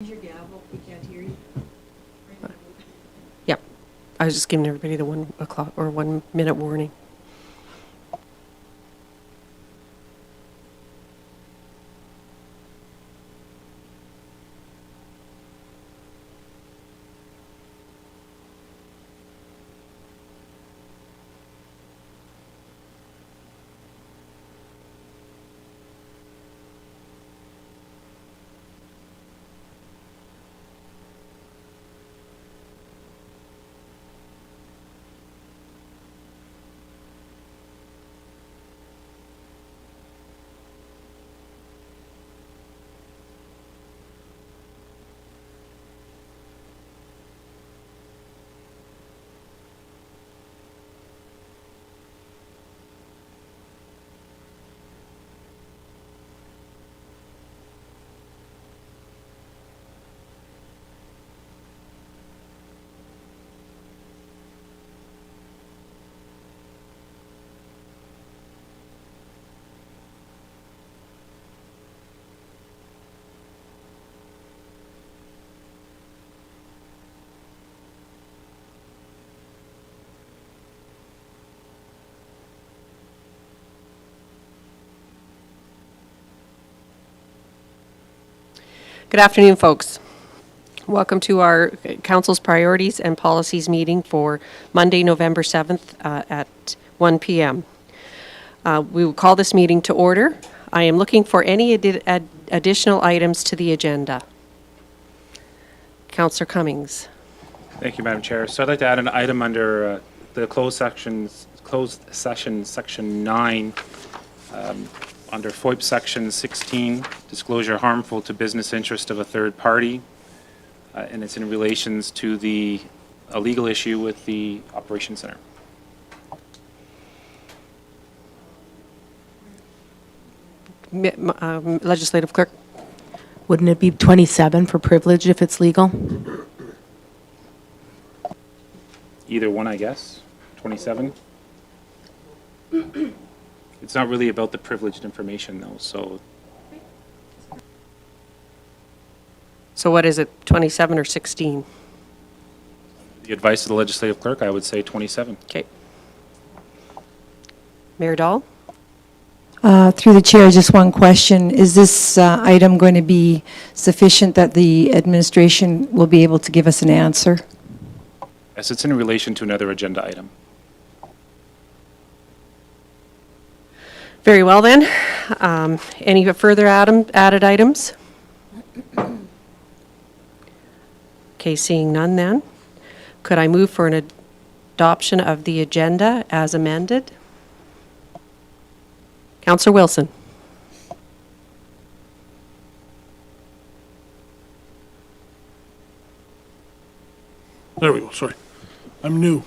Use your gavel, we can't hear you. Yep. I was just giving everybody the 1 o'clock or 1 minute warning. Good afternoon, folks. Welcome to our Council's Priorities and Policies meeting for Monday, November 7th at 1 p.m. We will call this meeting to order. I am looking for any additional items to the agenda. Councillor Cummings. Thank you, Madam Chair. So I'd like to add an item under the closed session, section 9, under FOIP section 16, disclosure harmful to business interest of a third party, and it's in relations to a legal issue with the Operations Center. Legislative Clerk. Wouldn't it be 27 for privilege if it's legal? Either one, I guess. 27. It's not really about the privileged information, though, so So what is it, 27 or 16? the advice of the legislative clerk, I would say 27. Okay. Mayor Dahl? Through the chair, just one question. Is this item going to be sufficient that the administration will be able to give us an answer? Yes, it's in relation to another agenda item. Very well, then. Any further added items? Okay, seeing none then. Could I move for an adoption of the agenda as amended? Councillor Wilson. There we go, sorry. I'm new.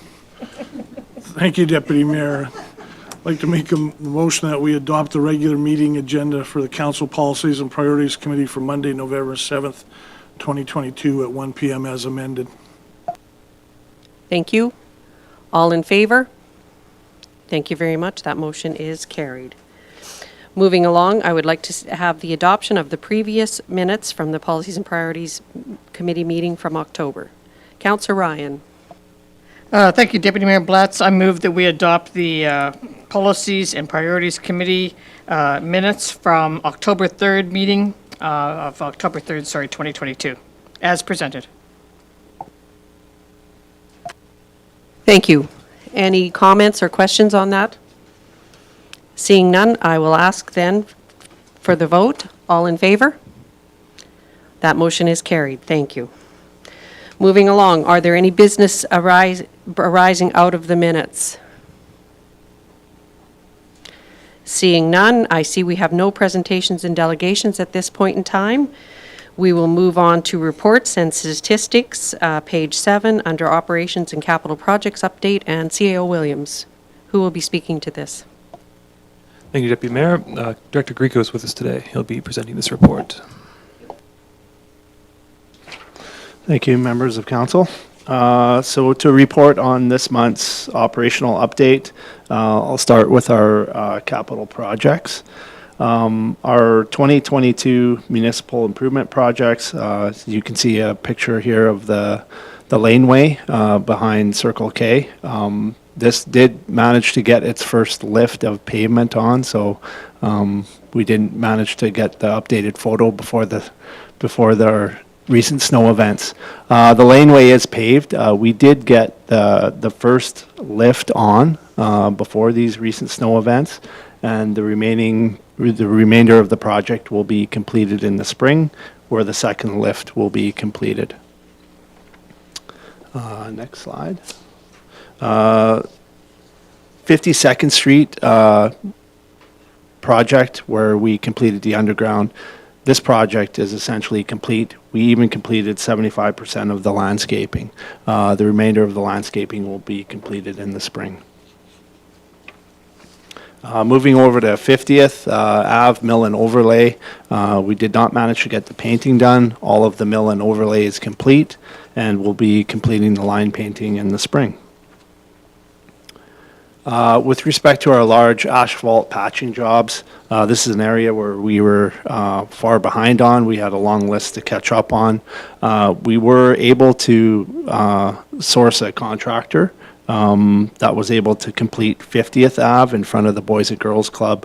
Thank you, Deputy Mayor. I'd like to make a motion that we adopt the regular meeting agenda for the Council Policies and Priorities Committee for Monday, November 7th, 2022 at 1 p.m. as amended. Thank you. All in favor? Thank you very much. That motion is carried. Moving along, I would like to have the adoption of the previous minutes from the Policies and Priorities Committee meeting from October. Councillor Ryan. Thank you, Deputy Mayor Blatz. I move that we adopt the Policies and Priorities Committee minutes from October 3rd meeting of October 3rd, 2022, as presented. Thank you. Any comments or questions on that? Seeing none, I will ask then for the vote. All in favor? That motion is carried. Thank you. Moving along, are there any business arising out of the minutes? Seeing none, I see we have no presentations and delegations at this point in time. We will move on to reports and statistics, page 7, under Operations and Capital Projects Update, and CAO Williams. Who will be speaking to this? Thank you, Deputy Mayor. Director Grieco is with us today. He'll be presenting this report. Thank you, members of council. So to report on this month's operational update, I'll start with our capital projects. Our 2022 municipal improvement projects, you can see a picture here of the laneway behind Circle K. This did manage to get its first lift of pavement on, so we didn't manage to get the updated photo before the recent snow events. The laneway is paved. We did get the first lift on before these recent snow events, and the remainder of the project will be completed in the spring, where the second lift will be completed. Next slide. 52nd Street project, where we completed the underground. This project is essentially complete. We even completed 75% of the landscaping. The remainder of the landscaping will be completed in the spring. Moving over to 50th Ave Mill and Overlay, we did not manage to get the painting done. All of the mill and overlay is complete, and we'll be completing the line painting in the spring. With respect to our large asphalt patching jobs, this is an area where we were far behind on. We had a long list to catch up on. We were able to source a contractor that was able to complete 50th Ave in front of the Boys and Girls Club.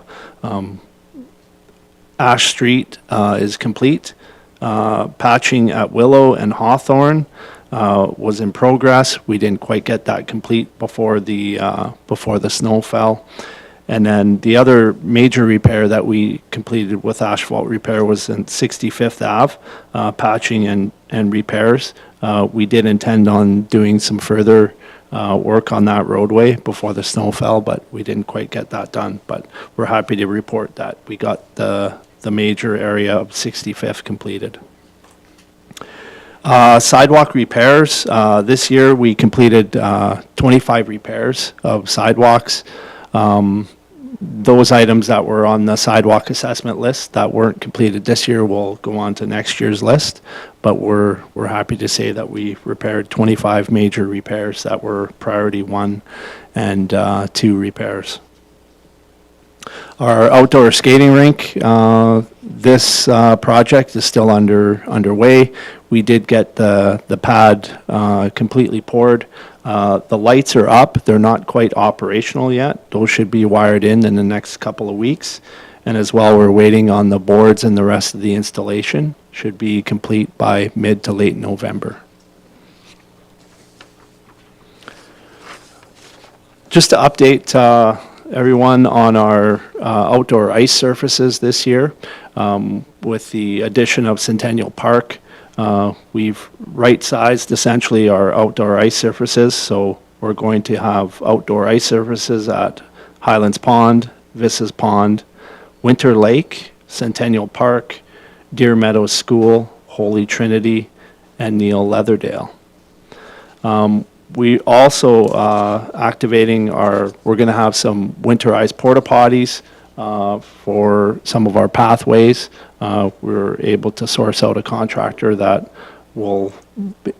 Ash Street is complete. Patching at Willow and Hawthorne was in progress. We didn't quite get that complete before the snow fell. And then the other major repair that we completed with asphalt repair was in 65th Ave, patching and repairs. We did intend on doing some further work on that roadway before the snow fell, but we didn't quite get that done. But we're happy to report that we got the major area of 65th completed. Sidewalk repairs. This year we completed 25 repairs of sidewalks. Those items that were on the sidewalk assessment list that weren't completed this year will go on to next year's list, but we're happy to say that we repaired 25 major repairs that were priority 1 and 2 repairs. Our outdoor skating rink, this project is still underway. We did get the pad completely poured. The lights are up. They're not quite operational yet. Those should be wired in the next couple of weeks. And as well, we're waiting on the boards and the rest of the installation. Should be complete by mid to late November. Just to update everyone on our outdoor ice surfaces this year, with the addition of Centennial Park. We've right-sized essentially our outdoor ice surfaces, so we're going to have outdoor ice surfaces at Highlands Pond, Visses Pond, Winter Lake, Centennial Park, Deer Meadows School, Holy Trinity, and Neil Leatherdale. We also we're going to have some winterized porta potties for some of our pathways. We're able to source out a contractor that will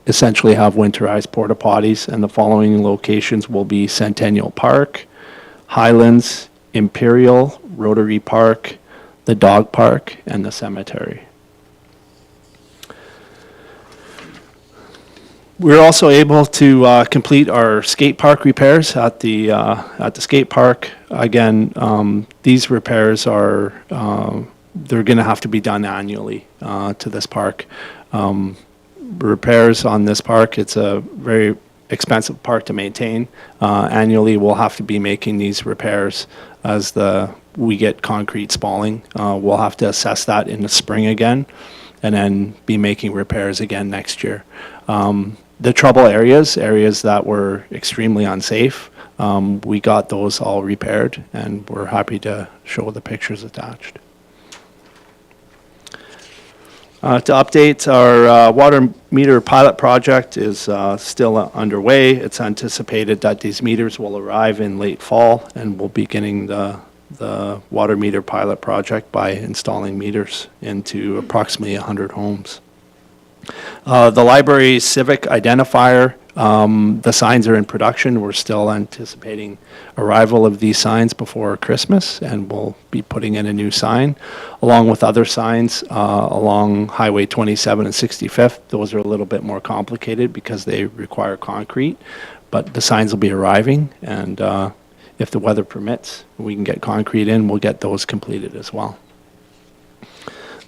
essentially have winterized porta potties, and the following locations will be Centennial Park, Highlands, Imperial, Rotary Park, the dog park, and the cemetery. We're also able to complete our skate park repairs at the skate park. Again, these repairs are they're going to have to be done annually to this park. Repairs on this park, it's a very expensive park to maintain. Annually, we'll have to be making these repairs as we get concrete spalling. We'll have to assess that in the spring again, and then be making repairs again next year. The trouble areas that were extremely unsafe, we got those all repaired, and we're happy to show the pictures attached. To update, our water meter pilot project is still underway. It's anticipated that these meters will arrive in late fall, and we'll be beginning the water meter pilot project by installing meters into approximately 100 homes. The library's civic identifier The signs are in production. We're still anticipating arrival of these signs before Christmas, and we'll be putting in a new sign, along with other signs along Highway 27 and 65th. Those are a little bit more complicated because they require concrete, but the signs will be arriving, and if the weather permits, we can get concrete in, we'll get those completed as well.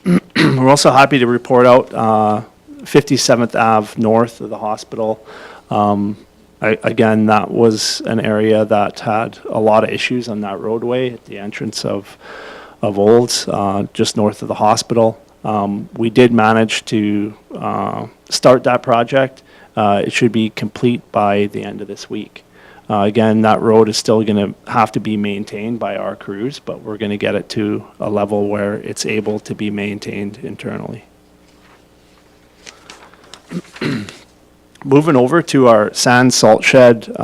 We're also happy to report out 57th Ave north of the hospital. Again, that was an area that had a lot of issues on that roadway at the entrance of Olds, just north of the hospital. We did manage to start that project. It should be complete by the end of this week. Again, that road is still going to have to be maintained by our crews, but we're going to get it to a level where it's able to be maintained internally. Moving over to our sand salt shed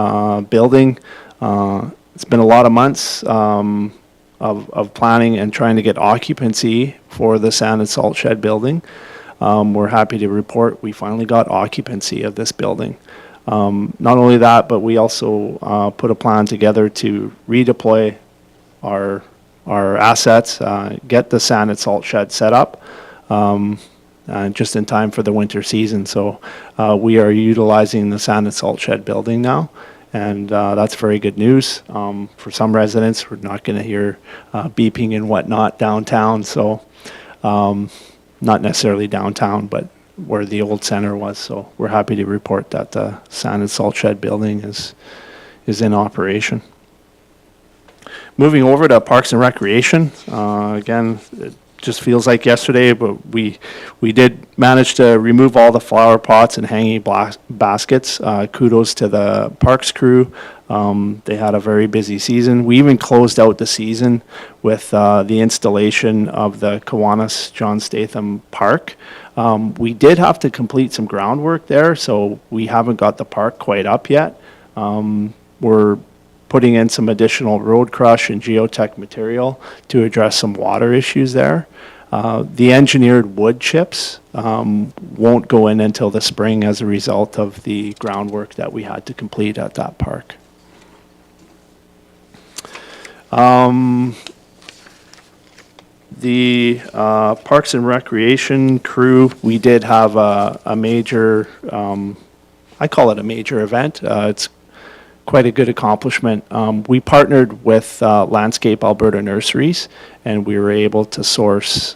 building, it's been a lot of months of planning and trying to get occupancy for the sand and salt shed building. We're happy to report we finally got occupancy of this building. Not only that, but we also put a plan together to redeploy our assets, get the sand and salt shed set up, just in time for the winter season. So we are utilizing the sand and salt shed building now, and that's very good news. For some residents, we're not going to hear beeping and whatnot downtown, so not necessarily downtown, but where the old center was. So we're happy to report that the sand and salt shed building is in operation. Moving over to Parks and Recreation, again, it just feels like yesterday, but we did manage to remove all the flower pots and hanging baskets. Kudos to the Parks crew. They had a very busy season. We even closed out the season with the installation of the Kiwanis John Statham Park. We did have to complete some groundwork there, so we haven't got the park quite up yet. We're putting in some additional road crush and geotech material to address some water issues there. The engineered wood chips won't go in until the spring as a result of the groundwork that we had to complete at that park. The Parks and Recreation crew, we did have a major, I call it a major event. It's quite a good accomplishment. We partnered with Landscape Alberta Nurseries, and we were able to source,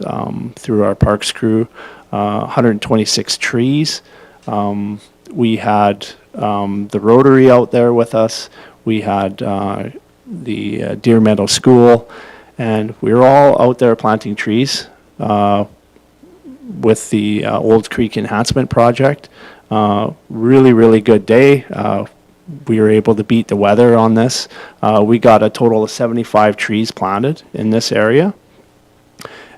through our parks crew, 126 trees. We had the Rotary out there with us. We had the Deer Meadow School, and we were all out there planting trees with the Old Creek Enhancement Project. Really, really good day. We were able to beat the weather on this. We got a total of 75 trees planted in this area.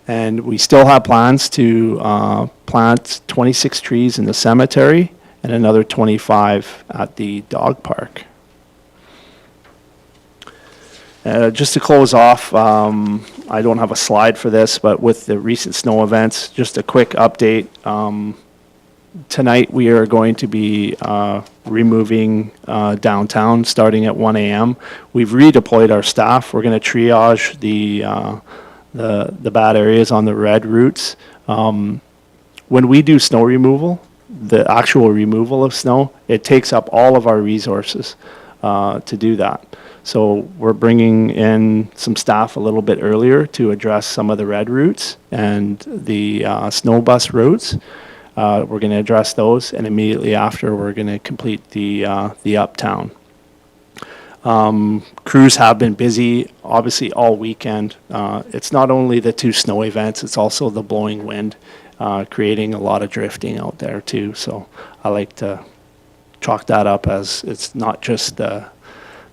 And we still have plans to plant 26 trees in the cemetery and another 25 at the dog park. Just to close off, I don't have a slide for this, but with the recent snow events, just a quick update. Tonight we are going to be removing downtown starting at 1 a.m. We've redeployed our staff. We're going to triage the bad areas on the red routes. When we do snow removal, the actual removal of snow, it takes up all of our resources to do that. So we're bringing in some staff a little bit earlier to address some of the red routes and the snow bus routes. We're going to address those, and immediately after, we're going to complete the uptown. Crews have been busy, obviously, all weekend. It's not only the two snow events, it's also the blowing wind, creating a lot of drifting out there, too. So I like to chalk that up as it's not just the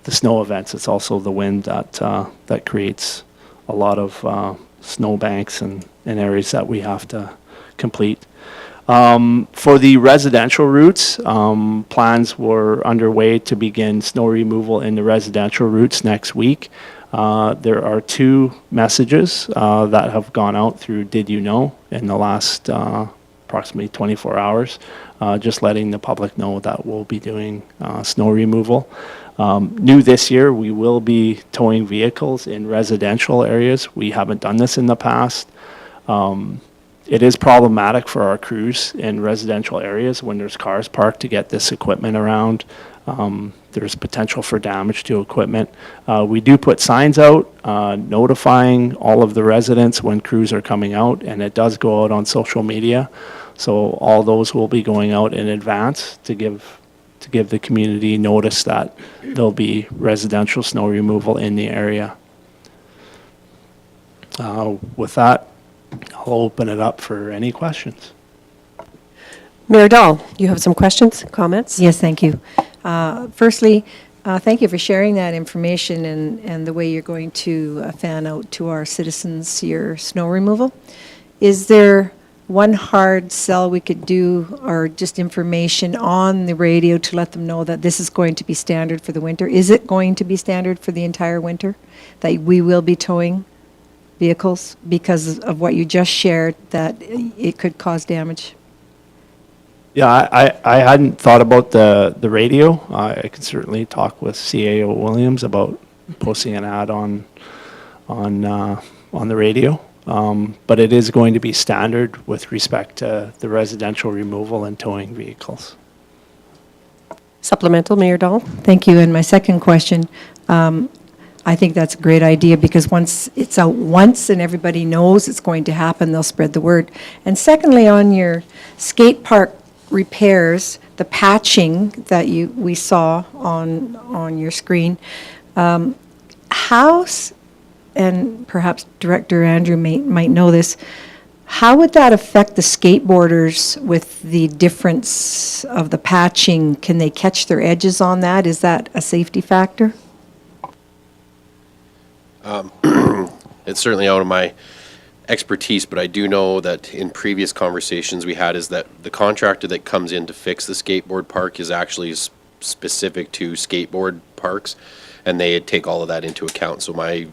snow events, it's also the wind that creates a lot of snow banks and areas that we have to complete. For the residential routes, plans were underway to begin snow removal in the residential routes next week. There are 2 messages that have gone out through Did You Know in the last approximately 24 hours, just letting the public know that we'll be doing snow removal. New this year, we will be towing vehicles in residential areas. We haven't done this in the past. It is problematic for our crews in residential areas when there's cars parked to get this equipment around. There's potential for damage to equipment. We do put signs out notifying all of the residents when crews are coming out, and it does go out on social media. So all those will be going out in advance to give the community notice that there'll be residential snow removal in the area. With that, I'll open it up for any questions. Mayor Dahl, you have some questions, comments? Yes, thank you. Firstly, thank you for sharing that information and the way you're going to fan out to our citizens your snow removal. Is there one hard sell we could do, or just information on the radio to let them know that this is going to be standard for the winter? Is it going to be standard for the entire winter, that we will be towing vehicles because of what you just shared, that it could cause damage? Yeah, I hadn't thought about the radio. I can certainly talk with CAO Williams about posting an ad on the radio. But it is going to be standard with respect to the residential removal and towing vehicles. Supplemental, Mayor Dahl? Thank you. And my second question, I think that's a great idea, because once it's out once and everybody knows it's going to happen, they'll spread the word. And secondly, on your skate park repairs, the patching that we saw on your screen, and perhaps Director Andrew might know this, how would that affect the skateboarders with the difference of the patching? Can they catch their edges on that? Is that a safety factor? It's certainly out of my expertise, but I do know that in previous conversations we had is that the contractor that comes in to fix the skateboard park is actually specific to skateboard parks, and they take all of that into account. So my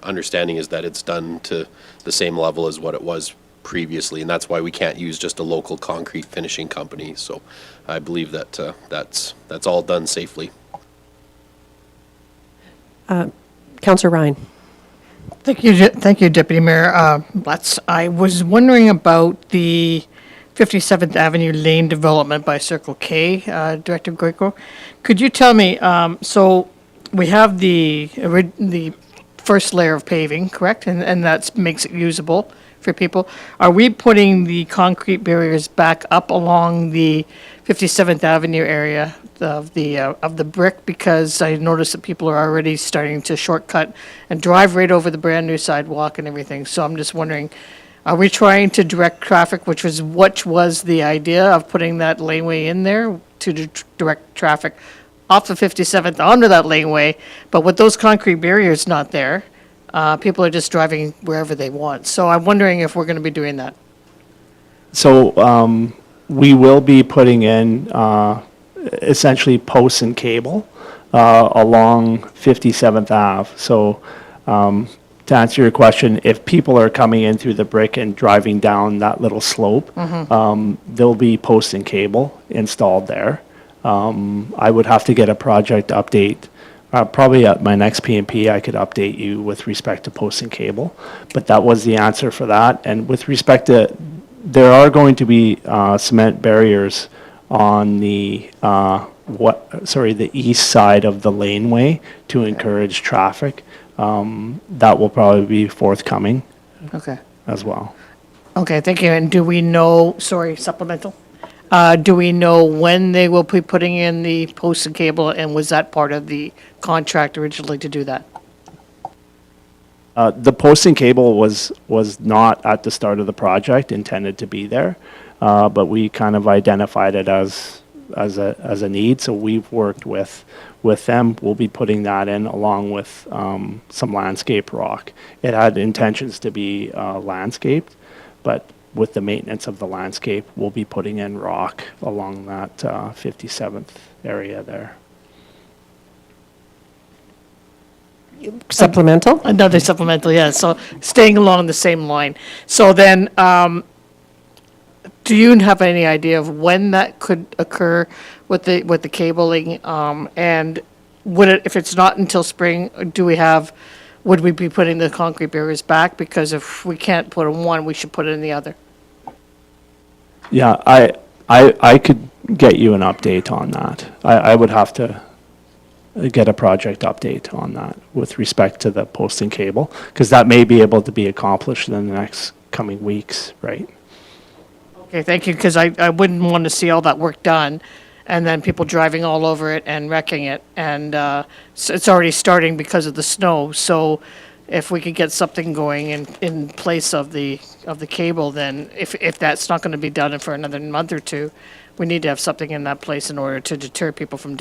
understanding is that it's done to the same level as what it was previously, and that's why we can't use just a local concrete finishing company. So I believe that that's all done safely. Councillor Ryan? Thank you, Deputy Mayor Blatz. I was wondering about the 57th Avenue Lane development by Circle K, Director Greco. Could you tell me, so we have the first layer of paving, correct? And that makes it usable for people. Are we putting the concrete barriers back up along the 57th Avenue area of the brick? Because I noticed that people are already starting to shortcut and drive right over the brand new sidewalk and everything. So I'm just wondering, are we trying to direct traffic, which was the idea of putting that laneway in there, to direct traffic off the 57th onto that laneway? But with those concrete barriers not there, people are just driving wherever they want. So I'm wondering if we're going to be doing that. So we will be putting in essentially posts and cable along 57th Ave. So to answer your question, if people are coming in through the brick and driving down that little slope, there'll be posts and cable installed there. I would have to get a project update. Probably at my next PMP, I could update you with respect to posts and cable. But that was the answer for that. And with respect to, there are going to be cement barriers on the the east side of the laneway to encourage traffic. That will probably be forthcoming Okay. as well. Okay, thank you. And do we know, supplemental? Do we know when they will be putting in the posts and cable, and was that part of the contract originally to do that? The post and cable was not at the start of the project intended to be there, but we kind of identified it as a need. So we've worked with them. We'll be putting that in along with some landscape rock. It had intentions to be landscaped, but with the maintenance of the landscape, we'll be putting in rock along that 57th area there. Supplemental? Another supplemental, yeah. So staying along the same line. So then, Do you have any idea of when that could occur with the cabling? And would it, if it's not until spring, would we be putting the concrete barriers back? Because if we can't put in one, we should put it in the other. Yeah, I could get you an update on that. I would have to get a project update on that with respect to the posting cable, because that may be able to be accomplished in the next coming weeks, right? Okay, thank you, because I wouldn't want to see all that work done and then people driving all over it and wrecking it. And so it's already starting because of the snow. So if we could get something going in place of the cable, then if that's not going to be done for another month or two, we need to have something in that place in order to deter people from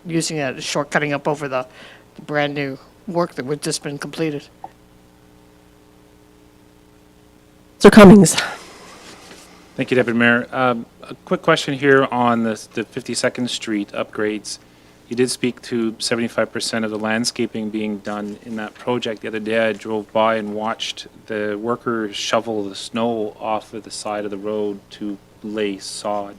using that as shortcutting up over the brand-new work that would just been completed. Sir Cummings? Thank you, Deputy Mayor. A quick question here on the 52nd Street upgrades. You did speak to 75% of the landscaping being done in that project. The other day, I drove by and watched the workers shovel the snow off of the side of the road to lay sod.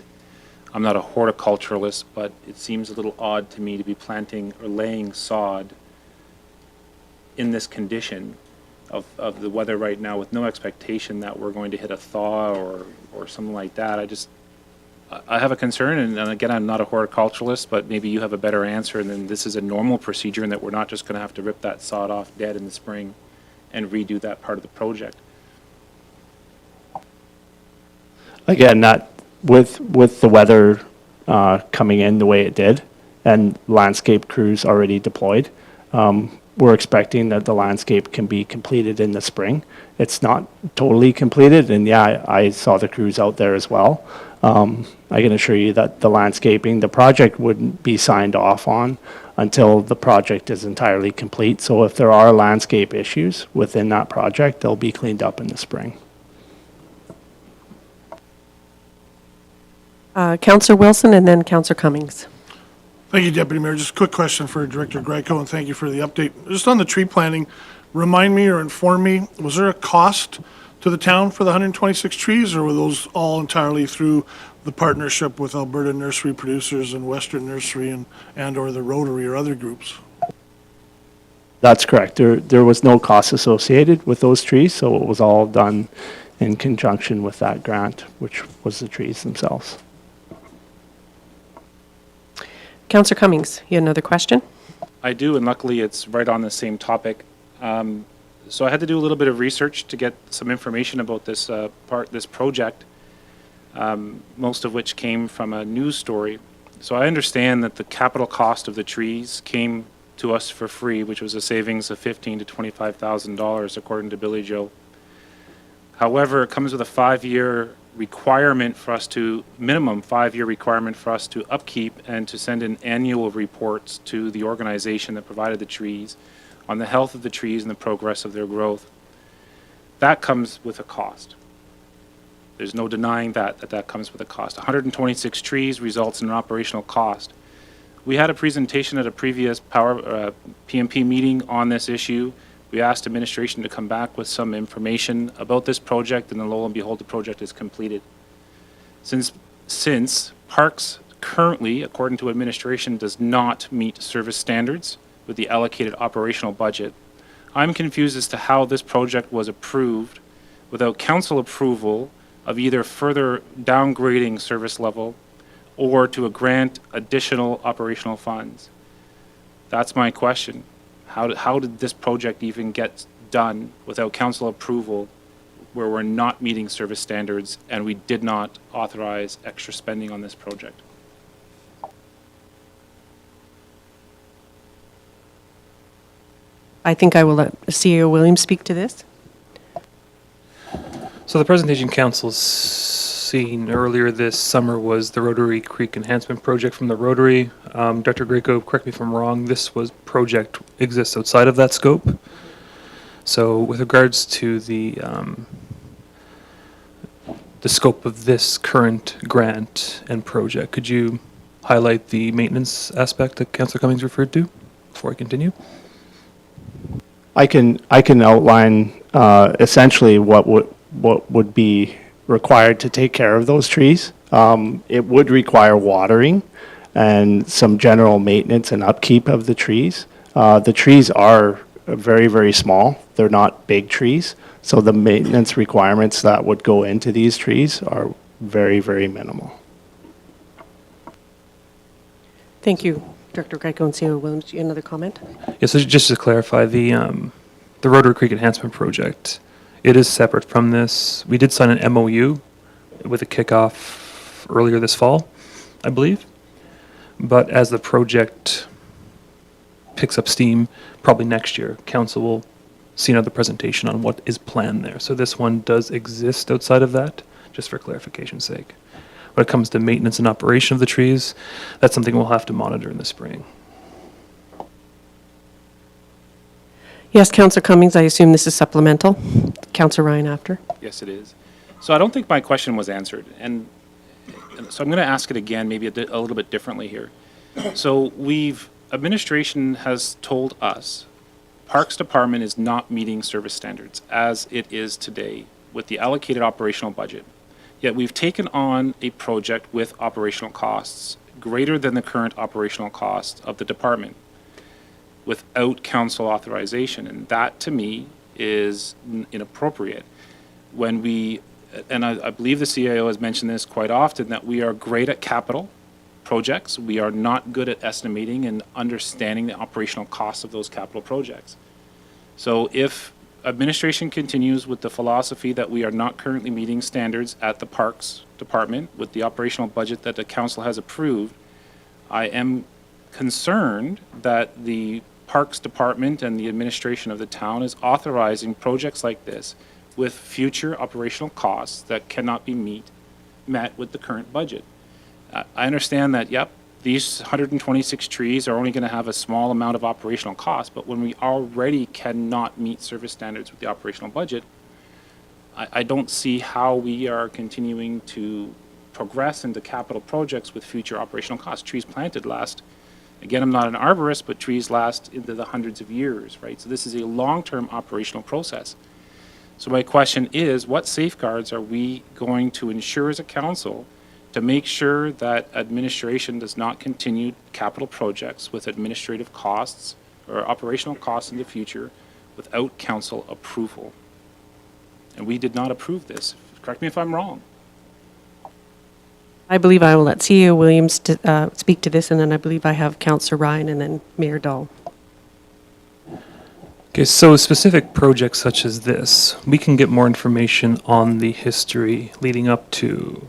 I'm not a horticulturalist, but it seems a little odd to me to be planting or laying sod in this condition of the weather right now, with no expectation that we're going to hit a thaw or something like that. I have a concern, and again, I'm not a horticulturalist, but maybe you have a better answer, and then this is a normal procedure, and that we're not just going to have to rip that sod off dead in the spring and redo that part of the project. Again, that with the weather coming in the way it did, and landscape crews already deployed, we're expecting that the landscape can be completed in the spring. It's not totally completed, and yeah, I saw the crews out there as well. I can assure you that the landscaping, the project wouldn't be signed off on until the project is entirely complete. So if there are landscape issues within that project, they'll be cleaned up in the spring. Councillor Wilson and then Councillor Cummings. Thank you, Deputy Mayor. Just a quick question for Director Greco, and thank you for the update. Just on the tree planting, remind me or inform me, was there a cost to the town for the 126 trees, or were those all entirely through the partnership with Alberta Nursery Producers and Western Nursery and or the Rotary or other groups? That's correct. There was no cost associated with those trees, so it was all done in conjunction with that grant, which was the trees themselves. Councillor Cummings, you had another question? I do, and luckily it's right on the same topic. So I had to do a little bit of research to get some information about this project, most of which came from a news story. So I understand that the capital cost of the trees came to us for free, which was a savings of $15,000 to $25,000, according to Billy Joe. However, it comes with a 5-year requirement for us to, minimum 5-year requirement for us to upkeep and to send in annual reports to the organization that provided the trees on the health of the trees and the progress of their growth. That comes with a cost. There's no denying that comes with a cost. 126 trees results in an operational cost. We had a presentation at a previous PMP meeting on this issue. We asked administration to come back with some information about this project, and then lo and behold, the project is completed. Since Parks currently, according to administration, does not meet service standards with the allocated operational budget, I'm confused as to how this project was approved without council approval of either further downgrading service level or to grant additional operational funds. That's my question. How did this project even get done without council approval where we're not meeting service standards and we did not authorize extra spending on this project? I think I will let CEO Williams speak to this. So the presentation council's seen earlier this summer was the Rotary Creek Enhancement Project from the Rotary. Dr. Greco, correct me if I'm wrong, this project exists outside of that scope. So with regards to the scope of this current grant and project, could you highlight the maintenance aspect that Councillor Cummings referred to before I continue? I can outline essentially what would be required to take care of those trees. It would require watering and some general maintenance and upkeep of the trees. The trees are very, very small. They're not big trees. So the maintenance requirements that would go into these trees are very, very minimal. Thank you, Director Greco and CEO Williams. Another comment? Yes, so just to clarify, the Rotary Creek Enhancement Project, it is separate from this. We did sign an MOU with a kickoff earlier this fall, I believe. But as the project picks up steam, probably next year, council will see another presentation on what is planned there. So this one does exist outside of that, just for clarification's sake. When it comes to maintenance and operation of the trees, that's something we'll have to monitor in the spring. Yes, Councillor Cummings, I assume this is supplemental. Councillor Ryan after. Yes, it is. So I don't think my question was answered, and so I'm going to ask it again, maybe a little bit differently here. So administration has told us Parks Department is not meeting service standards as it is today with the allocated operational budget. Yet we've taken on a project with operational costs greater than the current operational cost of the department without council authorization. And that, to me, is inappropriate. When and I believe the CIO has mentioned this quite often, that we are great at capital projects. We are not good at estimating and understanding the operational costs of those capital projects. So if administration continues with the philosophy that we are not currently meeting standards at the Parks Department with the operational budget that the council has approved, I am concerned that the Parks Department and the administration of the town is authorizing projects like this with future operational costs that cannot be met with the current budget. I understand that, yep, these 126 trees are only going to have a small amount of operational cost, but when we already cannot meet service standards with the operational budget, I don't see how we are continuing to progress into capital projects with future operational costs. Trees planted last, again, I'm not an arborist, but trees last into the hundreds of years, right? So this is a long-term operational process. So my question is, what safeguards are we going to ensure as a council to make sure that administration does not continue capital projects with administrative costs or operational costs in the future without council approval? And we did not approve this. Correct me if I'm wrong. I believe I will let CEO Williams speak to this, and then I believe I have Councillor Ryan and then Mayor Dahl. Okay, so specific projects such as this, we can get more information on the history leading up to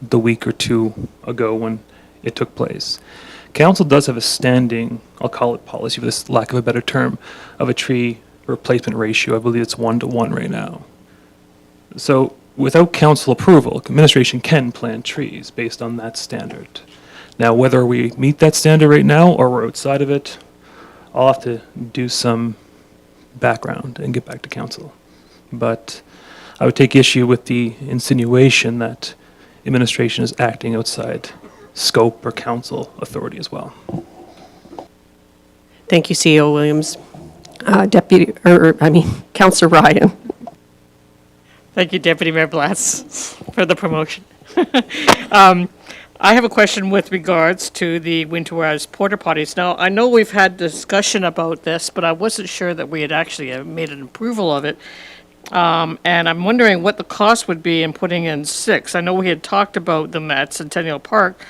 the week or two ago when it took place. Council does have a standing, I'll call it policy for this lack of a better term, of a tree replacement ratio. I believe it's 1-to-1 right now. So without council approval, administration can plant trees based on that standard. Now, whether we meet that standard right now or we're outside of it, I'll have to do some background and get back to council. But I would take issue with the insinuation that administration is acting outside scope or council authority as well. Thank you, CEO Williams. Councillor Ryan. Thank you, Deputy Mayor Blatz, for the promotion. I have a question with regards to the winterized porta potties. Now, I know we've had discussion about this, but I wasn't sure that we had actually made an approval of it. And I'm wondering what the cost would be in putting in 6. I know we had talked about them at Centennial Park,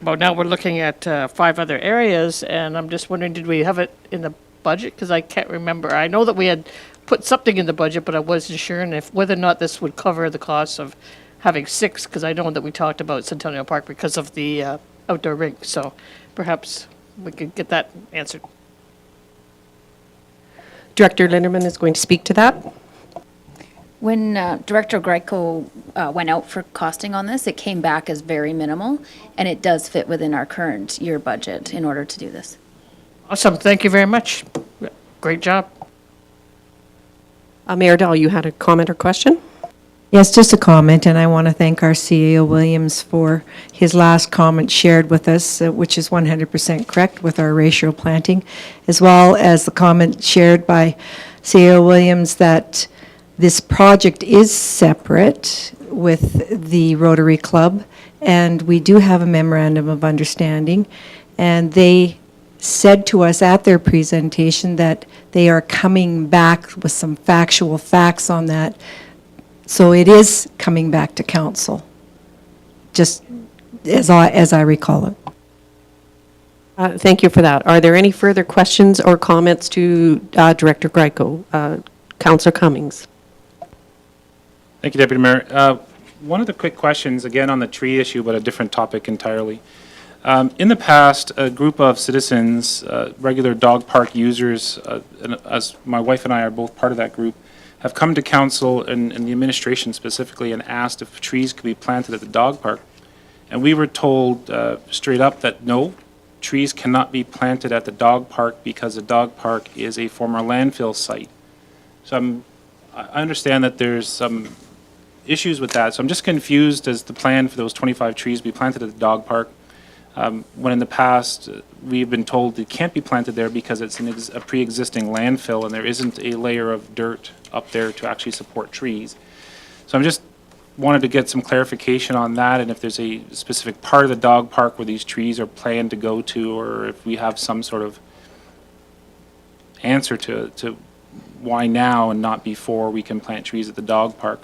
but now we're looking at 5 other areas, and I'm just wondering, did we have it in the budget? Because I can't remember. I know that we had put something in the budget, but I wasn't sure whether or not this would cover the cost of having 6, because I know that we talked about Centennial Park because of the outdoor rink. So perhaps we could get that answered. Director Linderman is going to speak to that. When Director Greco went out for costing on this, it came back as very minimal, and it does fit within our current year budget in order to do this. Awesome. Thank you very much. Great job. Mayor Dahl, you had a comment or question? Yes, just a comment, and I want to thank our CEO Williams for his last comment shared with us, which is 100% correct with our ratio planting, as well as the comment shared by CEO Williams that this project is separate with the Rotary Club, and we do have a memorandum of understanding, and they said to us at their presentation that they are coming back with some factual facts on that. So it is coming back to council, just as I recall it. Thank you for that. Are there any further questions or comments to Director Greco? Councillor Cummings. Thank you, Deputy Mayor. One of the quick questions, again on the tree issue, but a different topic entirely. In the past, a group of citizens, regular dog park users, and as my wife and I are both part of that group, have come to council and the administration specifically and asked if trees could be planted at the dog park. And we were told straight up that no, trees cannot be planted at the dog park because the dog park is a former landfill site. So I understand that there's some issues with that. So I'm just confused as the plan for those 25 trees be planted at the dog park, when in the past we've been told it can't be planted there because it's a pre-existing landfill and there isn't a layer of dirt up there to actually support trees. So I'm just wanted to get some clarification on that, and if there's a specific part of the dog park where these trees are planned to go to, or if we have some sort of answer to why now and not before we can plant trees at the dog park.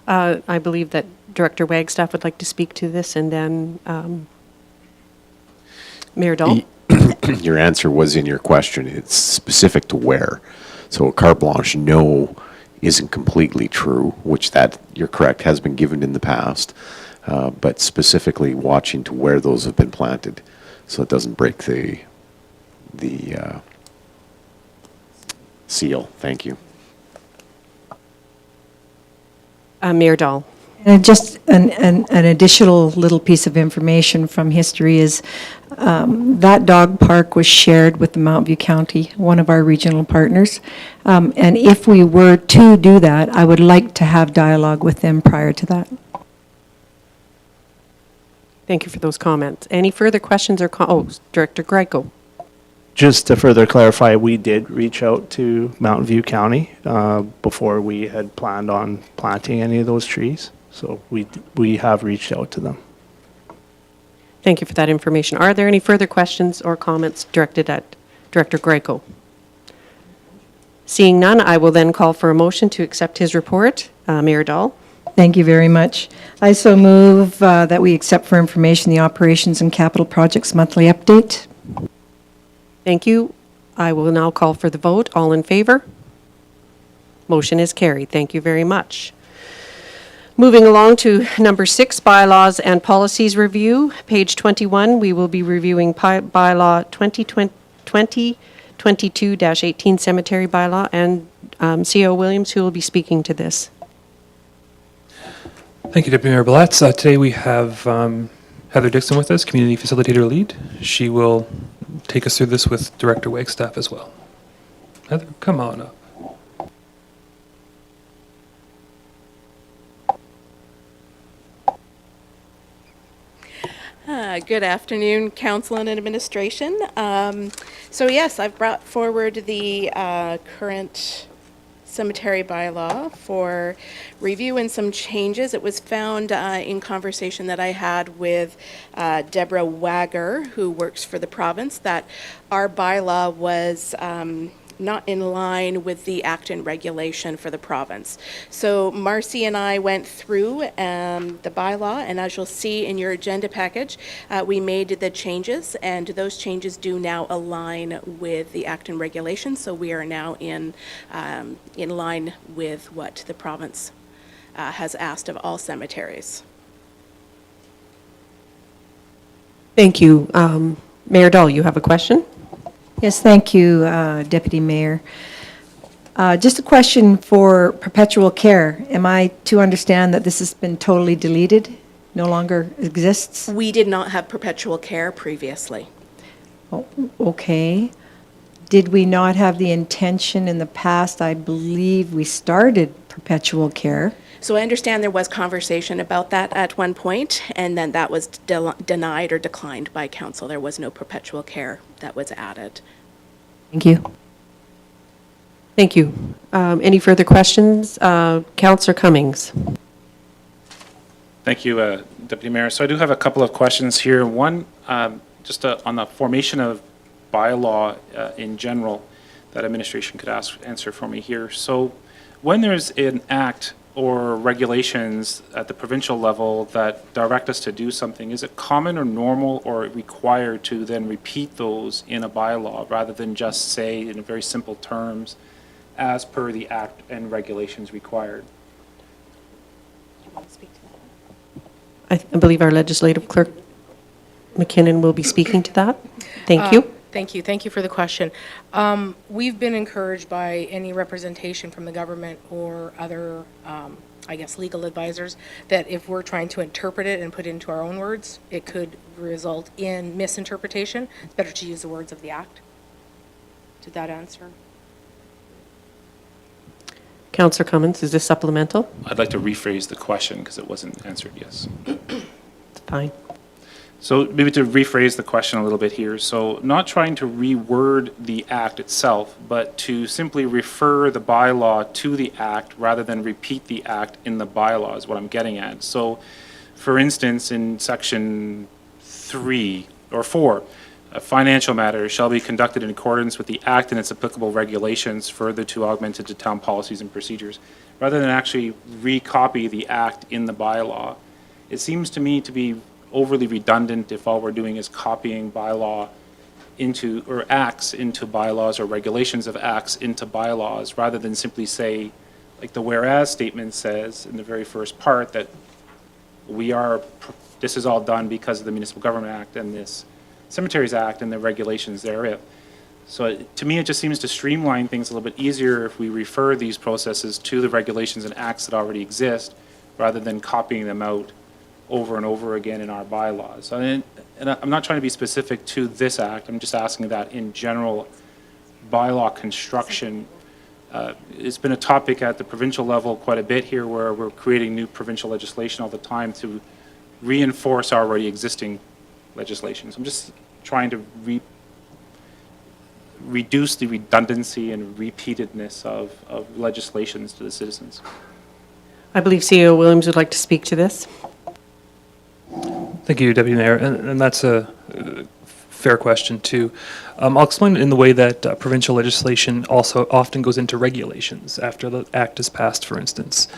I believe that Director Wagstaff would like to speak to this, and then Mayor Dahl. Your answer was in your question. It's specific to where. So carte blanche, no, isn't completely true, which that, you're correct, has been given in the past, but specifically watching to where those have been planted so it doesn't break the seal. Thank you. Mayor Dahl. And just an additional little piece of information from history is that dog park was shared with the Mount View County, one of our regional partners. And if we were to do that, I would like to have dialogue with them prior to that. Thank you for those comments. Any further questions or Director Greco. Just to further clarify, we did reach out to Mountain View County before we had planned on planting any of those trees. So we have reached out to them. Thank you for that information. Are there any further questions or comments directed at Director Greco? Seeing none, I will then call for a motion to accept his report. Mayor Dahl. Thank you very much. I so move that we accept for information the Operations and Capital Projects Monthly Update. Thank you. I will now call for the vote. All in favor? Motion is carried. Thank you very much. Moving along to number 6, Bylaws and Policies Review. Page 21, we will be reviewing Bylaw 2022-18 Cemetery Bylaw, and CO Williams, who will be speaking to this. Thank you, Deputy Mayor Blatz. Today we have Heather Dixon with us, Community Facilitator Lead. She will take us through this with Director Wagstaff as well. Heather, come on up. Good afternoon, Council and Administration. So yes, I've brought forward the current cemetery bylaw for review and some changes. It was found in conversation that I had with Deborah Wagger, who works for the province, that our bylaw was not in line with the act and regulation for the province. So Marcy and I went through the bylaw, and as you'll see in your agenda package, we made the changes, and those changes do now align with the act and regulation. So we are now in line with what the province has asked of all cemeteries. Thank you. Mayor Dahl, you have a question? Yes, thank you, Deputy Mayor. Just a question for perpetual care. Am I to understand that this has been totally deleted, no longer exists? We did not have perpetual care previously. Oh, okay. Did we not have the intention in the past? I believe we started perpetual care. So I understand there was conversation about that at one point, and then that was denied or declined by council. There was no perpetual care that was added. Thank you. Thank you. Any further questions? Councillor Cummings. Thank you, Deputy Mayor. So I do have a couple of questions here. One, just on the formation of bylaw in general that administration could answer for me here. So when there's an act or regulations at the provincial level that direct us to do something, is it common or normal or required to then repeat those in a bylaw rather than just say in very simple terms, as per the act and regulations required? I believe our legislative clerk, McKinnon, will be speaking to that. Thank you. Thank you. Thank you for the question. We've been encouraged by any representation from the government or other, I guess, legal advisors, that if we're trying to interpret it and put it into our own words, it could result in misinterpretation. It's better to use the words of the act. Did that answer? Councillor Cummins, is this supplemental? I'd like to rephrase the question because it wasn't answered, yes. It's fine. So maybe to rephrase the question a little bit here. So not trying to reword the act itself, but to simply refer the bylaw to the act rather than repeat the act in the bylaw is what I'm getting at. So for instance, in section 3 or 4, a financial matter shall be conducted in accordance with the act and its applicable regulations further to augment into town policies and procedures. Rather than actually recopy the act in the bylaw, it seems to me to be overly redundant if all we're doing is copying bylaw into, or acts into bylaws or regulations of acts into bylaws, rather than simply say, like the whereas statement says in the very first part, that this is all done because of the Municipal Government Act and this Cemeteries Act and the regulations thereof. So to me, it just seems to streamline things a little bit easier if we refer these processes to the regulations and acts that already exist, rather than copying them out over and over again in our bylaws. And I'm not trying to be specific to this act, I'm just asking that in general bylaw construction. It's been a topic at the provincial level quite a bit here, where we're creating new provincial legislation all the time to reinforce already existing legislation. So I'm just trying to reduce the redundancy and repeatedness of legislations to the citizens. I believe CEO Williams would like to speak to this. Thank you, Deputy Mayor, and that's a fair question too. I'll explain it in the way that provincial legislation also often goes into regulations after the act is passed, for instance.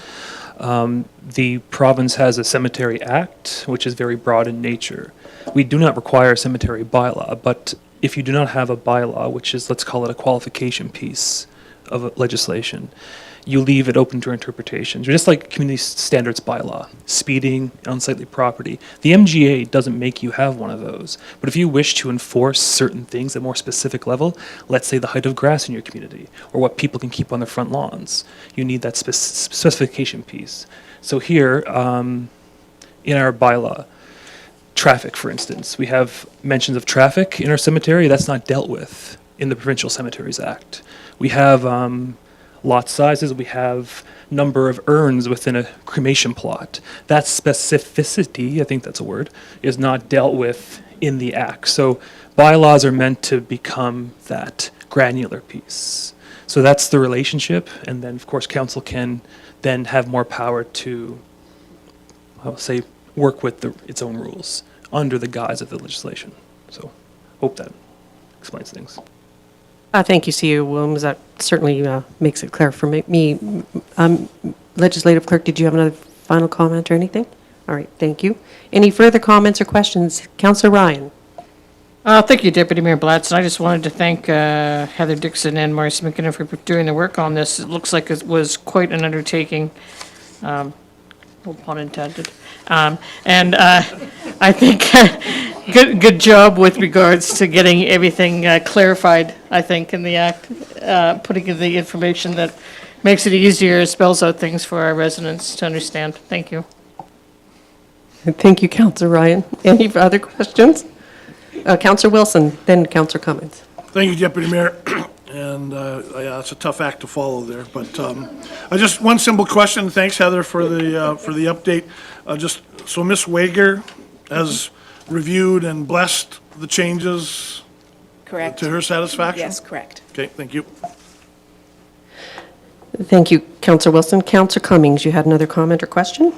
The province has a cemetery act, which is very broad in nature. We do not require a cemetery bylaw, but if you do not have a bylaw, which is, let's call it a qualification piece of legislation, you leave it open to interpretations. Just like community standards bylaw, speeding, unsightly property. The MGA doesn't make you have one of those. But if you wish to enforce certain things at a more specific level, let's say the height of grass in your community, or what people can keep on their front lawns, you need that specification piece. So here, in our bylaw, traffic, for instance, we have mentions of traffic in our cemetery. That's not dealt with in the Provincial Cemeteries Act. We have lot sizes, we have number of urns within a cremation plot. That specificity, I think that's a word, is not dealt with in the act. So bylaws are meant to become that granular piece. So that's the relationship, and then of course council can then have more power to, I'll say, work with its own rules under the guise of the legislation. So hope that explains things. Thank you, CEO Williams. That certainly makes it clear for me. Legislative Clerk, did you have another final comment or anything? All right, thank you. Any further comments or questions? Councillor Ryan. Thank you, Deputy Mayor Blatz. I just wanted to thank Heather Dixon and Maurice McKinnon for doing the work on this. It looks like it was quite an undertaking, no pun intended. And I think good job with regards to getting everything clarified, I think, in the act, putting in the information that makes it easier, spells out things for our residents to understand. Thank you. Thank you, Councillor Ryan. Any other questions? Councillor Wilson, then Councillor Cummins. Thank you, Deputy Mayor. And yeah, it's a tough act to follow there. But I just one simple question. Thanks, Heather, for the update. Just so Ms. Wager has reviewed and blessed the changes Correct. to her satisfaction. Yes, correct. Okay, thank you. Thank you, Councillor Wilson. Councillor Cummings, you had another comment or question?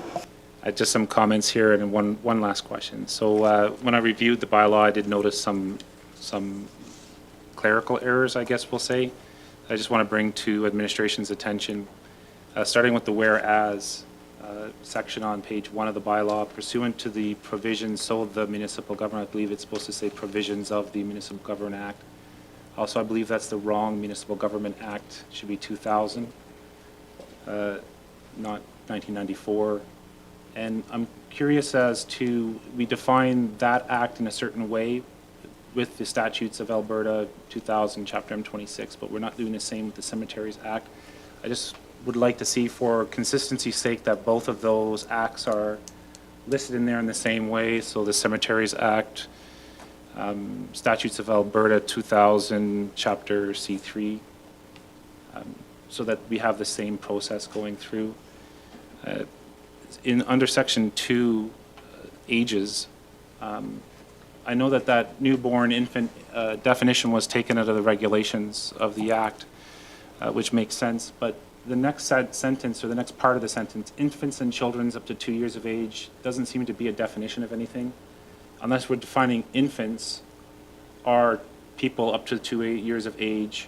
Just some comments here and one last question. So when I reviewed the bylaw, I did notice some clerical errors, I guess we'll say. I just want to bring to administration's attention, starting with the whereas section on page 1 of the bylaw, pursuant to the provisions, so the municipal government, I believe it's supposed to say provisions of the Municipal Government Act. Also, I believe that's the wrong Municipal Government Act. It should be 2000, not 1994. And I'm curious as to, we define that act in a certain way with the statutes of Alberta 2000, Chapter M26, but we're not doing the same with the Cemeteries Act. I just would like to see, for consistency's sake, that both of those acts are listed in there in the same way. So the Cemeteries Act, Statutes of Alberta 2000, Chapter C3, so that we have the same process going through. Under Section 2, ages, I know that newborn infant definition was taken out of the regulations of the Act, which makes sense, but the next sentence, or the next part of the sentence, infants and children up to 2 years of age, doesn't seem to be a definition of anything. Unless we're defining infants are people up to 2 years of age.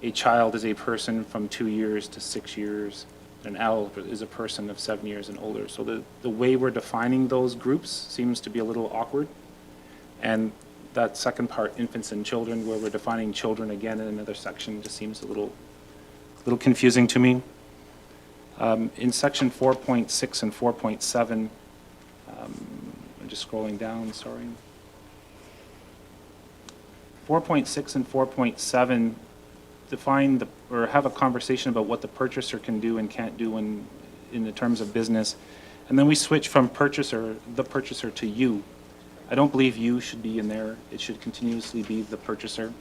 A child is a person from 2 years to 6 years. An adult is a person of 7 years and older. So the way we're defining those groups seems to be a little awkward. And that second part, infants and children, where we're defining children again in another section, just seems a little confusing to me. In section 4.6 and 4.7, I'm just scrolling down, sorry. 4.6 and 4.7 define or have a conversation about what the purchaser can do and can't do in the terms of business. And then we switch from the purchaser to you. I don't believe you should be in there. It should continuously be the purchaser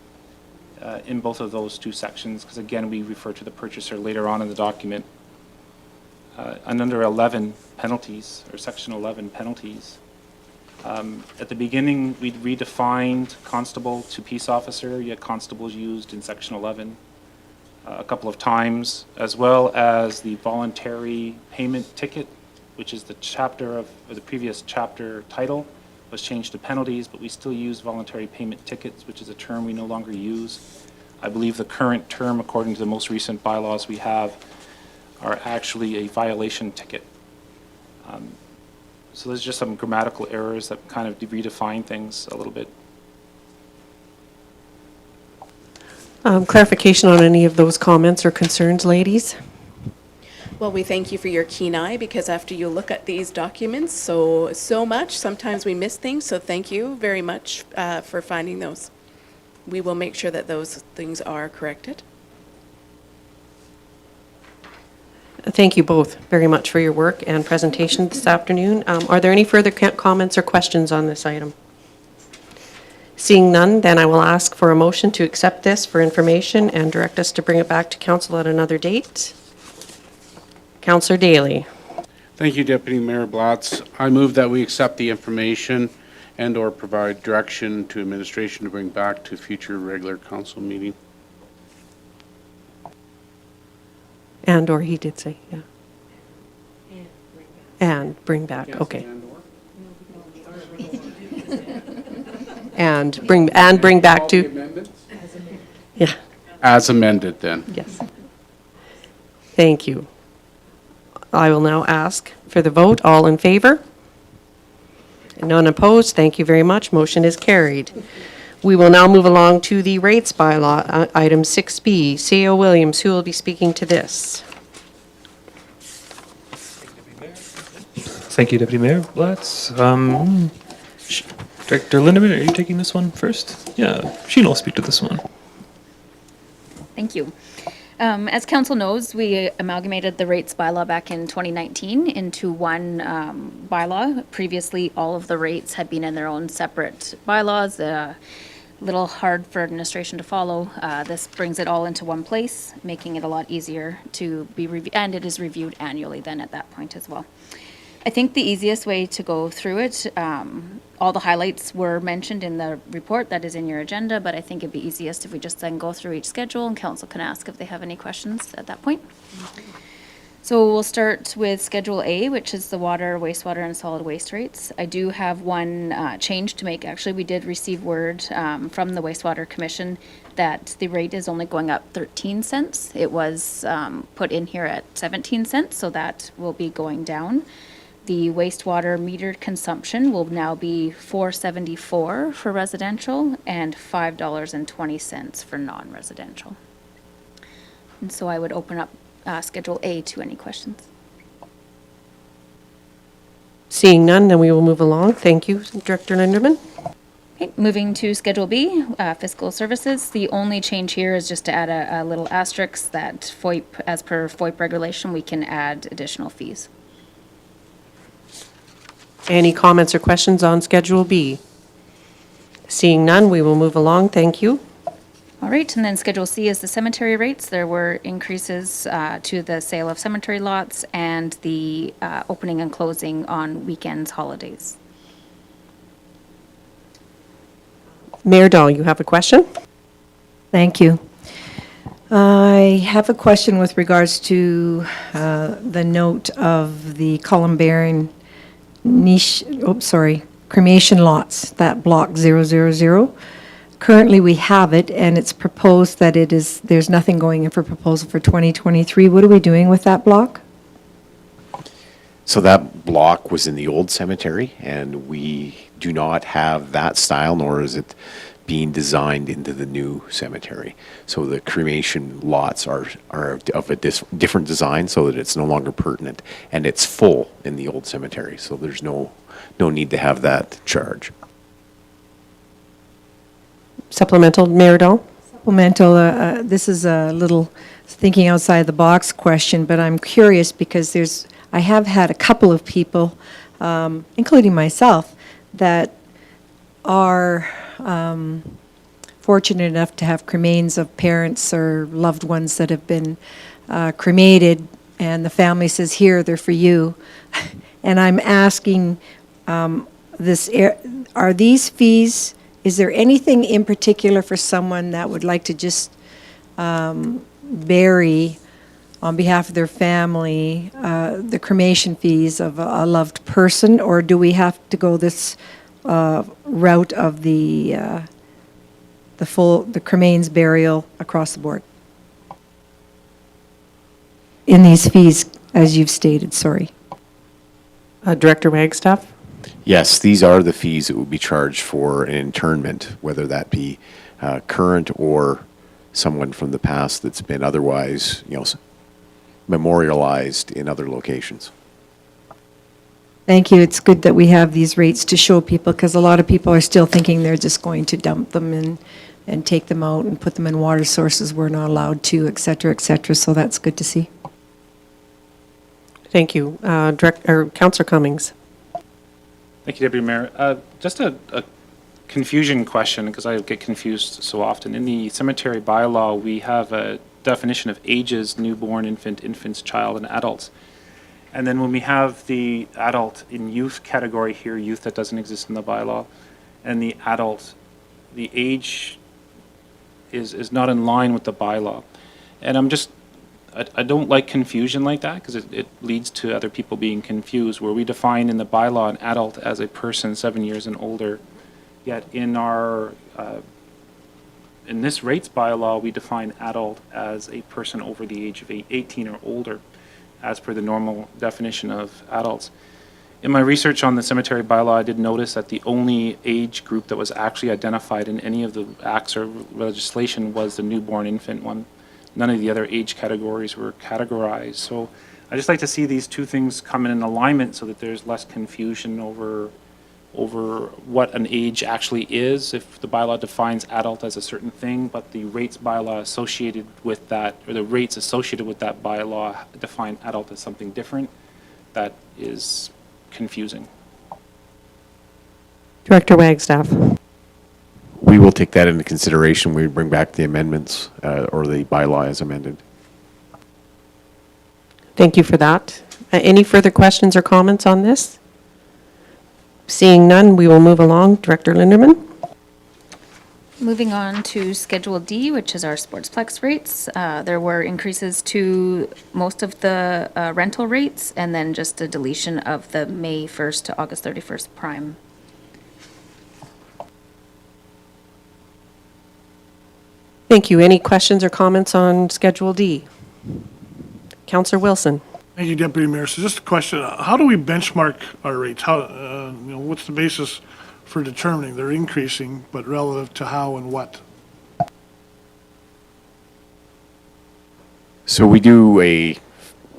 in both of those two sections, because again, we refer to the purchaser later on in the document. And under 11, penalties, or section 11, penalties. At the beginning, we redefined constable to peace officer, yet constable is used in section 11 a couple of times, as well as the voluntary payment ticket, which is the previous chapter title, was changed to penalties, but we still use voluntary payment tickets, which is a term we no longer use. I believe the current term, according to the most recent bylaws we have, are actually a violation ticket. So there's just some grammatical errors that kind of redefine things a little bit. Clarification on any of those comments or concerns, ladies? Well, we thank you for your keen eye, because after you look at these documents so much, sometimes we miss things, so thank you very much for finding those. We will make sure that those things are corrected. Thank you both very much for your work and presentation this afternoon. Are there any further comments or questions on this item? Seeing none, then I will ask for a motion to accept this for information and direct us to bring it back to council at another date. Councillor Daly. Thank you, Deputy Mayor Blatz. I move that we accept the information and/or provide direction to administration to bring back to future regular council meeting. And/or he did say, yeah. And bring back, okay. And bring back to, yeah. As amended, then. Yes. Thank you. I will now ask for the vote. All in favor? None opposed. Thank you very much. Motion is carried. We will now move along to the rates bylaw, item 6B. CEO Williams, who will be speaking to this? Thank you, Deputy Mayor Blatz. Director Lindeman, are you taking this one first? Yeah, Sheena will speak to this one. Thank you. As council knows, we amalgamated the rates bylaw back in 2019 into one bylaw. Previously, all of the rates had been in their own separate bylaws. A little hard for administration to follow. This brings it all into one place, making it a lot easier to be reviewed, and it is reviewed annually then at that point as well. I think the easiest way to go through it, all the highlights were mentioned in the report that is in your agenda, but I think it'd be easiest if we just then go through each schedule and council can ask if they have any questions at that point. So we'll start with Schedule A, which is the water, wastewater, and solid waste rates. I do have one change to make. Actually, we did receive word from the Wastewater Commission that the rate is only going up 13 cents. It was put in here at 17 cents, so that will be going down. The wastewater metered consumption will now be $4.74 for residential and $5.20 for non-residential. And so I would open up Schedule A to any questions. Seeing none, then we will move along. Thank you, Director Linderman. Okay, moving to Schedule B, fiscal services. The only change here is just to add a little asterisk that FOIP, as per FOIP regulation, we can add additional fees. Any comments or questions on Schedule B? Seeing none, we will move along. Thank you. All right, and then Schedule C is the cemetery rates. There were increases to the sale of cemetery lots and the opening and closing on weekends, holidays. Mayor Dahl, you have a question? Thank you. I have a question with regards to the note of the Columbarian niche, cremation lots, that block 000. Currently, we have it, and it's proposed that there's nothing going in for proposal for 2023. What are we doing with that block? So that block was in the old cemetery, and we do not have that style, nor is it being designed into the new cemetery. So the cremation lots are of a different design so that it's no longer pertinent, and it's full in the old cemetery, so there's no need to have that charge. Supplemental, Mayor Dahl? Supplemental, this is a little thinking outside the box question, but I'm curious because I have had a couple of people, including myself, that are fortunate enough to have cremains of parents or loved ones that have been cremated, and the family says, here, they're for you. And I'm asking, are these fees, is there anything in particular for someone that would like to just bury on behalf of their family the cremation fees of a loved person, or do we have to go this route of the cremains burial across the board in these fees, as you've stated? Sorry. Director Wagstaff? Yes, these are the fees that would be charged for an internment, whether that be current or someone from the past that's been otherwise, memorialized in other locations. Thank you. It's good that we have these rates to show people, because a lot of people are still thinking they're just going to dump them and take them out and put them in water sources we're not allowed to, et cetera, so that's good to see. Thank you. Councillor Cummings. Thank you, Deputy Mayor. Just a confusion question, because I get confused so often. In the cemetery bylaw, we have a definition of ages: newborn, infants, child, and adults. And then when we have the adult in youth category here, youth that doesn't exist in the bylaw, and the adult, the age is not in line with the bylaw. And I don't like confusion like that, because it leads to other people being confused, where we define in the bylaw an adult as a person 7 years and older, yet in this rates bylaw, we define adult as a person over the age of 18 or older, as per the normal definition of adults. In my research on the cemetery bylaw, I did notice that the only age group that was actually identified in any of the acts or legislation was the newborn infant one. None of the other age categories were categorized. So I just like to see these two things come in alignment so that there's less confusion over what an age actually is, if the bylaw defines adult as a certain thing, but the rates bylaw associated with that, or the rates associated with that bylaw define adult as something different. That is confusing. Director Wagstaff. We will take that into consideration when we bring back the amendments or the bylaw as amended. Thank you for that. Any further questions or comments on this? Seeing none, we will move along. Director Linderman? Moving on to Schedule D, which is our Sportsplex rates. There were increases to most of the rental rates, and then just a deletion of the May 1st to August 31st prime. Thank you. Any questions or comments on Schedule D? Councillor Wilson? Thank you, Deputy Mayor. So just a question, how do we benchmark our rates? How, what's the basis for determining they're increasing, but relative to how and what? So we do a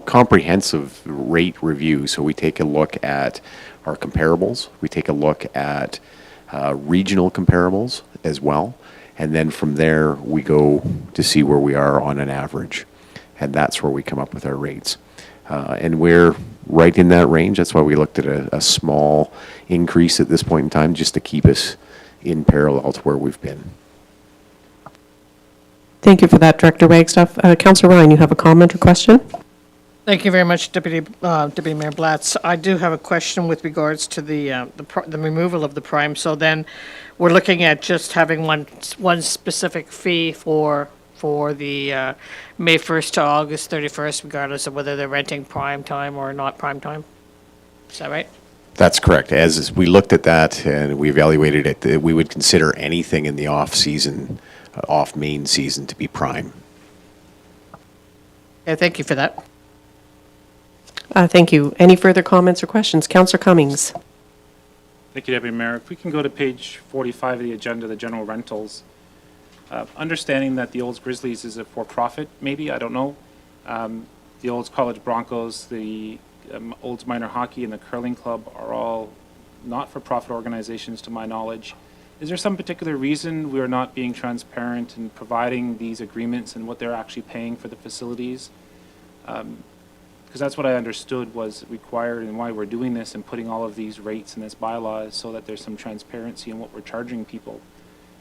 comprehensive rate review. So we take a look at our comparables. We take a look at regional comparables as well. And then from there, we go to see where we are on an average. And that's where we come up with our rates. And we're right in that range. That's why we looked at a small increase at this point in time, just to keep us in parallel to where we've been. Thank you for that, Director Wagstaff. Councillor Ryan, you have a comment or question? Thank you very much, Deputy Mayor Blatz. I do have a question with regards to the removal of the prime. So then, we're looking at just having one specific fee for the May 1st to August 31st, regardless of whether they're renting prime time or not prime time. Is that right? That's correct. As we looked at that and we evaluated it, we would consider anything in the off-season, off-main season to be prime. Yeah, thank you for that. Thank you. Any further comments or questions? Councillor Cummings? Thank you, Deputy Mayor. If we can go to page 45 of the agenda, the general rentals. Understanding that the Olds Grizzlies is a for-profit, maybe, I don't know. The Olds College Broncos, the Olds Minor Hockey, and the Curling Club are all not-for-profit organizations, to my knowledge. Is there some particular reason we are not being transparent in providing these agreements and what they're actually paying for the facilities? Because that's what I understood was required and why we're doing this and putting all of these rates in this bylaw is so that there's some transparency in what we're charging people.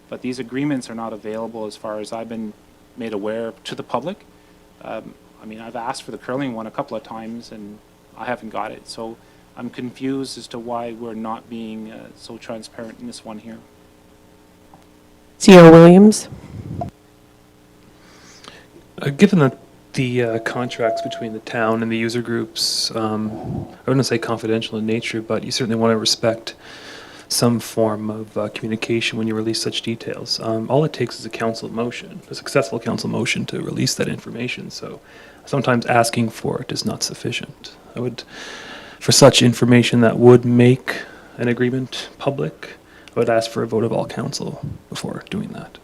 But these agreements are not available as far as I've been made aware to the public. I mean, I've asked for the curling one a couple of times and I haven't got it. So I'm confused as to why we're not being so transparent in this one here. C.O. Williams? Given that the contracts between the town and the user groups, I wouldn't say confidential in nature, but you certainly want to respect some form of communication when you release such details. All it takes is a council motion, a successful council motion to release that information. So sometimes asking for it is not sufficient. I would, for such information that would make an agreement public, I would ask for a vote of all council before doing that.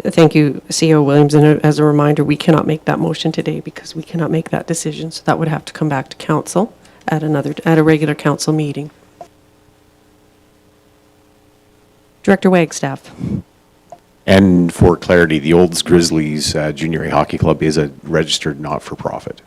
Thank you, C.O. Williams. And as a reminder, we cannot make that motion today because we cannot make that decision. So that would have to come back to council at a regular council meeting. Director Wagstaff. And for clarity, the Olds Grizzlies Junior A Hockey Club is a registered not-for-profit.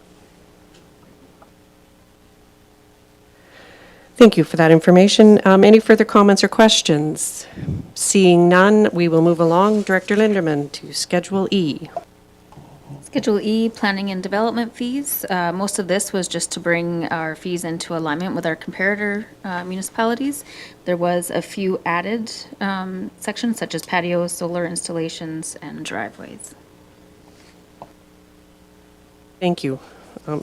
Thank you for that information. Any further comments or questions? Seeing none, we will move along. Director Linderman to Schedule E. Schedule E, planning and development fees. Most of this was just to bring our fees into alignment with our comparator municipalities. There was a few added sections such as patios, solar installations, and driveways. Thank you.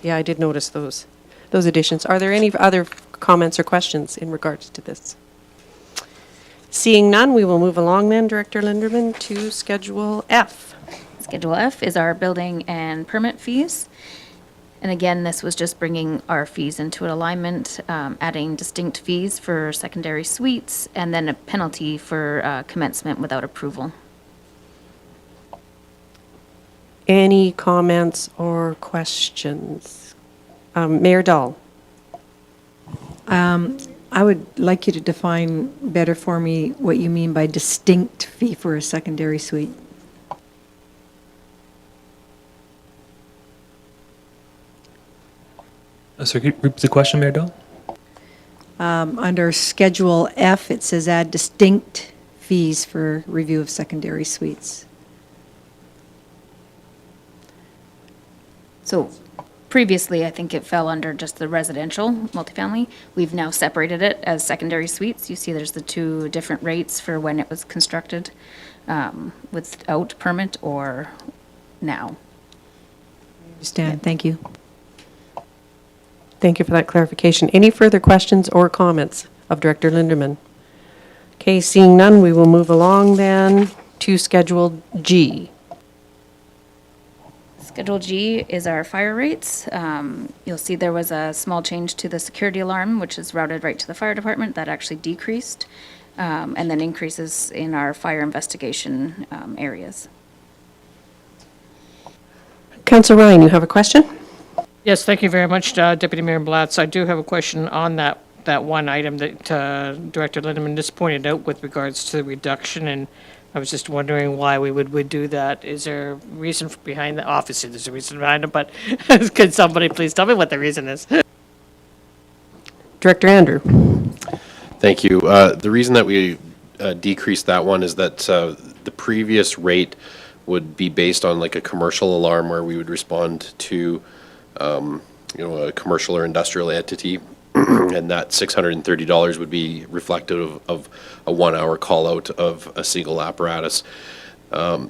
Yeah, I did notice those additions. Are there any other comments or questions in regards to this? Seeing none, we will move along then, Director Linderman, to Schedule F. Schedule F is our building and permit fees. And again, this was just bringing our fees into an alignment, adding distinct fees for secondary suites, and then a penalty for commencement without approval. Any comments or questions? Mayor Dahl. I would like you to define better for me what you mean by distinct fee for a secondary suite. So can you repeat the question, Mayor Dahl? Under Schedule F, it says add distinct fees for review of secondary suites. So Previously, I think it fell under just the residential multifamily. We've now separated it as secondary suites. You see there's the two different rates for when it was constructed, without permit or now. Understand, thank you. Thank you for that clarification. Any further questions or comments of Director Linderman? Okay, seeing none, we will move along then to Schedule G. Schedule G is our fire rates. You'll see there was a small change to the security alarm, which is routed right to the fire department. That actually decreased, and then increases in our fire investigation areas. Councillor Ryan, you have a question? Yes, thank you very much, Deputy Mayor Blatz. I do have a question on that one item that Director Lindeman just pointed out with regards to the reduction, and I was just wondering why we would do that. Is there a reason behind that? Obviously, there's a reason behind it, but could somebody please tell me what the reason is? Director Andrew. Thank you. The reason that we decreased that one is that the previous rate would be based on like a commercial alarm where we would respond to, a commercial or industrial entity, and that $630 would be reflective of a 1 hour call out of a single apparatus.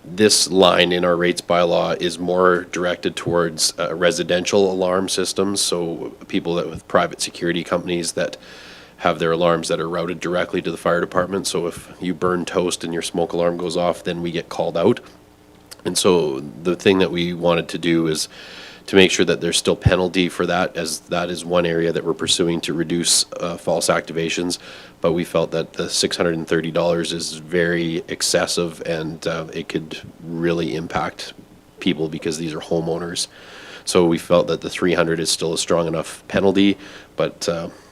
This line in our rates bylaw is more directed towards residential alarm systems, so people that with private security companies that have their alarms that are routed directly to the fire department. So if you burn toast and your smoke alarm goes off, then we get called out. And so the thing that we wanted to do is to make sure that there's still penalty for that, as that is one area that we're pursuing to reduce false activations. But we felt that the $630 is very excessive, and it could really impact people because these are homeowners. So we felt that the $300 is still a strong enough penalty, but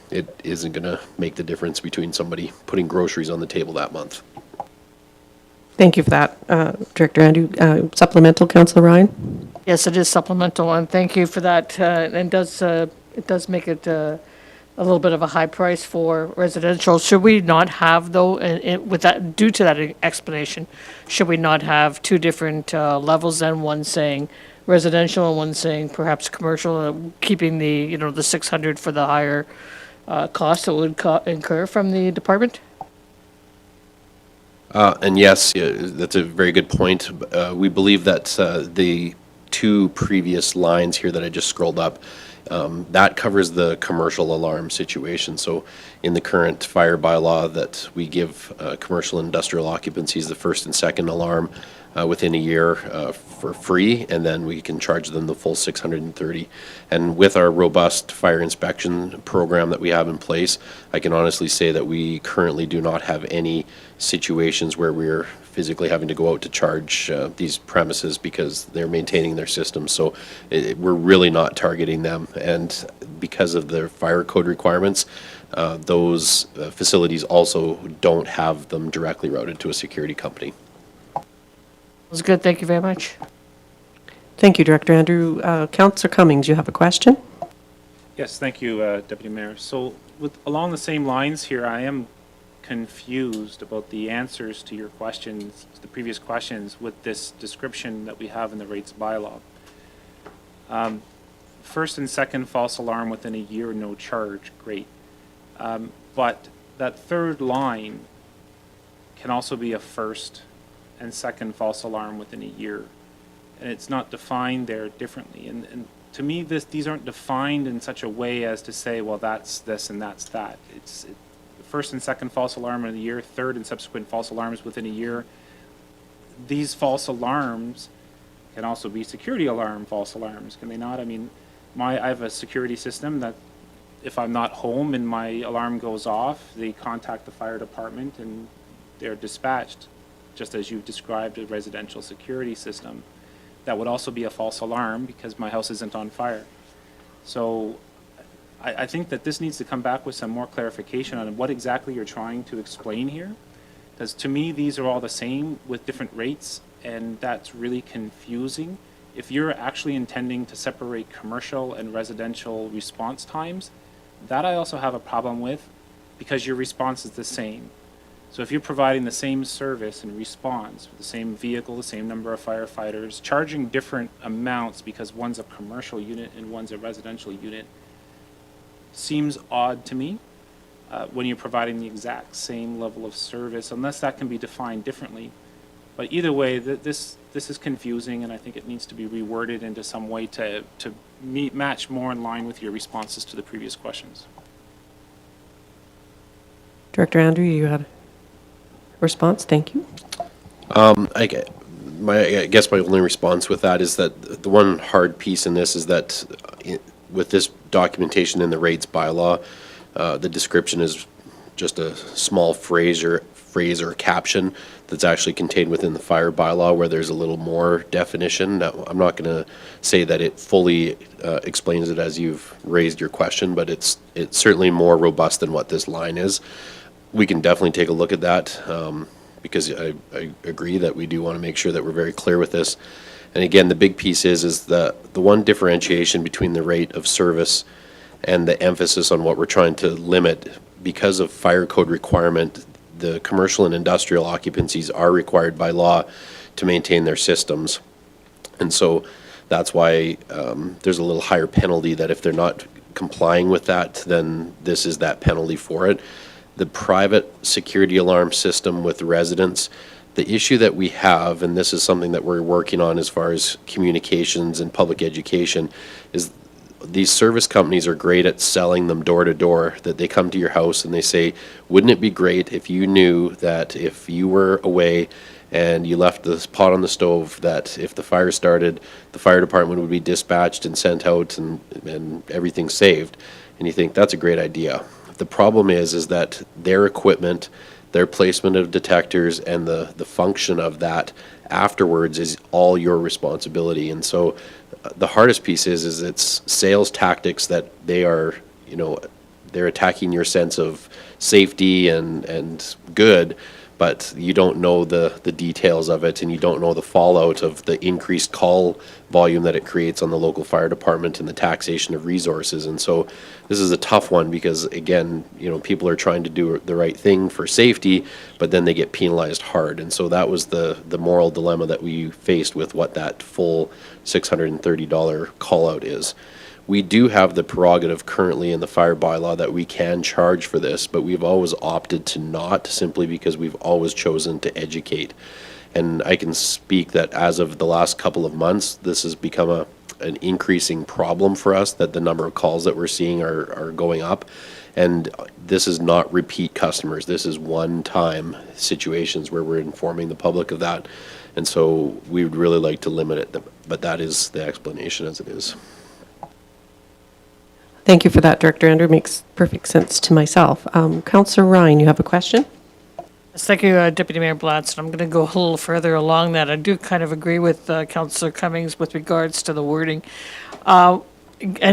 it isn't going to make the difference between somebody putting groceries on the table that month. Thank you for that, Director Andrew. Supplemental, Councillor Ryan? Yes, it is supplemental, and thank you for that. And it does make it a little bit of a high price for residential. Should we not have, though, with that, due to that explanation, should we not have two different levels then, one saying residential and one saying perhaps commercial, keeping the, the 600 for the higher cost that would incur from the department? And yes, that's a very good point. We believe that the two previous lines here that I just scrolled up, that covers the commercial alarm situation. So in the current fire bylaw that we give commercial and industrial occupancies the first and second alarm within a year for free, and then we can charge them the full $630. And with our robust fire inspection program that we have in place, I can honestly say that we currently do not have any situations where we're physically having to go out to charge these premises because they're maintaining their systems. So we're really not targeting them. And because of their fire code requirements, those facilities also don't have them directly routed to a security company. That's good. Thank you very much. Thank you, Director Andrew. Councillor Cummings, you have a question? Yes, thank you, Deputy Mayor. So along the same lines here, I am confused about the answers to your questions, the previous questions, with this description that we have in the rates bylaw. First and second false alarm within a year, no charge, great. But that third line can also be a first and second false alarm within a year. And it's not defined there differently. And to me, these aren't defined in such a way as to say, well, that's this and that's that. It's first and second false alarm in a year, third and subsequent false alarms within a year. These false alarms can also be security alarm false alarms, can they not? I mean, I have a security system that if I'm not home and my alarm goes off, they contact the fire department and they're dispatched, just as you've described a residential security system. That would also be a false alarm because my house isn't on fire. So I think that this needs to come back with some more clarification on what exactly you're trying to explain here. Because to me, these are all the same with different rates, and that's really confusing. If you're actually intending to separate commercial and residential response times, that I also have a problem with because your response is the same. So if you're providing the same service and response, with the same vehicle, the same number of firefighters, charging different amounts because one's a commercial unit and one's a residential unit, seems odd to me when you're providing the exact same level of service, unless that can be defined differently. But either way, this is confusing, and I think it needs to be reworded into some way to match more in line with your responses to the previous questions. Director Andrew, you had a response? Thank you. I guess my only response with that is that the one hard piece in this is that with this documentation in the rates bylaw, the description is just a small phrase or caption that's actually contained within the fire bylaw, where there's a little more definition. Now, I'm not going to say that it fully explains it as you've raised your question, but it's certainly more robust than what this line is. We can definitely take a look at that, because I agree that we do want to make sure that we're very clear with this. And again, the big piece is the one differentiation between the rate of service and the emphasis on what we're trying to limit. Because of fire code requirement, the commercial and industrial occupancies are required by law to maintain their systems. And so that's why there's a little higher penalty, that if they're not complying with that, then this is that penalty for it. The private security alarm system with residents, the issue that we have, and this is something that we're working on as far as communications and public education, is these service companies are great at selling them door to door, that they come to your house and they say, wouldn't it be great if you knew that if you were away and you left the pot on the stove, that if the fire started, the fire department would be dispatched and sent out and everything saved. And you think, that's a great idea. The problem is that their equipment, their placement of detectors, and the function of that afterwards is all your responsibility. And so the hardest piece is it's sales tactics that they are, they're attacking your sense of safety and good, but you don't know the details of it, and you don't know the fallout of the increased call volume that it creates on the local fire department and the taxation of resources. And so this is a tough one, because again, people are trying to do the right thing for safety, but then they get penalized hard. And so that was the moral dilemma that we faced with what that full $630 call out is. We do have the prerogative currently in the fire bylaw that we can charge for this, but we've always opted to not, simply because we've always chosen to educate. And I can speak that as of the last couple of months, this has become an increasing problem for us, that the number of calls that we're seeing are going up. And this is not repeat customers. This is one-time situations where we're informing the public of that. And so we would really like to limit it, but that is the explanation as it is. Thank you for that, Director Andrew. Makes perfect sense to myself. Councillor Ryan, you have a question? Yes, thank you, Deputy Mayor Blatz. I'm going to go a little further along that. I do kind of agree with Councillor Cummings with regards to the wording. And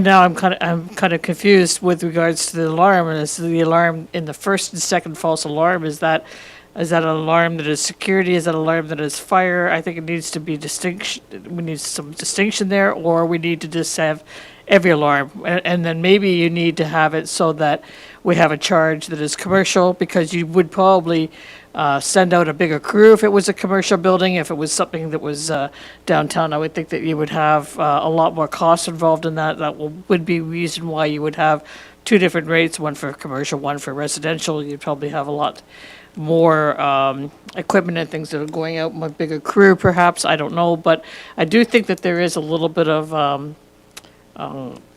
now I'm kind of confused with regards to the alarm. And is the alarm in the first and second false alarm, is that an alarm that is security? Is that an alarm that is fire? I think it needs to be distinction. We need some distinction there, or we need to just have every alarm. And then maybe you need to have it so that we have a charge that is commercial, because you would probably send out a bigger crew if it was a commercial building. If it was something that was downtown, I would think that you would have a lot more costs involved in that. That would be reason why you would have two different rates, one for commercial, one for residential. You'd probably have a lot more equipment and things that are going out, a bigger crew perhaps, I don't know. But I do think that there is a little bit of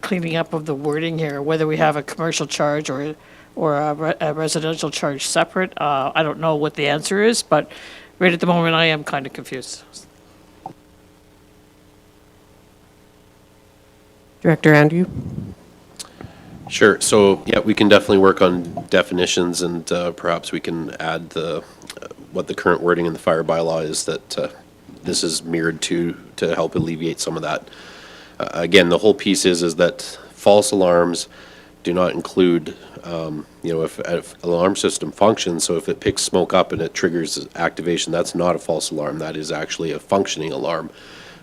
cleaning up of the wording here, whether we have a commercial charge or a residential charge separate. I don't know what the answer is, but right at the moment I am kind of confused. Director Andrew? Sure. So, yeah, we can definitely work on definitions, and perhaps we can add what the current wording in the fire bylaw is, that this is mirrored to help alleviate some of that. Again, the whole piece is that false alarms do not include, if an alarm system functions, so if it picks smoke up and it triggers activation, that's not a false alarm. That is actually a functioning alarm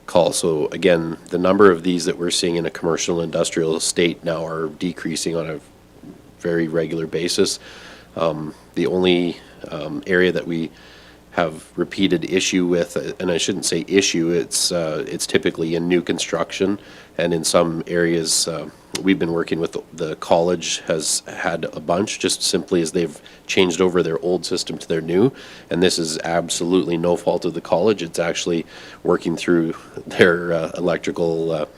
call. So again, the number of these that we're seeing in a commercial industrial estate now are decreasing on a very regular basis. The only area that we have repeated issue with, and I shouldn't say issue, it's typically in new construction, and in some areas, we've been working with the college has had a bunch, just simply as they've changed over their old system to their new, and this is absolutely no fault of the college. It's actually working through their electrical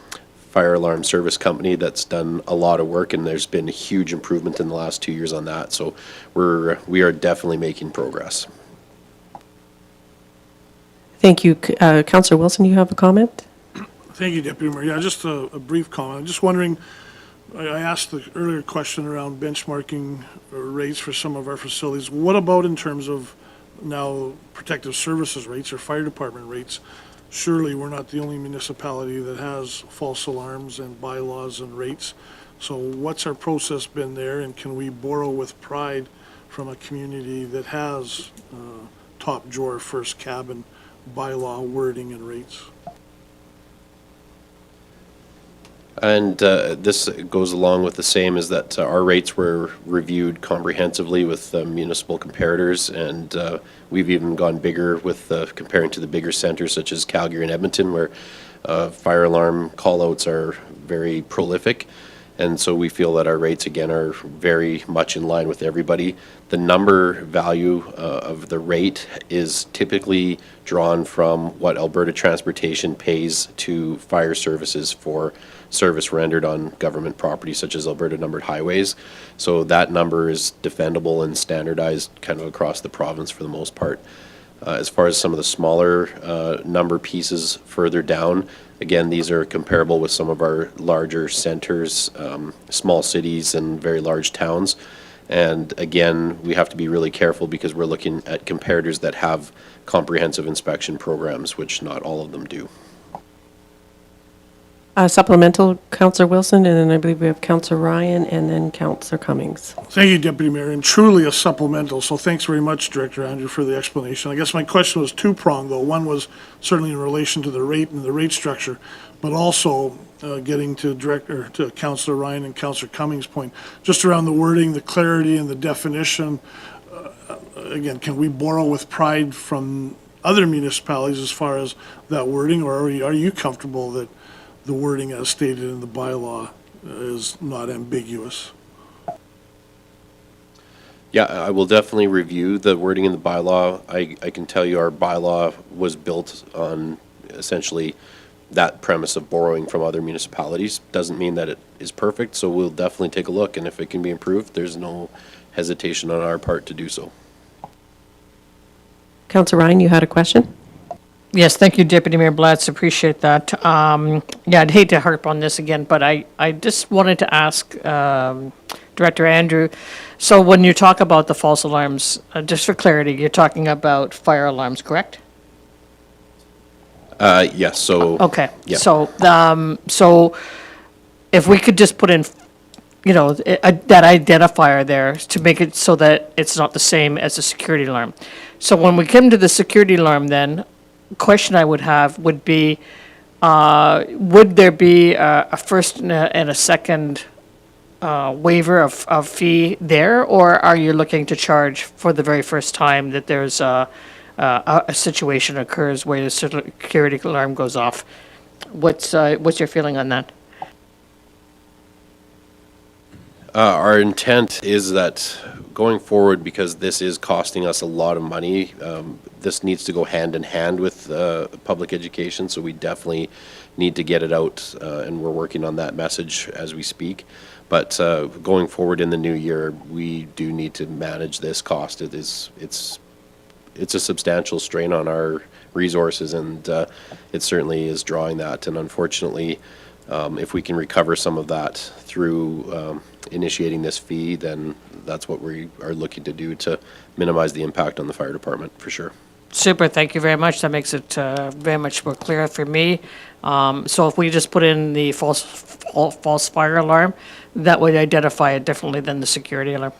fire alarm service company that's done a lot of work, and there's been a huge improvement in the last 2 years on that. So we are definitely making progress. Thank you. Councillor Wilson, you have a comment? Thank you, Deputy Mayor. Yeah, just a brief comment. I'm just wondering, I asked the earlier question around benchmarking rates for some of our facilities. What about in terms of now protective services rates or fire department rates? Surely we're not the only municipality that has false alarms and bylaws and rates. So what's our process been there, and can we borrow with pride from a community that has top drawer first cabin bylaw wording and rates? And this goes along with the same, is that our rates were reviewed comprehensively with municipal comparators, and we've even gone bigger with comparing to the bigger centers such as Calgary and Edmonton, where fire alarm callouts are very prolific. And so we feel that our rates, again, are very much in line with everybody. The number value of the rate is typically drawn from what Alberta Transportation pays to fire services for service rendered on government property such as Alberta numbered highways. So that number is defendable and standardized kind of across the province for the most part. As far as some of the smaller number pieces further down, again, these are comparable with some of our larger centers, small cities and very large towns. And again, we have to be really careful because we're looking at comparators that have comprehensive inspection programs, which not all of them do. Supplemental, Councillor Wilson, and then I believe we have Councillor Ryan and then Councillor Cummings. Thank you, Deputy Mayor, and truly a supplemental, so thanks very much, Director Andrew, for the explanation. I guess my question was two-pronged, though. One was certainly in relation to the rate and the rate structure, but also getting to Councillor Ryan and Councillor Cummings' point, just around the wording, the clarity, and the definition. Again, can we borrow with pride from other municipalities as far as that wording, or are you comfortable that the wording as stated in the bylaw is not ambiguous? Yeah, I will definitely review the wording in the bylaw. I can tell you our bylaw was built on essentially that premise of borrowing from other municipalities. Doesn't mean that it is perfect, so we'll definitely take a look, and if it can be improved, there's no hesitation on our part to do so. Councillor Ryan, you had a question? Yes, thank you, Deputy Mayor Blatz, appreciate that. Yeah, I'd hate to harp on this again, but I just wanted to ask Director Andrew, so when you talk about the false alarms, just for clarity, you're talking about fire alarms, correct? Yes, so. Okay, Yeah. so if we could just put in, that identifier there to make it so that it's not the same as a security alarm. So when we come to the security alarm then, question I would have would be, would there be a first and a second waiver of fee there, or are you looking to charge for the very first time that there's a situation occurs where the security alarm goes off? What's your feeling on that? Our intent is that going forward, because this is costing us a lot of money, this needs to go hand in hand with public education, so we definitely need to get it out, and we're working on that message as we speak. But going forward in the new year, we do need to manage this cost. It's a substantial strain on our resources, and it certainly is drawing that. And unfortunately, if we can recover some of that through initiating this fee, then that's what we are looking to do to minimize the impact on the fire department, for sure. Super, thank you very much. That makes it very much more clear for me. So if we just put in the false fire alarm, that would identify it differently than the security alarm.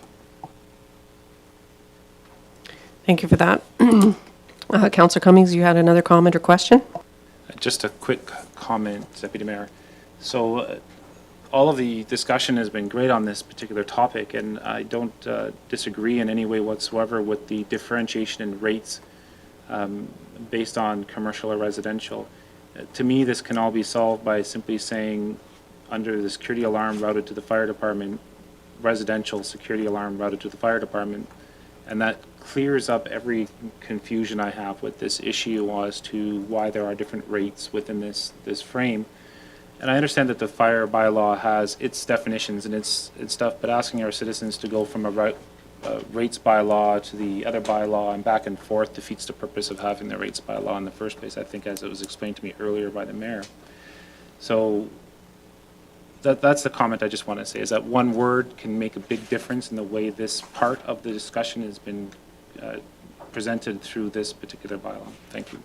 Thank you for that. Councillor Cummings, you had another comment or question? Just a quick comment, Deputy Mayor. So all of the discussion has been great on this particular topic, and I don't disagree in any way whatsoever with the differentiation in rates based on commercial or residential. To me, this can all be solved by simply saying, under the security alarm routed to the fire department, residential security alarm routed to the fire department, and that clears up every confusion I have with this issue as to why there are different rates within this frame. And I understand that the fire bylaw has its definitions and its stuff, but asking our citizens to go from a rates bylaw to the other bylaw and back and forth defeats the purpose of having the rates bylaw in the first place, I think, as it was explained to me earlier by the mayor. So that's the comment I just want to say, is that one word can make a big difference in the way this part of the discussion has been presented through this particular bylaw. Thank you.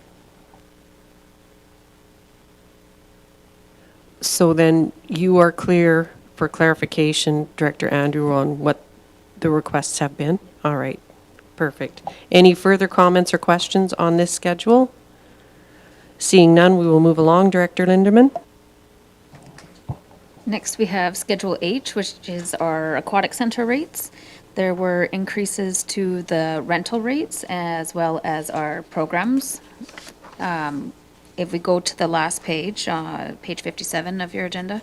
So then you are clear for clarification, Director Andrew, on what the requests have been? All right, perfect. Any further comments or questions on this schedule? Seeing none, we will move along. Director Linderman? Next, we have Schedule H, which is our aquatic center rates. There were increases to the rental rates as well as our programs. If we go to the last page, page 57 of your agenda,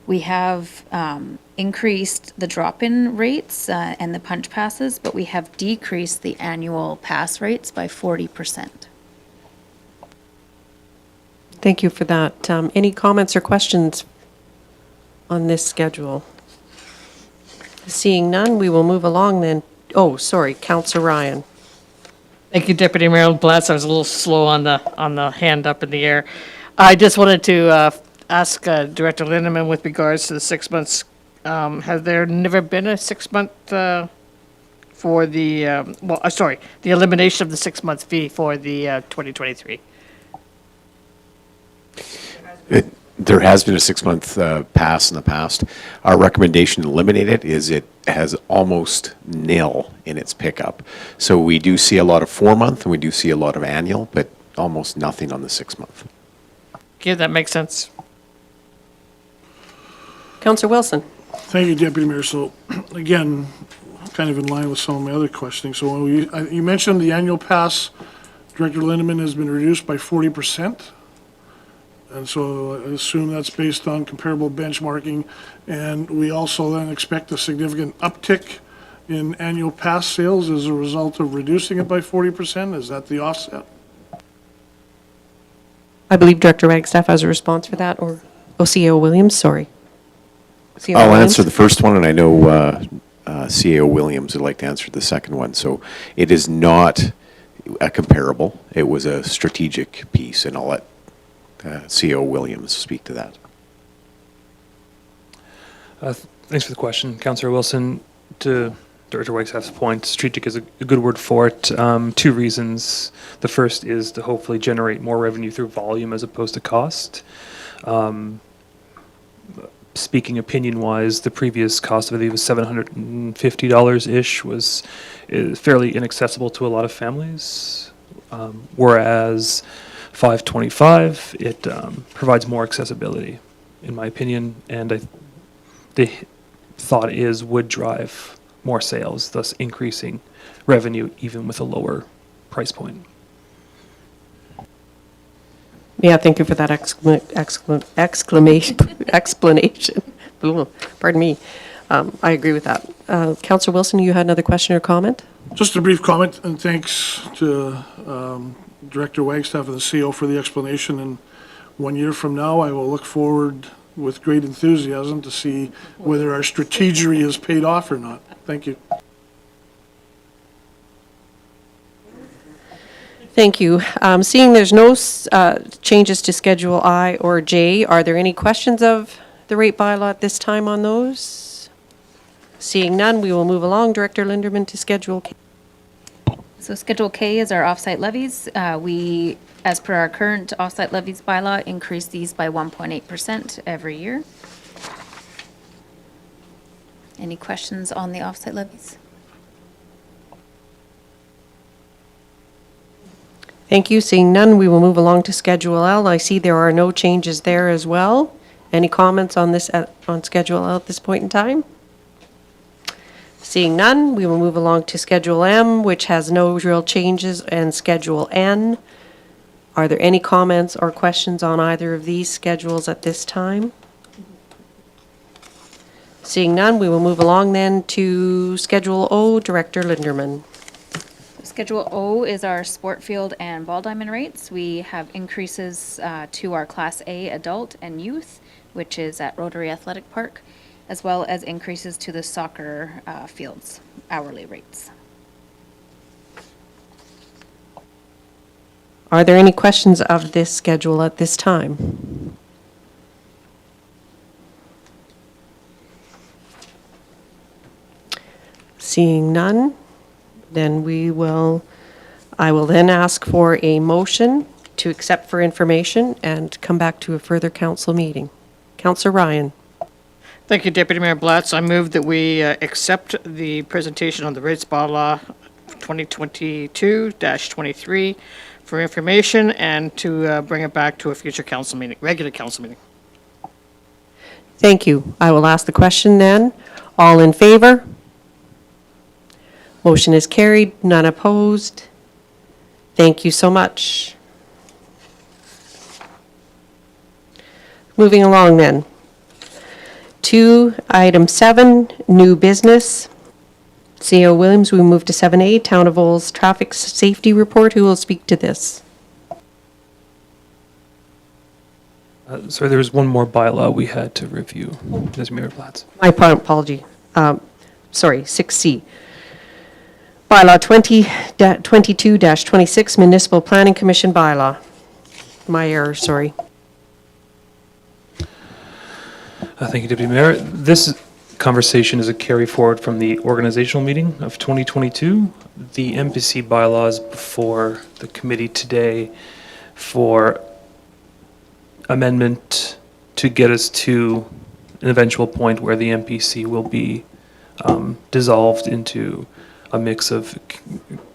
we have increased the drop-in rates and the punch passes, but we have decreased the annual pass rates by 40%. Thank you for that. Any comments or questions on this schedule? Seeing none, we will move along then. Oh, sorry, Councillor Ryan. Thank you, Deputy Mayor Blatz. I was a little slow on the hand up in the air. I just wanted to ask Director Lindeman with regards to the 6 months. Has there never been a 6 month for the the elimination of the 6 month fee for the 2023? There has been a 6 month pass in the past. Our recommendation to eliminate it is it has almost nil in its pickup. So we do see a lot of 4 month and we do see a lot of annual, but almost nothing on the 6 month. Okay, that makes sense. Councillor Wilson. Thank you, Deputy Mayor. So, again, kind of in line with some of my other questioning. So when you mentioned the annual pass, Director Lindeman, has been reduced by 40%. And so I assume that's based on comparable benchmarking. And we also then expect a significant uptick in annual pass sales as a result of reducing it by 40%. Is that the offset? I believe Director Wagstaff has a response for that, or CAO Williams, sorry. CAO I'll Williams? answer the first one, and I know CAO Williams would like to answer the second one. So it is not a comparable. It was a strategic piece, and I'll let CAO Williams speak to that. Thanks for the question, Councillor Wilson. To Director Wagstaff's point, strategic is a good word for it. 2 reasons. The first is to hopefully generate more revenue through volume as opposed to cost. Speaking opinion-wise, the previous cost, I believe, was $750-ish, was fairly inaccessible to a lot of families, whereas $525, it provides more accessibility, in my opinion, and the thought is would drive more sales, thus increasing revenue even with a lower price point. Yeah, thank you for that explanation. Ooh, pardon me. I agree with that. Councillor Wilson, you had another question or comment? Just a brief comment, and thanks to Director Wagstaff and the CO for the explanation. And 1 year from now, I will look forward with great enthusiasm to see whether our strategery has paid off or not. Thank you. Thank you. Seeing there's no changes to Schedule I or J, are there any questions of the rate bylaw at this time on those? Seeing none, we will move along. Director Linderman to Schedule K. So Schedule K is our offsite levies. We, as per our current offsite levies bylaw, increase these by 1.8% every year. Any questions on the offsite levies? Thank you. Seeing none, we will move along to Schedule L. I see there are no changes there as well. Any comments on this, on Schedule L at this point in time? Seeing none, we will move along to Schedule M, which has no real changes, and Schedule N. Are there any comments or questions on either of these schedules at this time? Seeing none, we will move along then to Schedule O, Director Linderman. Schedule O is our sport field and ball diamond rates. We have increases to our Class A adult and youth, which is at Rotary Athletic Park, as well as increases to the soccer fields hourly rates. Are there any questions of this schedule at this time? Seeing none, then I will then ask for a motion to accept for information and come back to a further council meeting. Councillor Ryan. Thank you, Deputy Mayor Blatz. I move that we accept the presentation on the rates bylaw 2022-23 for information and to bring it back to a future council meeting, regular council meeting. Thank you. I will ask the question then. All in favor? Motion is carried, none opposed. Thank you so much. Moving along then. To item 7, new business. CO Williams, we move to 7A, Town of Olds Traffic Safety Report. Who will speak to this? Sorry, there was one more bylaw we had to review, Ms. Mayor Blatz. My apology. Sorry, 6C. Bylaw 2022-26, Municipal Planning Commission bylaw. My error, sorry. Thank you, Deputy Mayor. This conversation is a carry forward from the organizational meeting of 2022. The MPC bylaws before the committee today for amendment to get us to an eventual point where the MPC will be dissolved into a mix of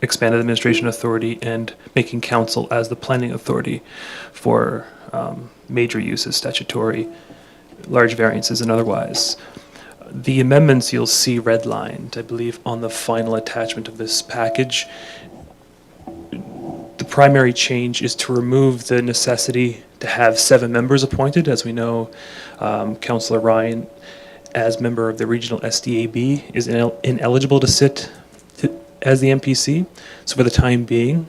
expanded administration authority and making council as the planning authority for major uses, statutory, large variances, and otherwise. The amendments you'll see redlined, I believe, on the final attachment of this package. The primary change is to remove the necessity to have 7 members appointed. As we know, Councillor Ryan, as member of the regional SDAB, is ineligible to sit as the MPC. So for the time being,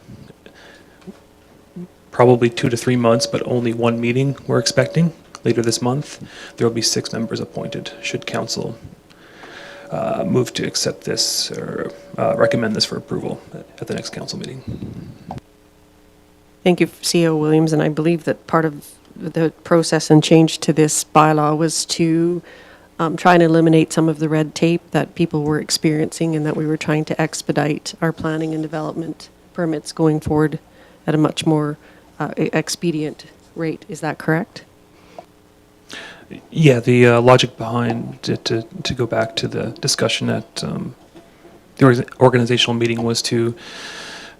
probably 2 to 3 months, but only 1 meeting we're expecting later this month. There will be 6 members appointed should council move to accept this or recommend this for approval at the next council meeting. Thank you, CO Williams, and I believe that part of the process and change to this bylaw was to try and eliminate some of the red tape that people were experiencing and that we were trying to expedite our planning and development permits going forward at a much more expedient rate. Is that correct? Yeah, the logic behind it, to go back to the discussion at the organizational meeting, was to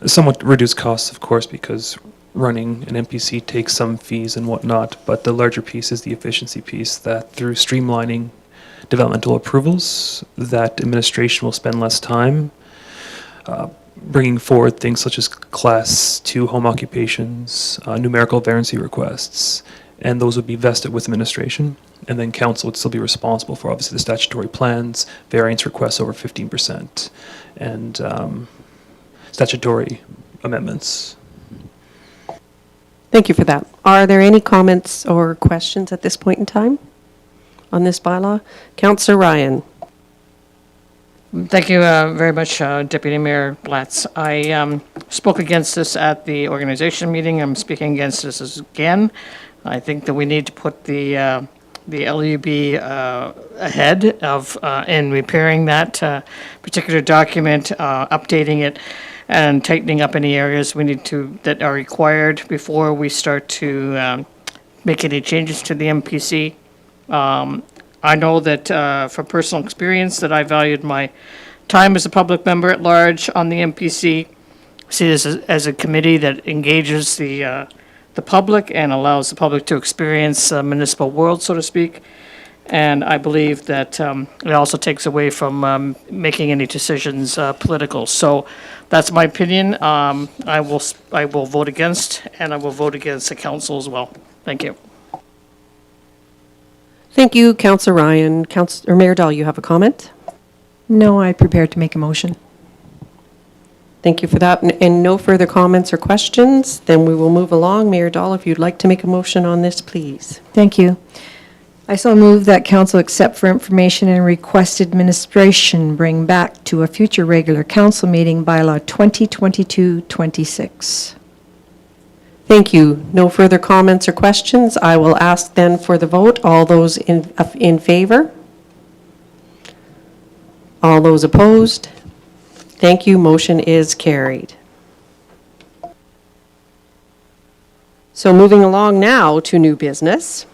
somewhat reduce costs, of course, because running an MPC takes some fees and whatnot, but the larger piece is the efficiency piece, that through streamlining developmental approvals, that administration will spend less time bringing forward things such as Class 2 home occupations, numerical variancy requests, and those would be vested with administration, and then council would still be responsible for obviously the statutory plans, variance requests over 15%, and statutory amendments. Thank you for that. Are there any comments or questions at this point in time on this bylaw? Councillor Ryan. Thank you very much, Deputy Mayor Blatz. I spoke against this at the organization meeting. I'm speaking against this again. I think that we need to put the LUB ahead of in repairing that particular document, updating it, and tightening up any areas we need to that are required before we start to make any changes to the MPC. I know that from personal experience that I valued my time as a public member at large on the MPC. See this as a committee that engages the the public and allows the public to experience municipal world, so to speak. And I believe that it also takes away from making any decisions political. So that's my opinion. I will vote against, and I will vote against the council as well. Thank you. Thank you, Councillor Ryan. Councillor Mayor Dahl, you have a comment? No, I prepared to make a motion. Thank you for that. And no further comments or questions? Then we will move along. Mayor Dahl, if you'd like to make a motion on this, please. Thank you. I so move that council accept for information and request administration bring back to a future regular council meeting bylaw 2022-26. Thank you. No further comments or questions. I will ask then for the vote. All those in favor? All those opposed? Thank you. Motion is carried. So moving along now to new business.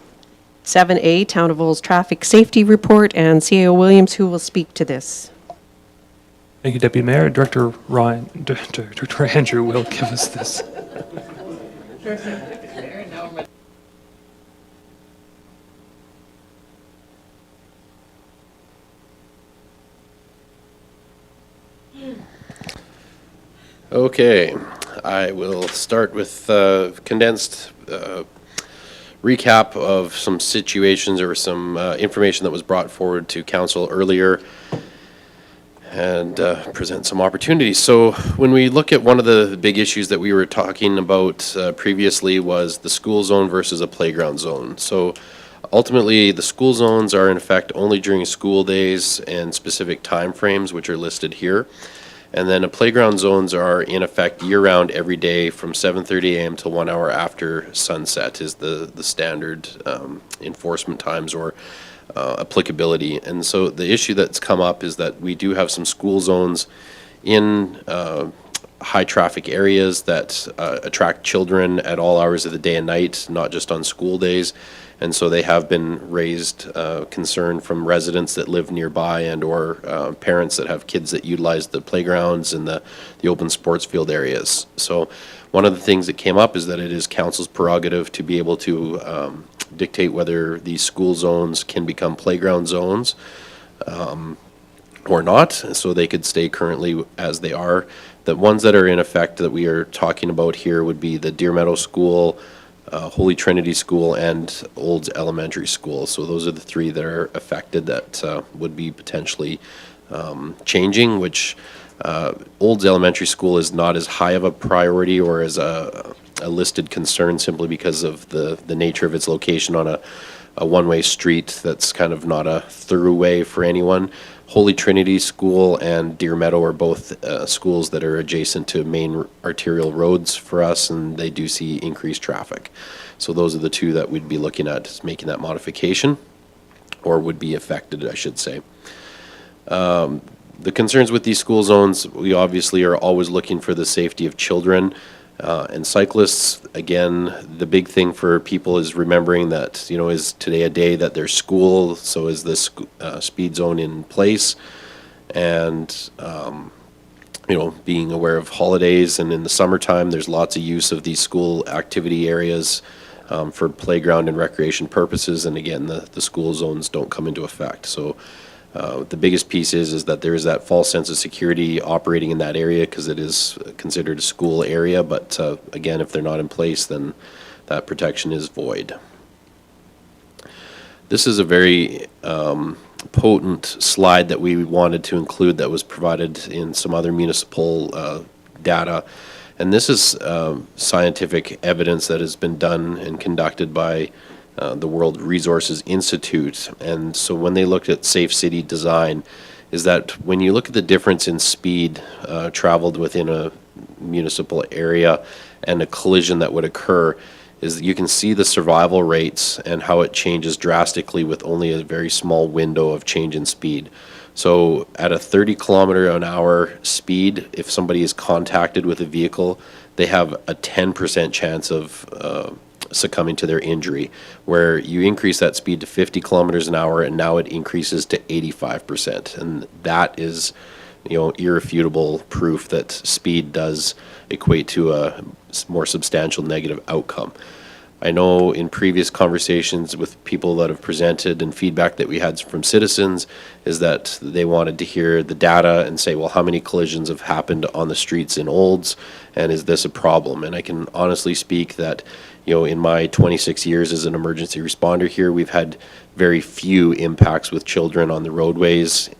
7A, Town of Olds Traffic Safety Report, and CAO Williams, who will speak to this. Thank you, Deputy Mayor. Director Andrew will give us this. Okay, I will start with condensed recap of some situations or some information that was brought forward to council earlier and present some opportunities. So when we look at one of the big issues that we were talking about previously was the school zone versus a playground zone. So ultimately, the school zones are in effect only during school days and specific timeframes, which are listed here. And then playground zones are in effect year-round every day from 7:30 a.m. till 1 hour after sunset is the standard enforcement times or applicability. And so the issue that's come up is that we do have some school zones in high-traffic areas that attract children at all hours of the day and night, not just on school days. And so they have been raised concern from residents that live nearby and or parents that have kids that utilize the playgrounds and the open sports field areas. So one of the things that came up is that it is council's prerogative to be able to dictate whether these school zones can become playground zones or not, so they could stay currently as they are. The ones that are in effect that we are talking about here would be the Deer Meadow School, Holy Trinity School, and Olds Elementary School. So those are the three that are affected that would be potentially changing, which Olds Elementary School is not as high of a priority or as a listed concern simply because of the nature of its location on a one-way street that's kind of not a throughway for anyone. Holy Trinity School and Deer Meadow are both schools that are adjacent to main arterial roads for us, and they do see increased traffic. So those are the two that we'd be looking at making that modification, or would be affected, I should say. The concerns with these school zones, we obviously are always looking for the safety of children and cyclists. Again, the big thing for people is remembering that, you know, is today a day that there's school, so is this speed zone in place? And, you know, being aware of holidays, and in the summertime, there's lots of use of these school activity areas for playground and recreation purposes, and again, the school zones don't come into effect. So the biggest piece is that there is that false sense of security operating in that area because it is considered a school area, but again, if they're not in place, then that protection is void. This is a very potent slide that we wanted to include that was provided in some other municipal data. And this is scientific evidence that has been done and conducted by the World Resources Institute. And so when they looked at safe city design, is that when you look at the difference in speed traveled within a municipal area and a collision that would occur, is that you can see the survival rates and how it changes drastically with only a very small window of change in speed. So at a 30 kilometer an hour speed, if somebody is contacted with a vehicle, they have a 10% chance of succumbing to their injury, where you increase that speed to 50 kilometers an hour and now it increases to 85%. And that is, you know, irrefutable proof that speed does equate to a more substantial negative outcome. I know in previous conversations with people that have presented and feedback that we had from citizens is that they wanted to hear the data and say, well, how many collisions have happened on the streets in Olds, and is this a problem? And I can honestly speak that, you know, in my 26 years as an emergency responder here, we've had very few impacts with children on the roadways,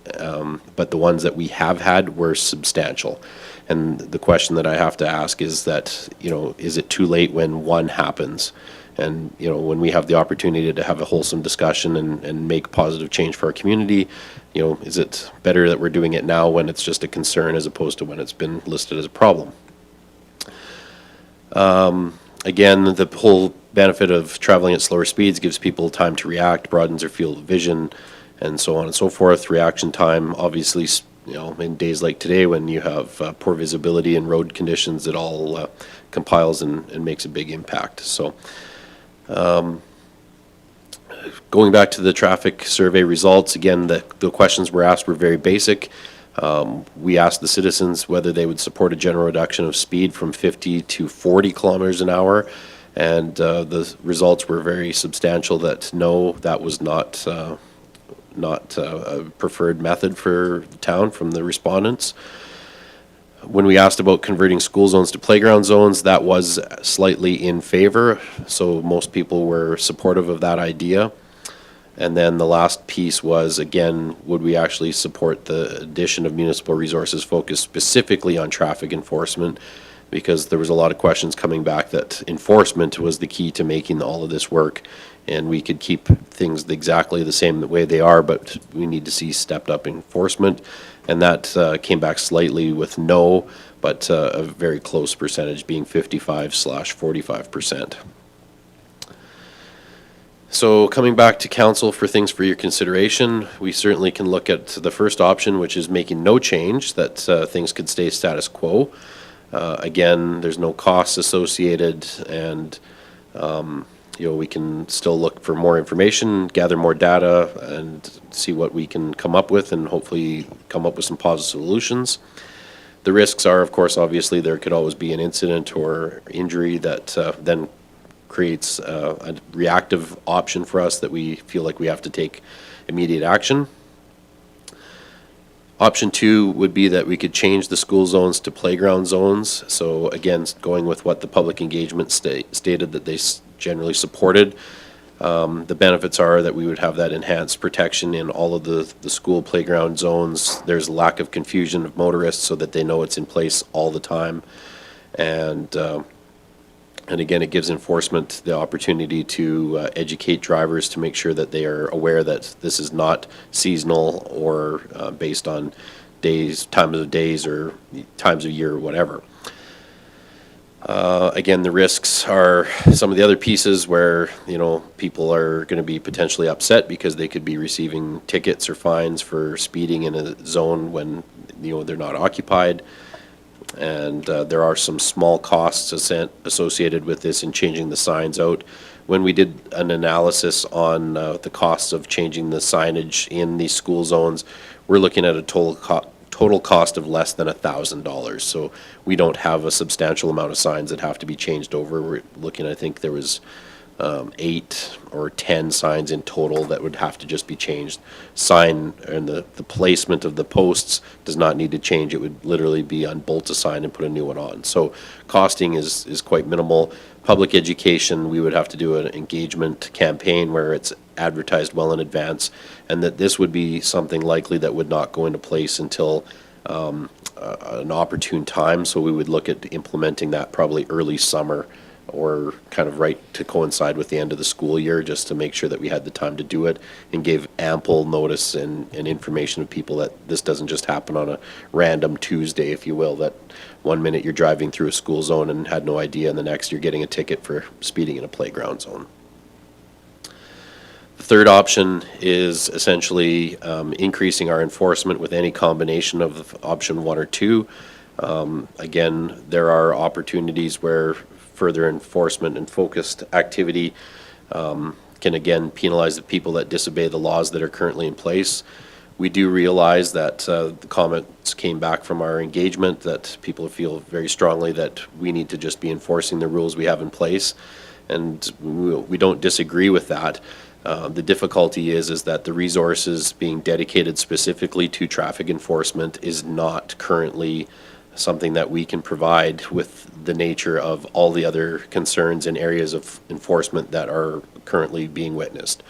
but the ones that we have had were substantial. And the question that I have to ask is that, you know, is it too late when one happens? And, you know, when we have the opportunity to have a wholesome discussion and make positive change for our community, you know, is it better that we're doing it now when it's just a concern as opposed to when it's been listed as a problem? Again, the whole benefit of traveling at slower speeds gives people time to react, broadens their field of vision, and so on and so forth. Reaction time, obviously, you know, in days like today when you have poor visibility and road conditions, it all compiles and makes a big impact. So going back to the traffic survey results, again, the questions were asked were very basic. We asked the citizens whether they would support a general reduction of speed from 50 to 40 kilometers an hour, and the results were very substantial that no, that was not a preferred method for the town from the respondents. When we asked about converting school zones to playground zones, that was slightly in favor, so most people were supportive of that idea. And then the last piece was, again, would we actually support the addition of municipal resources focused specifically on traffic enforcement? Because there was a lot of questions coming back that enforcement was the key to making all of this work. And we could keep things exactly the same the way they are, but we need to see stepped up enforcement. And that came back slightly with no, but a very close percentage being 55/45%. So coming back to council for things for your consideration, we certainly can look at the first option, which is making no change, that things could stay status quo. Again, there's no costs associated, and you know, we can still look for more information, gather more data, and see what we can come up with, and hopefully come up with some positive solutions. The risks are, of course, obviously there could always be an incident or injury that then creates a reactive option for us that we feel like we have to take immediate action. Option 2 would be that we could change the school zones to playground zones. So again, going with what the public engagement stated that they generally supported. The benefits are that we would have that enhanced protection in all of the school playground zones. There's a lack of confusion of motorists so that they know it's in place all the time. And again, it gives enforcement the opportunity to educate drivers to make sure that they are aware that this is not seasonal or based on days, times of days, or times of year, or whatever. Again, the risks are some of the other pieces where, you know, people are going to be potentially upset because they could be receiving tickets or fines for speeding in a zone when, you know, they're not occupied. And there are some small costs associated with this in changing the signs out. When we did an analysis on the costs of changing the signage in these school zones, we're looking at a total cost of less than $1,000. So we don't have a substantial amount of signs that have to be changed over. We're looking, I think there was 8 or 10 signs in total that would have to just be changed. Sign and the placement of the posts does not need to change. It would literally be unbolt a sign and put a new one on. So costing is quite minimal. Public education, we would have to do an engagement campaign where it's advertised well in advance, and that this would be something likely that would not go into place until an opportune time. So we would look at implementing that probably early summer, or kind of right to coincide with the end of the school year, just to make sure that we had the time to do it and gave ample notice and information to people that this doesn't just happen on a random Tuesday, if you will, that one minute you're driving through a school zone and had no idea, and the next you're getting a ticket for speeding in a playground zone. The third option is essentially increasing our enforcement with any combination of option 1 or 2. Again, there are opportunities where further enforcement and focused activity can again penalize the people that disobey the laws that are currently in place. We do realize that the comments came back from our engagement, that people feel very strongly that we need to just be enforcing the rules we have in place, and we don't disagree with that. The difficulty is that the resources being dedicated specifically to traffic enforcement is not currently something that we can provide with the nature of all the other concerns and areas of enforcement that are currently being witnessed.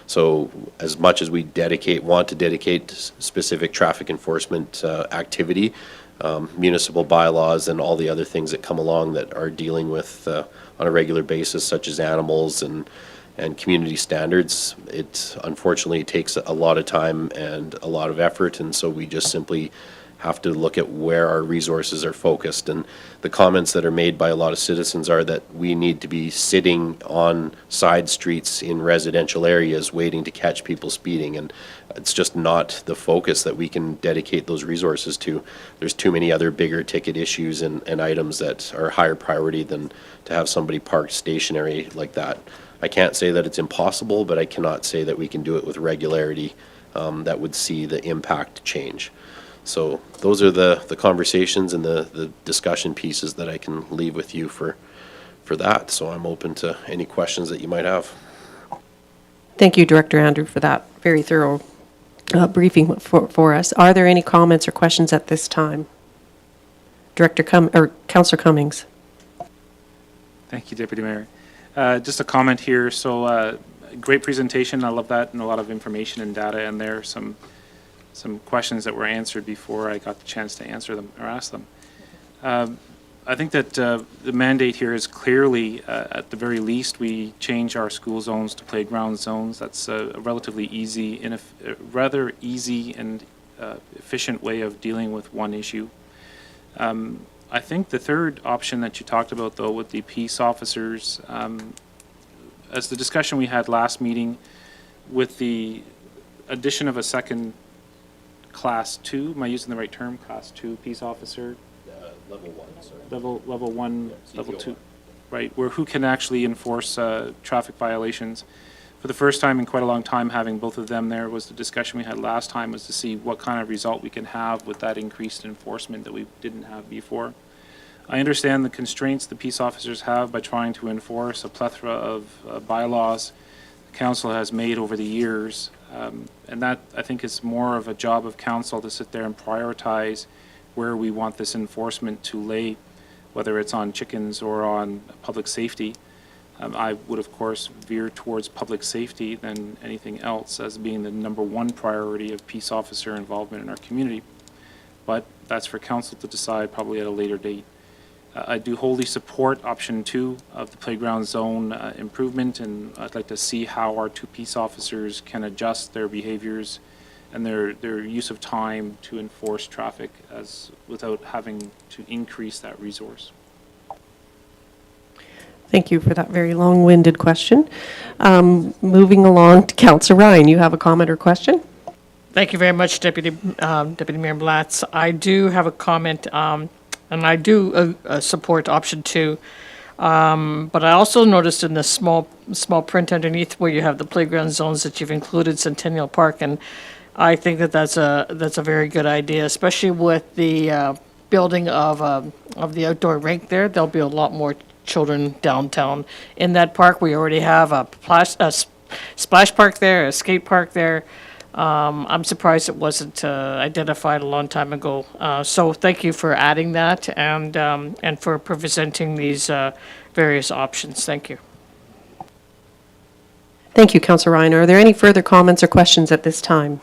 So as much as we want to dedicate specific traffic enforcement activity, municipal bylaws and all the other things that come along that are dealing with on a regular basis, such as animals and community standards, it unfortunately takes a lot of time and a lot of effort, and so we just simply have to look at where our resources are focused. And the comments that are made by a lot of citizens are that we need to be sitting on side streets in residential areas waiting to catch people speeding, and it's just not the focus that we can dedicate those resources to. There's too many other bigger ticket issues and items that are higher priority than to have somebody parked stationary like that. I can't say that it's impossible, but I cannot say that we can do it with regularity that would see the impact change. So those are the conversations and the discussion pieces that I can leave with you for that. So I'm open to any questions that you might have. Thank you, Director Andrew, for that very thorough briefing for us. Are there any comments or questions at this time? Councillor Cummings. Thank you, Deputy Mayor. Just a comment here. So great presentation. I love that, and a lot of information and data in there. Some questions that were answered before I got the chance to answer them or ask them. I think that the mandate here is clearly, at the very least, we change our school zones to playground zones. That's a relatively rather easy and efficient way of dealing with one issue. I think the third option that you talked about, though, with the peace officers, as the discussion we had last meeting, with the addition of a second Class 2, am I using the right term? Class 2 peace officer? Level 1, sorry. Level 1, Yeah, level CPO 2, right, who can actually enforce traffic violations. For the first time in quite a long time, having both of them there was the discussion we had last time, was to see what kind of result we can have with that increased enforcement that we didn't have before. I understand the constraints the peace officers have by trying to enforce a plethora of bylaws the council has made over the years. And that, I think, is more of a job of council to sit there and prioritize where we want this enforcement to lay, whether it's on chickens or on public safety. I would, of course, veer towards public safety than anything else as being the #1 priority of peace officer involvement in our community. But that's for council to decide probably at a later date. I do wholly support option 2 of the playground zone improvement, and I'd like to see how our 2 peace officers can adjust their behaviors and their use of time to enforce traffic without having to increase that resource. Thank you for that very long-winded question. Moving along to Councillor Ryan, you have a comment or question? Thank you very much, Deputy Mayor Blatz. I do have a comment, and I do support option 2. But I also noticed in the small print underneath where you have the playground zones that you've included Centennial Park, and I think that's a very good idea, especially with the building of the outdoor rink there. There'll be a lot more children downtown in that park. We already have a splash park there, a skate park there. I'm surprised it wasn't identified a long time ago. So thank you for adding that and for presenting these various options. Thank you. Thank you, Councillor Ryan. Are there any further comments or questions at this time?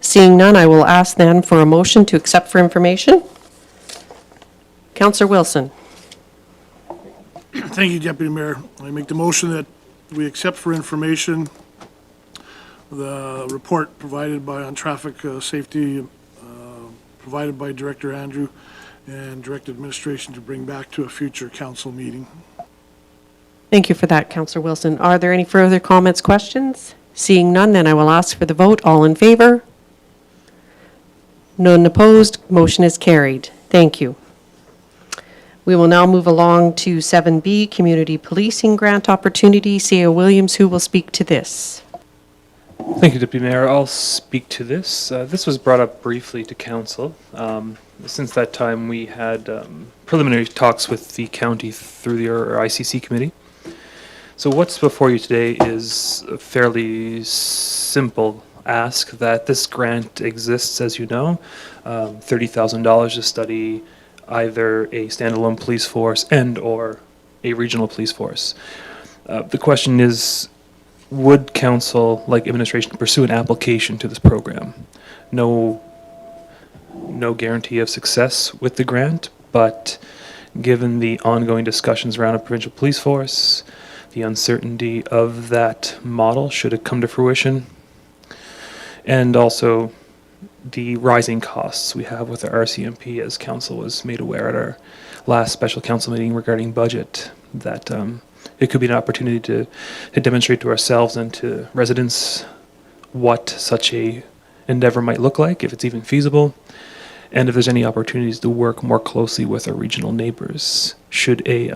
Seeing none, I will ask then for a motion to accept for information. Councillor Wilson. Thank you, Deputy Mayor. I make the motion that we accept for information the report provided on traffic safety, provided by Director Andrew, and direct administration to bring back to a future council meeting. Thank you for that, Councillor Wilson. Are there any further comments, questions? Seeing none, then I will ask for the vote. All in favor? None opposed. Motion is carried. Thank you. We will now move along to 7B, Community Policing Grant Opportunity. C.A. Williams, who will speak to this? Thank you, Deputy Mayor. I'll speak to this. This was brought up briefly to council. Since that time, we had preliminary talks with the county through the ICC committee. So what's before you today is a fairly simple ask that this grant exists, as you know, $30,000 to study either a standalone police force and or a regional police force. The question is, would council, like administration, pursue an application to this program? No guarantee of success with the grant, but given the ongoing discussions around a provincial police force, the uncertainty of that model should it come to fruition, and also the rising costs we have with the RCMP, as council was made aware at our last special council meeting regarding budget, that it could be an opportunity to demonstrate to ourselves and to residents what such a endeavor might look like, if it's even feasible, and if there's any opportunities to work more closely with our regional neighbors should a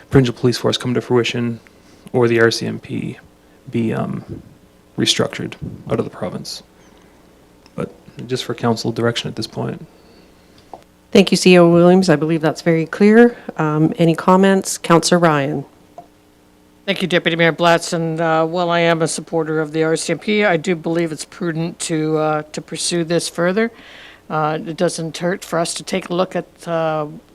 provincial police force come to fruition or the RCMP be restructured out of the province. But just for council direction at this point. Thank you, CEO Williams. I believe that's very clear. Any comments? Councillor Ryan. Thank you, Deputy Mayor Blatz. And while I am a supporter of the RCMP, I do believe it's prudent to pursue this further. It doesn't hurt for us to take a look at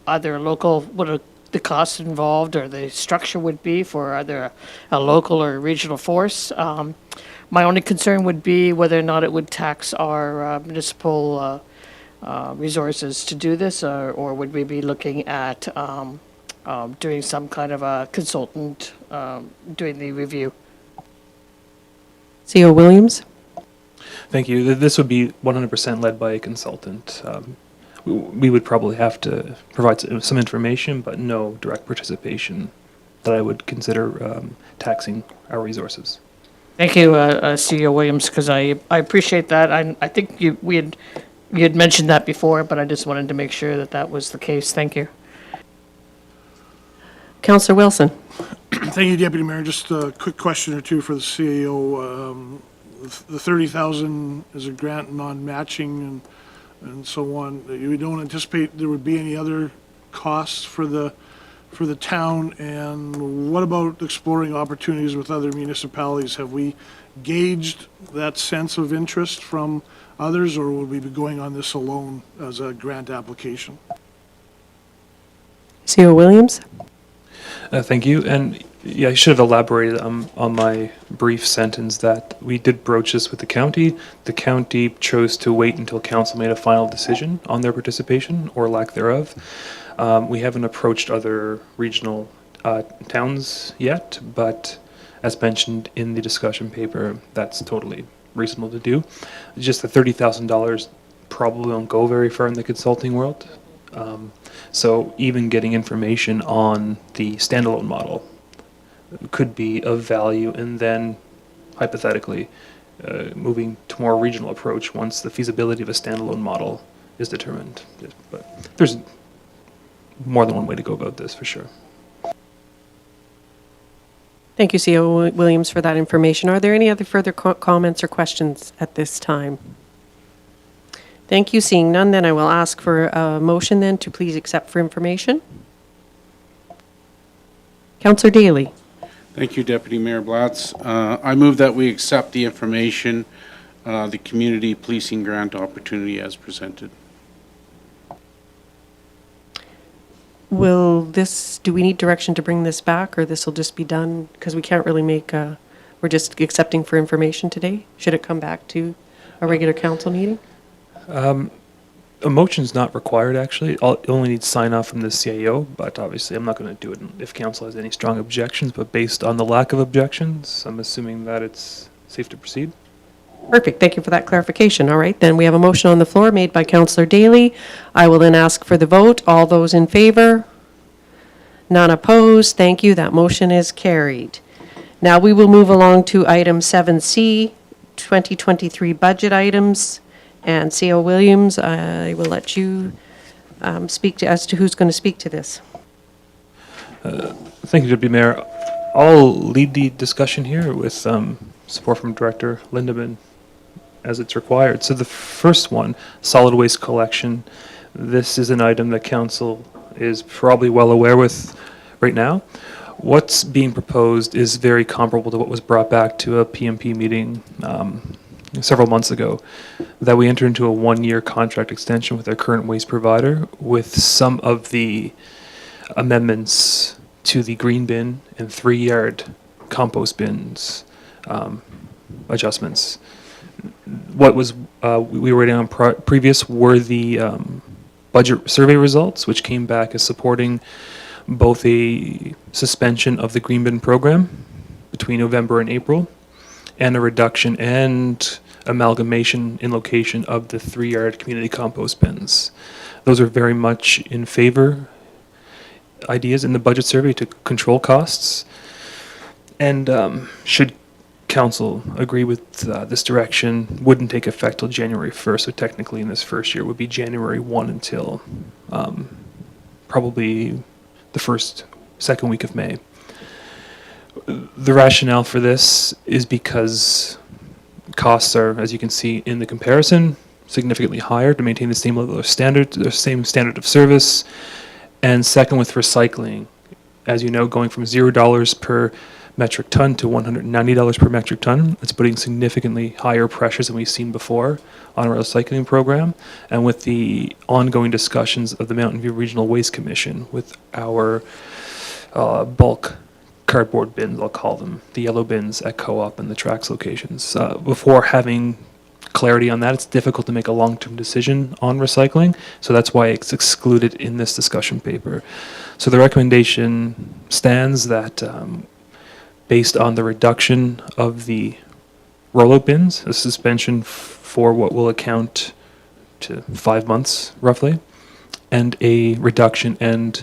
either local, what the costs involved or the structure would be for either a local or a regional force. My only concern would be whether or not it would tax our municipal resources to do this, or would we be looking at doing some kind of a consultant doing the review? CEO Williams. Thank you. This would be 100% led by a consultant. We would probably have to provide some information, but no direct participation that I would consider taxing our resources. Thank you, CEO Williams, because I appreciate that. I think you had mentioned that before, but I just wanted to make sure that that was the case. Thank you. Councillor Wilson. Thank you, Deputy Mayor. Just a quick question or two for the CAO. The 30,000 is a grant non-matching and so on. You don't anticipate there would be any other costs for the town? And what about exploring opportunities with other municipalities? Have we gauged that sense of interest from others, or would we be going on this alone as a grant application? CEO Williams. Thank you. And yeah, I should have elaborated on my brief sentence that we did broach this with the county. The county chose to wait until council made a final decision on their participation or lack thereof. We haven't approached other regional towns yet, but as mentioned in the discussion paper, that's totally reasonable to do. Just the $30,000 probably won't go very far in the consulting world. So even getting information on the standalone model could be of value, and then hypothetically moving to more regional approach once the feasibility of a standalone model is determined. But there's more than one way to go about this for sure. Thank you, CEO Williams, for that information. Are there any other further comments or questions at this time? Thank you. Seeing none, then I will ask for a motion then to please accept for information. Councillor Daly. Thank you, Deputy Mayor Blatz. I move that we accept the information, the community policing grant opportunity as presented. Do we need direction to bring this back, or this will just be done? Because we can't really we're just accepting for information today. Should it come back to a regular council meeting? A motion's not required, actually. It only needs sign off from the CAO, but obviously I'm not going to do it if council has any strong objections, but based on the lack of objections, I'm assuming that it's safe to proceed. Perfect. Thank you for that clarification. All right, then we have a motion on the floor made by Councillor Daly. I will then ask for the vote. All those in favor? None opposed. Thank you. That motion is carried. Now we will move along to item 7C, 2023 budget items. And CEO Williams, I will let you speak as to who's going to speak to this. Thank you, Deputy Mayor. I'll lead the discussion here with support from Director Lindeman as it's required. So the first one, solid waste collection. This is an item that council is probably well aware with right now. What's being proposed is very comparable to what was brought back to a PMP meeting several months ago, that we enter into a one-year contract extension with our current waste provider with some of the amendments to the green bin and 3-yard compost bins adjustments. What was we were waiting on previous were the budget survey results, which came back as supporting both a suspension of the green bin program between November and April, and a reduction and amalgamation in location of the 3-yard community compost bins. Those are very much in favor ideas in the budget survey to control costs. And should council agree with this direction, wouldn't take effect till January 1st. So technically in this first year would be January 1 until probably the second week of May. The rationale for this is because costs are, as you can see in the comparison, significantly higher to maintain the same level of standard, the same standard of service. And second, with recycling, as you know, going from $0 per metric ton to $190 per metric ton, it's putting significantly higher pressures than we've seen before on our recycling program. And with the ongoing discussions of the Mountain View Regional Waste Commission with our bulk cardboard bins, I'll call them, the yellow bins at Co-op and the Trax locations. Before having clarity on that, it's difficult to make a long-term decision on recycling, so that's why it's excluded in this discussion paper. So the recommendation stands that based on the reduction of the roll-out bins, a suspension for what will account to 5 months roughly, and a reduction and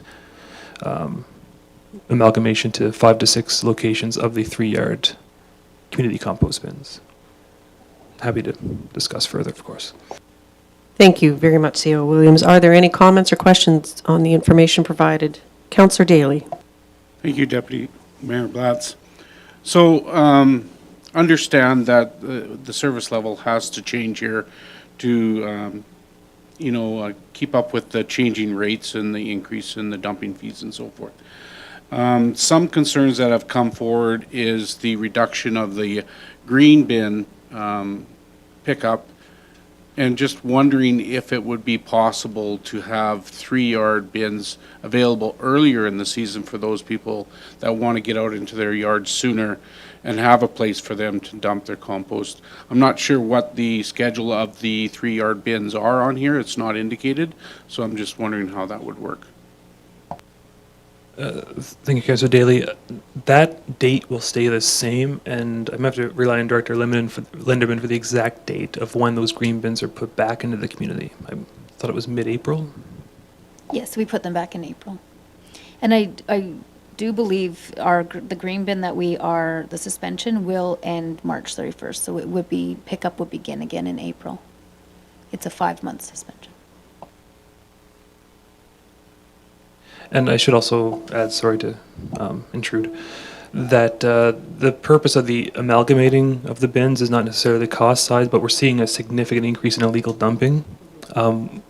amalgamation to 5 to 6 locations of the 3-yard community compost bins. Happy to discuss further, of course. Thank you very much, CO Williams. Are there any comments or questions on the information provided? Councillor Daly. Thank you, Deputy Mayor Blatz. So, understand that the service level has to change here to, keep up with the changing rates and the increase in the dumping fees and so forth. Some concerns that have come forward is the reduction of the green bin pickup, and just wondering if it would be possible to have 3-yard bins available earlier in the season for those people that want to get out into their yards sooner and have a place for them to dump their compost. I'm not sure what the schedule of the 3-yard bins are on here. It's not indicated, so I'm just wondering how that would work. Thank you, Councillor Daly. That date will stay the same, and I'm going to have to rely on Director Lindeman for the exact date of when those green bins are put back into the community. I thought it was mid-April. Yes, we put them back in April. And I do believe the green bin that the suspension will end March 31st. So pickup would begin again in April. It's a 5-month suspension. And I should also add, sorry to intrude, that the purpose of the amalgamating of the bins is not necessarily the cost side, but we're seeing a significant increase in illegal dumping,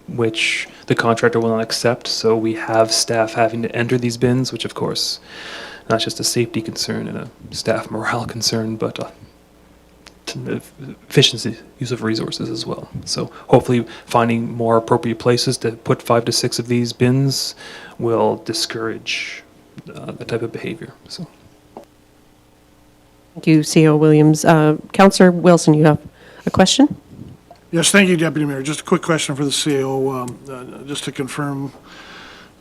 which the contractor will not accept. So we have staff having to enter these bins, which of course, not just a safety concern and a staff morale concern, but efficiency, use of resources as well. So hopefully finding more appropriate places to put 5 to 6 of these bins will discourage that type of behavior. So. Thank you, CO Williams. Councillor Wilson, you have a question? Yes, thank you, Deputy Mayor. Just a quick question for the CAO, just to confirm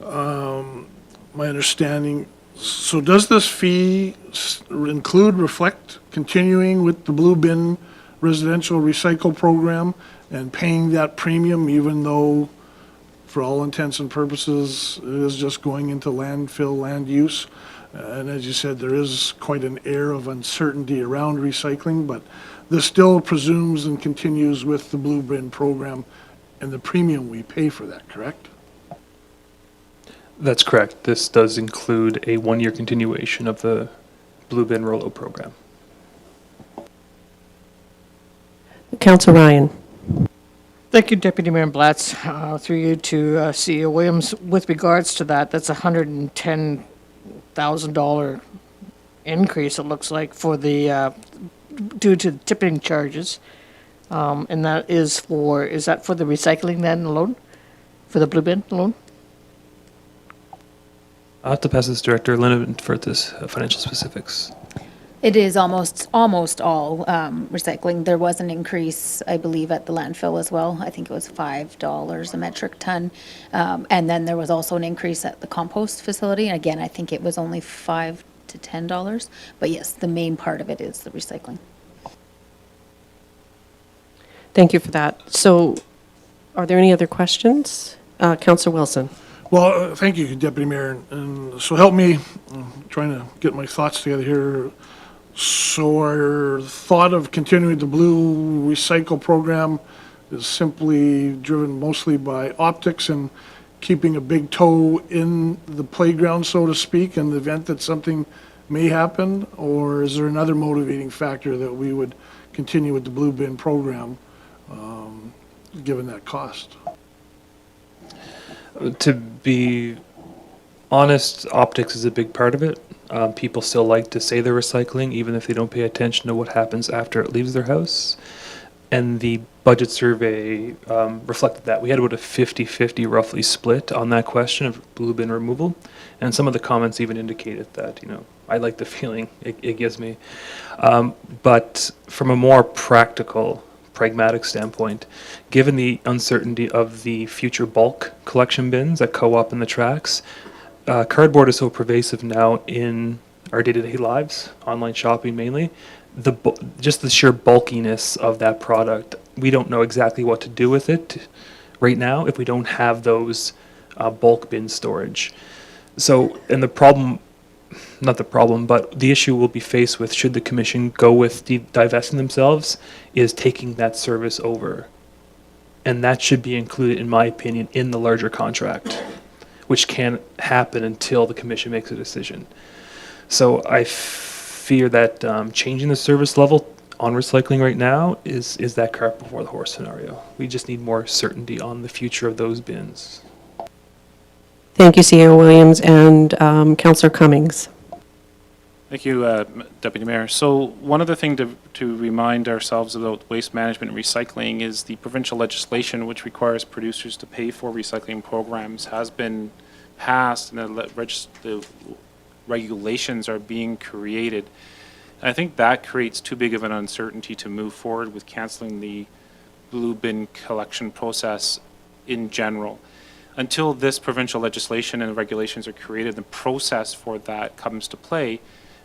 my understanding. So does this fee reflect continuing with the Blue Bin residential recycle program and paying that premium, even though for all intents and purposes it is just going into landfill land use? And as you said, there is quite an air of uncertainty around recycling, but this still presumes and continues with the Blue Bin program and the premium we pay for that, correct? That's correct. This does include a 1-year continuation of the Blue Bin rollout program. Councillor Ryan. Thank you, Deputy Mayor Blatz. Through you to CEO Williams. With regards to that, that's a $110,000 increase, it looks like, for the, due to tipping charges. And that is that for the recycling then alone? For the blue bin alone? I'll have to pass this Director Linneman for this financial specifics. It is almost all recycling. There was an increase, I believe, at the landfill as well. I think it was $5 a metric ton. And then there was also an increase at the compost facility. And again, I think it was only $5 to $10. But yes, the main part of it is the recycling. Thank you for that. So are there any other questions? Councillor Wilson. Well, thank you, Deputy Mayor. And so help me, I'm trying to get my thoughts together here. So our thought of continuing the blue recycle program is simply driven mostly by optics and keeping a big toe in the playground, so to speak, in the event that something may happen? Or is there another motivating factor that we would continue with the blue bin program, given that cost? To be honest, optics is a big part of it. People still like to say they're recycling, even if they don't pay attention to what happens after it leaves their house. And the budget survey reflected that. We had about a 50-50 roughly split on that question of blue bin removal. And some of the comments even indicated that, I like the feeling it gives me. But from a more pragmatic standpoint, given the uncertainty of the future bulk collection bins at Co-op and the tracks, cardboard is so pervasive now in our day-to-day lives, online shopping mainly, just the sheer bulkiness of that product, we don't know exactly what to do with it right now if we don't have those bulk bin storage. So, and the issue we'll be faced with should the commission go with divesting themselves is taking that service over. And that should be included, in my opinion, in the larger contract, which can't happen until the commission makes a decision. So I fear that changing the service level on recycling right now is that cart before the horse scenario. We just need more certainty on the future of those bins. Thank you, CEO Williams, and Councillor Cummings. Thank you, Deputy Mayor. So one other thing to remind ourselves about waste management and recycling is the provincial legislation which requires producers to pay for recycling programs has been passed, and the regulations are being created. And I think that creates too big of an uncertainty to move forward with canceling the blue bin collection process in general. Until this provincial legislation and regulations are created, the process for that comes to play,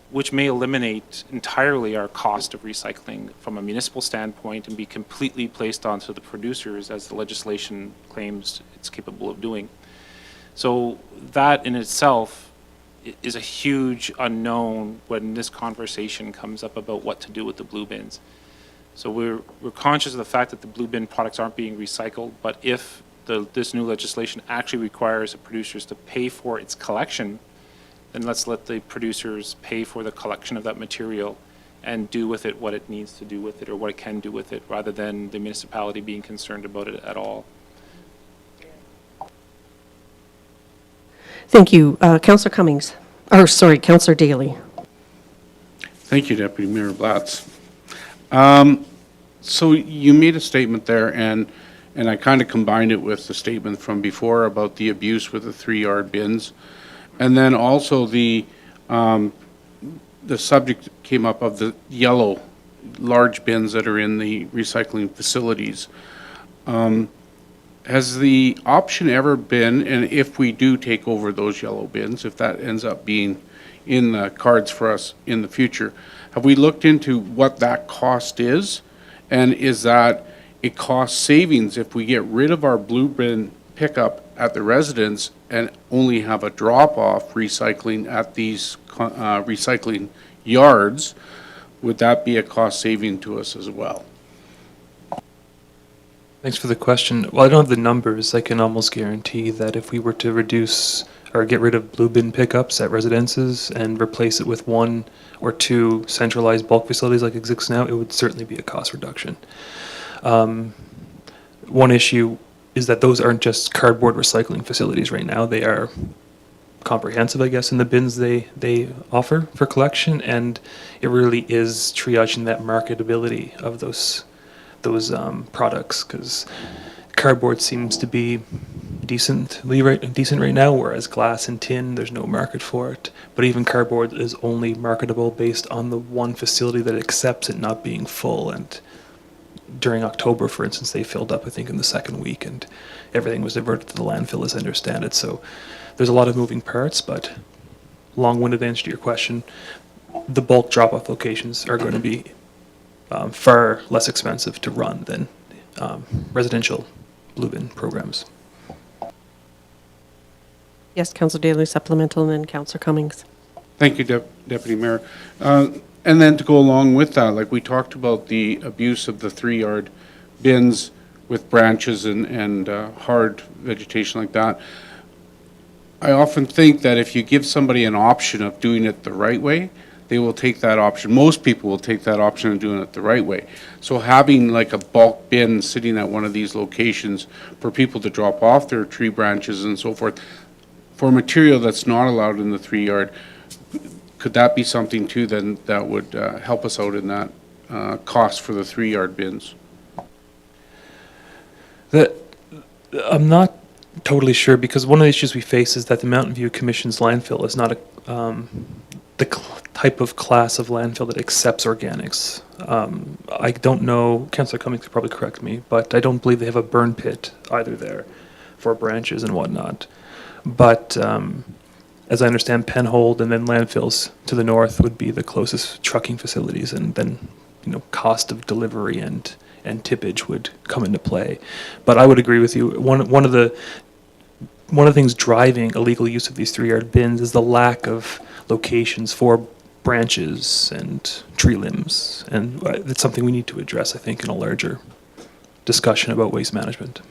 which may eliminate entirely our cost of recycling from a municipal standpoint and be completely placed onto the producers as the legislation claims it's capable of doing. So that in itself is a huge unknown when this conversation comes up about what to do with the blue bins. So we're conscious of the fact that the blue bin products aren't being recycled, but if this new legislation actually requires the producers to pay for its collection, then let's let the producers pay for the collection of that material and do with it what it needs to do with it or what it can do with it, rather than the municipality being concerned about it at all. Thank you. Councillor Cummings. Councillor Daly. Thank you, Deputy Mayor Blatz. So you made a statement there, and I kind of combined it with the statement from before about the abuse with the 3-yard bins. And then also the subject came up of the yellow large bins that are in the recycling facilities. Has the option ever been, and if we do take over those yellow bins, if that ends up being in the cards for us in the future, have we looked into what that cost is? And is that a cost savings if we get rid of our blue bin pickup at the residence and only have a drop-off recycling at these recycling yards? Would that be a cost saving to us as well? Thanks for the question. Well, I don't have the numbers. I can almost guarantee that if we were to reduce or get rid of blue bin pickups at residences and replace it with 1 or 2 centralized bulk facilities like exists now, it would certainly be a cost reduction. One issue is that those aren't just cardboard recycling facilities right now. They are comprehensive, I guess, in the bins they offer for collection, and it really is triaging that marketability of those products, because cardboard seems to be decent right now, whereas glass and tin, there's no market for it. But even cardboard is only marketable based on the one facility that accepts it not being full. And during October, for instance, they filled up, I think, in the second week, and everything was diverted to the landfill, as I understand it. So there's a lot of moving parts, but long-winded answer to your question, the bulk drop-off locations are going to be far less expensive to run than residential blue bin programs. Yes, Councillor Daly, supplemental, and then Councillor Cummings. Thank you, Deputy Mayor. And then to go along with that, like we talked about the abuse of the 3-yard bins with branches and hard vegetation like that. I often think that if you give somebody an option of doing it the right way, they will take that option. Most people will take that option of doing it the right way. So having like a bulk bin sitting at one of these locations for people to drop off their tree branches and so forth, for material that's not allowed in the 3-yard, could that be something too then that would help us out in that cost for the 3-yard bins? I'm not totally sure, because one of the issues we face is that the Mountain View Commission's landfill is not type of class of landfill that accepts organics. I don't know, Councillor Cummings could probably correct me, but I don't believe they have a burn pit either there for branches and whatnot. But as I understand, Penhold and then landfills to the north would be the closest trucking facilities, and then cost of delivery and tippage would come into play. But I would agree with you. One of the things driving illegal use of these 3-yard bins is the lack of locations for branches and tree limbs, and it's something we need to address, I think, in a larger discussion about waste management.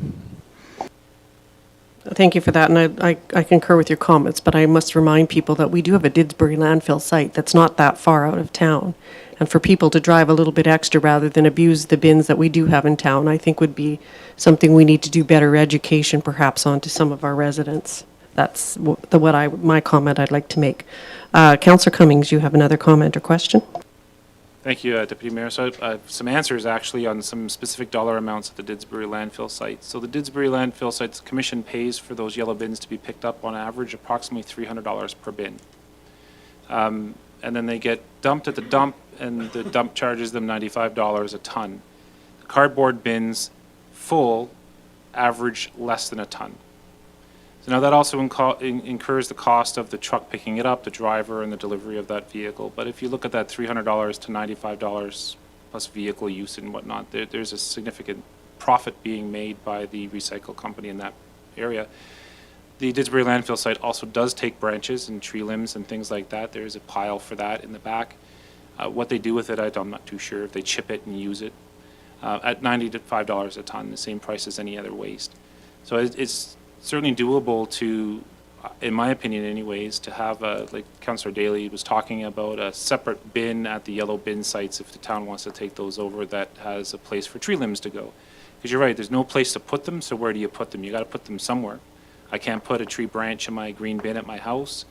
Thank you for that, and I concur with your comments, but I must remind people that we do have a Didsbury landfill site that's not that far out of town. And for people to drive a little bit extra rather than abuse the bins that we do have in town, I think would be something we need to do better education perhaps onto some of our residents. That's my comment I'd like to make. Councillor Cummings, you have another comment or question? Thank you, Deputy Mayor. So I have some answers actually on some specific dollar amounts at the Didsbury landfill site. So the Didsbury landfill site, the commission pays for those yellow bins to be picked up on average approximately $300 per bin. And then they get dumped at the dump, and the dump charges them $95 a ton. The cardboard bins full average less than a ton. So now that also incurs the cost of the truck picking it up, the driver, and the delivery of that vehicle. But if you look at that $300 to $95 plus vehicle use and whatnot, there's a significant profit being made by the recycle company in that area. The Didsbury landfill site also does take branches and tree limbs and things like that. There's a pile for that in the back. What they do with it, I'm not too sure. If they chip it and use it at $95 a ton, the same price as any other waste. So it's certainly doable to, in my opinion anyways, to have like Councillor Daly was talking about, a separate bin at the yellow bin sites if the town wants to take those over, that has a place for tree limbs to go. Because you're right, there's no place to put them, so where do you put them? You got to put them somewhere. I can't put a tree branch in my green bin at my house.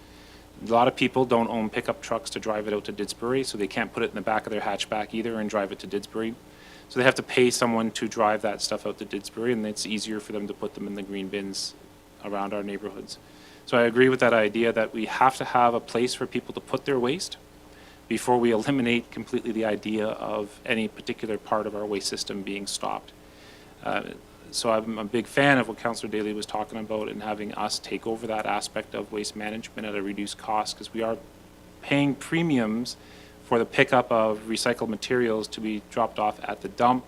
A lot of people don't own pickup trucks to drive it out to Didsbury, so they can't put it in the back of their hatchback either and drive it to Didsbury. So they have to pay someone to drive that stuff out to Didsbury, and it's easier for them to put them in the green bins around our neighborhoods. So I agree with that idea that we have to have a place for people to put their waste before we eliminate completely the idea of any particular part of our waste system being stopped. So I'm a big fan of what Councillor Daly was talking about, and having us take over that aspect of waste management at a reduced cost, because we are paying premiums for the pickup of recycled materials to be dropped off at the dump.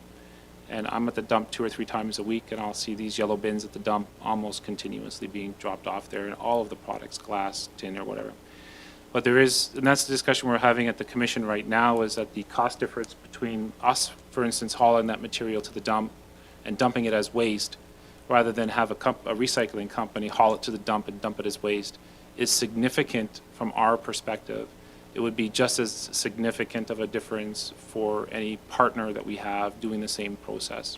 And I'm at the dump 2 or 3 times a week, and I'll see these yellow bins at the dump almost continuously being dropped off there, and all of the products, glass, tin, or whatever. But there is, and that's the discussion we're having at the commission right now, is that the cost difference between us, for instance, hauling that material to the dump and dumping it as waste, rather than have a recycling company haul it to the dump and dump it as waste, is significant from our perspective. it would be just as significant of a difference for any partner that we have doing the same process.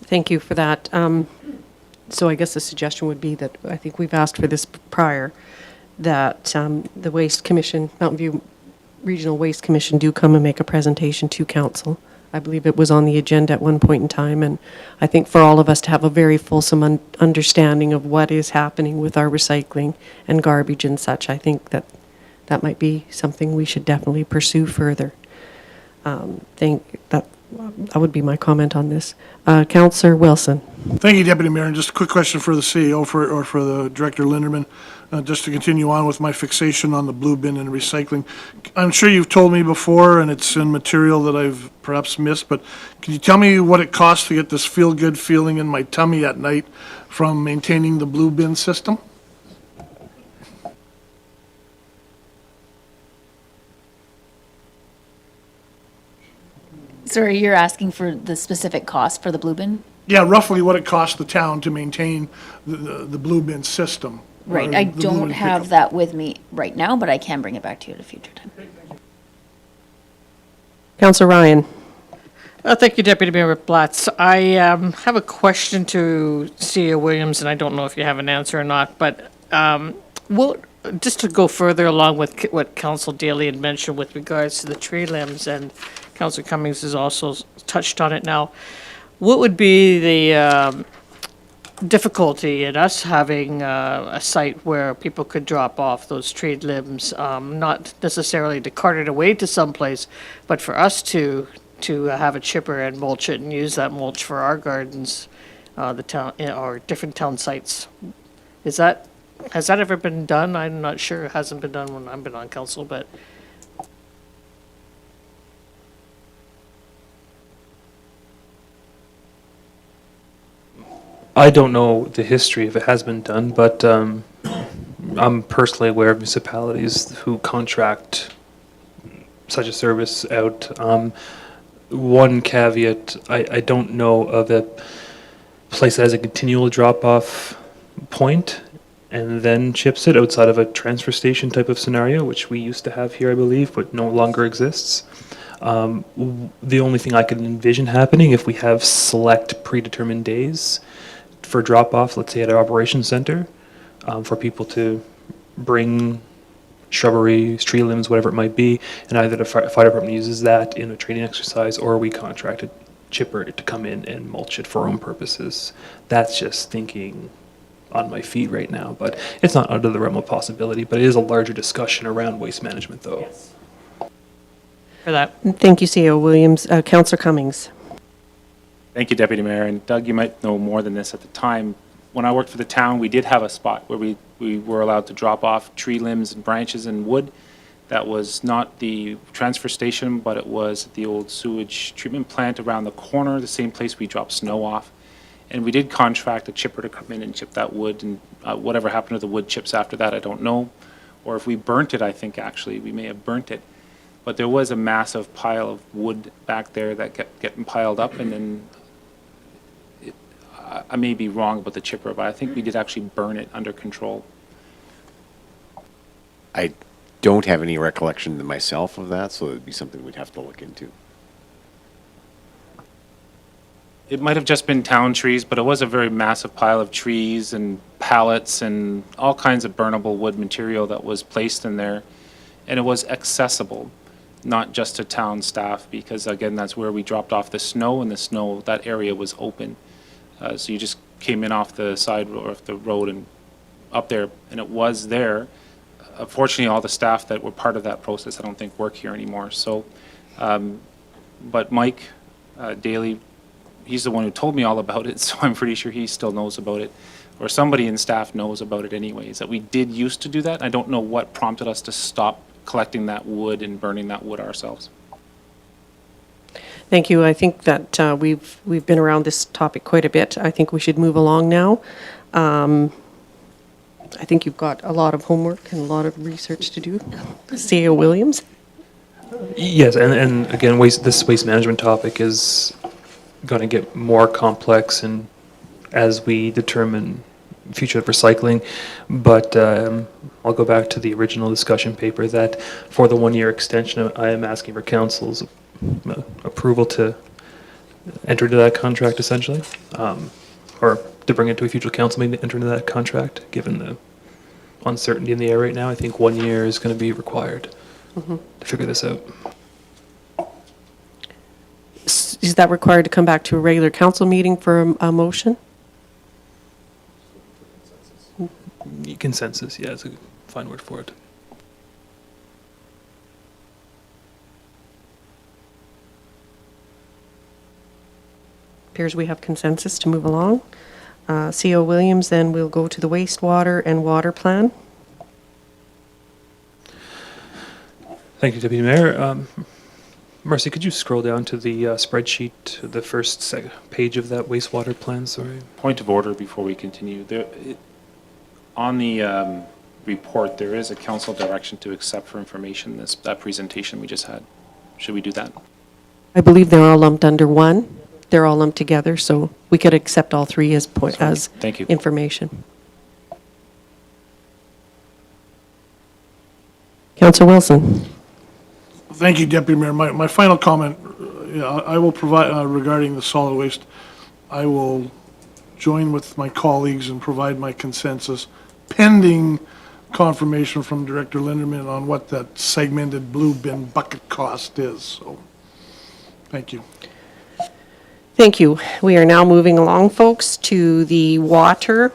Thank you for that. So I guess the suggestion would be that, I think we've asked for this prior, that the Waste Commission, Mountain View Regional Waste Commission do come and make a presentation to council. I believe it was on the agenda at one point in time, and I think for all of us to have a very fulsome understanding of what is happening with our recycling and garbage and such, I think that that might be something we should definitely pursue further. That would be my comment on this. Councillor Wilson. Thank you, Deputy Mayor. And just a quick question for the CEO or for the Director Linderman, just to continue on with my fixation on the blue bin and recycling. I'm sure you've told me before, and it's in material that I've perhaps missed, but can you tell me what it costs to get this feel-good feeling in my tummy at night from maintaining the blue bin system? Sorry, you're asking for the specific cost for the blue bin? Yeah, roughly what it costs the town to maintain the blue bin system. Right, or I the blue don't bin have pickup. that with me right now, but I can bring it back to you at a future time. Councillor Ryan. Thank you, Deputy Mayor Blatz. I have a question to CEO Williams, and I don't know if you have an answer or not, but just to go further along with what Council Daly had mentioned with regards to the tree limbs, and Councillor Cummings has also touched on it now, what would be the difficulty in us having a site where people could drop off those tree limbs, not necessarily to cart it away to someplace, but for us to have a chipper and mulch it and use that mulch for our gardens, the town, or different town sites? Has that ever been done? I'm not sure. It hasn't been done when I've been on council, but I don't know the history if it has been done, but I'm personally aware of municipalities who contract such a service out. One caveat, I don't know of a place that has a continual drop-off point and then chips it outside of a transfer station type of scenario, which we used to have here, I believe, but no longer exists. The only thing I can envision happening if we have select predetermined days for drop-off, let's say at our operations center, for people to bring shrubbery, tree limbs, whatever it might be, and either the fire department uses that in a training exercise, or we contract a chipper to come in and mulch it for our own purposes. That's just thinking on my feet right now, but it's not out of the realm of possibility, but it is a larger discussion around waste management, though. yes. For that. Thank you, CEO Williams. Councillor Cummings. Thank you, Deputy Mayor. And Doug, you might know more than this at the time. When I worked for the town, we did have a spot where we were allowed to drop off tree limbs and branches and wood. That was not the transfer station, but it was the old sewage treatment plant around the corner, the same place we drop snow off. And we did contract a chipper to come in and chip that wood, and whatever happened to the wood chips after that, I don't know. Or if we burnt it, I think actually, we may have burnt it. But there was a massive pile of wood back there that kept getting piled up, and then I may be wrong about the chipper, but I think we did actually burn it under control. I don't have any recollection myself of that, so it'd be something we'd have to look into. It might have just been town trees, but it was a very massive pile of trees and pallets and all kinds of burnable wood material that was placed in there. And it was accessible, not just to town staff, because again, that's where we dropped off the snow, and the snow, that area was open. So you just came in off the side or off the road and up there, and it was there. Unfortunately, all the staff that were part of that process, I don't think work here anymore. So, but Mike Daly, he's the one who told me all about it, so I'm pretty sure he still knows about it, or somebody in staff knows about it anyways, that we did used to do that. I don't know what prompted us to stop collecting that wood and burning that wood ourselves. Thank you. I think that we've been around this topic quite a bit. I think we should move along now. I think you've got a lot of homework and a lot of research to do. CEO Williams? Yes, and again, this waste management topic is going to get more complex and as we determine future of recycling, but I'll go back to the original discussion paper that for the one-year extension, I am asking for council's approval to enter into that contract essentially, or to bring it to a future council meeting to enter into that contract, given the uncertainty in the air right now. I think 1 year is going to be required to figure this out. Is that required to come back to a regular council meeting for a motion? Consensus, yeah, is a fine word for it. Appears we have consensus to move along. CO Williams, then we'll go to the wastewater and water plan. Thank you, Deputy Mayor. Marcy, could you scroll down to the spreadsheet, the first page of that wastewater plan, sorry? Point of order before we continue. On the report, there is a council direction to accept for information that presentation we just had. Should we do that? I believe they're all lumped under one. They're all lumped together, so we could accept all three as Thank you. information. Councillor Wilson. Thank you, Deputy Mayor. My final comment, I will provide, regarding the solid waste, I will join with my colleagues and provide my consensus pending confirmation from Director Linderman on what that segmented blue bin bucket cost is. So, thank you. Thank you. We are now moving along, folks, to the water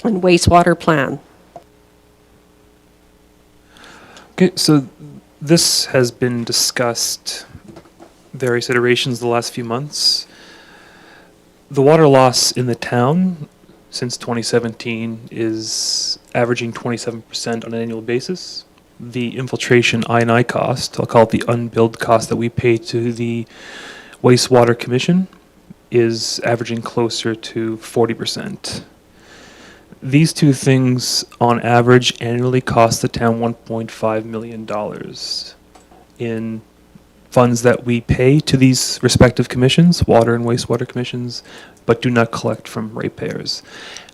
and wastewater plan. Okay, so this has been discussed various iterations the last few months. The water loss in the town since 2017 is averaging 27% on an annual basis. The infiltration I&I cost, I'll call it the unbilled cost that we pay to the Wastewater Commission, is averaging closer to 40%. These two things, on average, annually cost the town $1.5 million in funds that we pay to these respective commissions, water and wastewater commissions, but do not collect from ratepayers.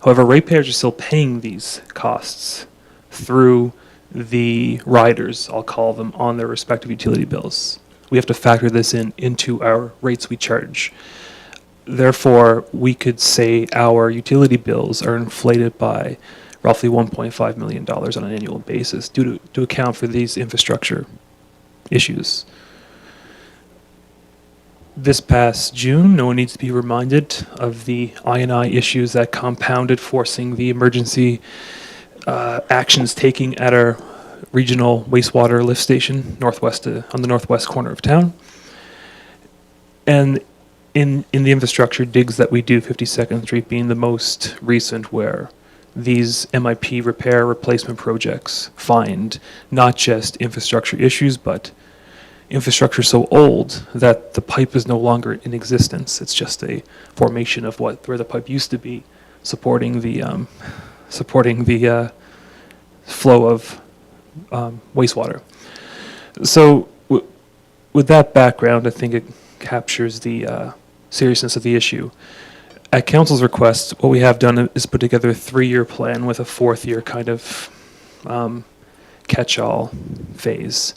However, ratepayers are still paying these costs through the riders, I'll call them, on their respective utility bills. We have to factor this into our rates we charge. Therefore, we could say our utility bills are inflated by roughly $1.5 million on an annual basis due to account for these infrastructure issues. This past June, no one needs to be reminded of the I&I issues that compounded, forcing the emergency actions taking at our regional wastewater lift station on the northwest corner of town. And in the infrastructure digs that we do, 52nd Street being the most recent, where these MIP repair replacement projects find not just infrastructure issues, but infrastructure so old that the pipe is no longer in existence. It's just a formation of where the pipe used to be, supporting the flow of wastewater. So with that background, I think it captures the seriousness of the issue. At council's request, what we have done is put together a 3-year plan with a 4th year kind of catch-all phase.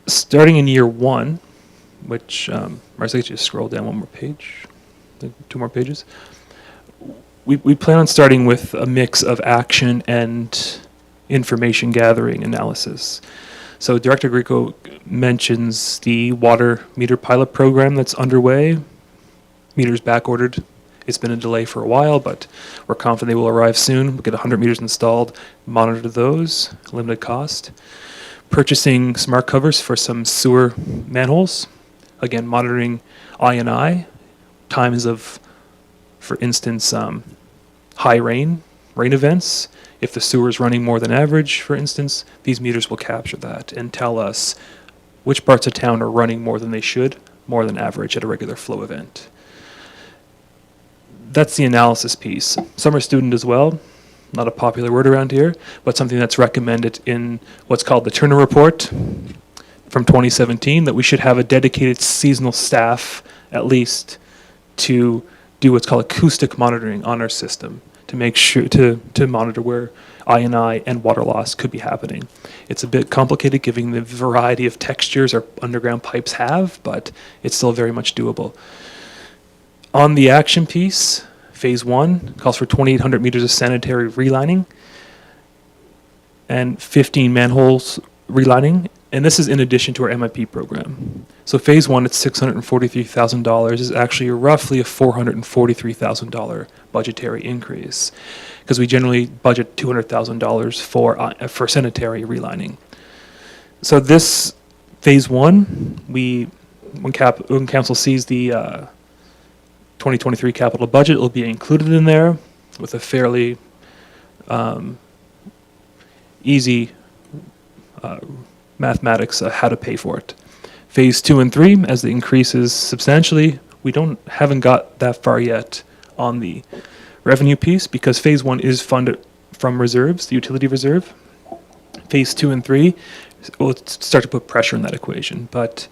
Starting in year 1, which, Marcy, just scroll down one more page, 2 more pages. We plan on starting with a mix of action and information gathering analysis. So Director Grieco mentions the water meter pilot program that's underway. Meters back ordered. It's been a delay for a while, but we're confident they will arrive soon. We'll get 100 meters installed, monitor those, limited cost. Purchasing smart covers for some sewer manholes. Again, monitoring I&I. Times of, for instance, high rain events. If the sewer is running more than average, for instance, these meters will capture that and tell us which parts of town are running more than they should, more than average at a regular flow event. That's the analysis piece. Summer student as well, not a popular word around here, but something that's recommended in what's called the Turner Report from 2017, that we should have a dedicated seasonal staff, at least, to do what's called acoustic monitoring on our system, to make sure to monitor where I&I and water loss could be happening. It's a bit complicated given the variety of textures our underground pipes have, but it's still very much doable. On the action piece, phase 1 calls for 2,800 meters of sanitary relining and 15 manholes relining, and this is in addition to our MIP program. So phase 1 at $643,000 is actually roughly a $443,000 budgetary increase, because we generally budget $200,000 for sanitary relining. So this phase 1, when council sees the 2023 capital budget, it'll be included in there with a fairly easy mathematics how to pay for it. Phase 2 and 3, as the increase is substantially, we haven't got that far yet on the revenue piece, because phase 1 is funded from reserves, the utility reserve. Phase 2 and 3 will start to put pressure in that equation. But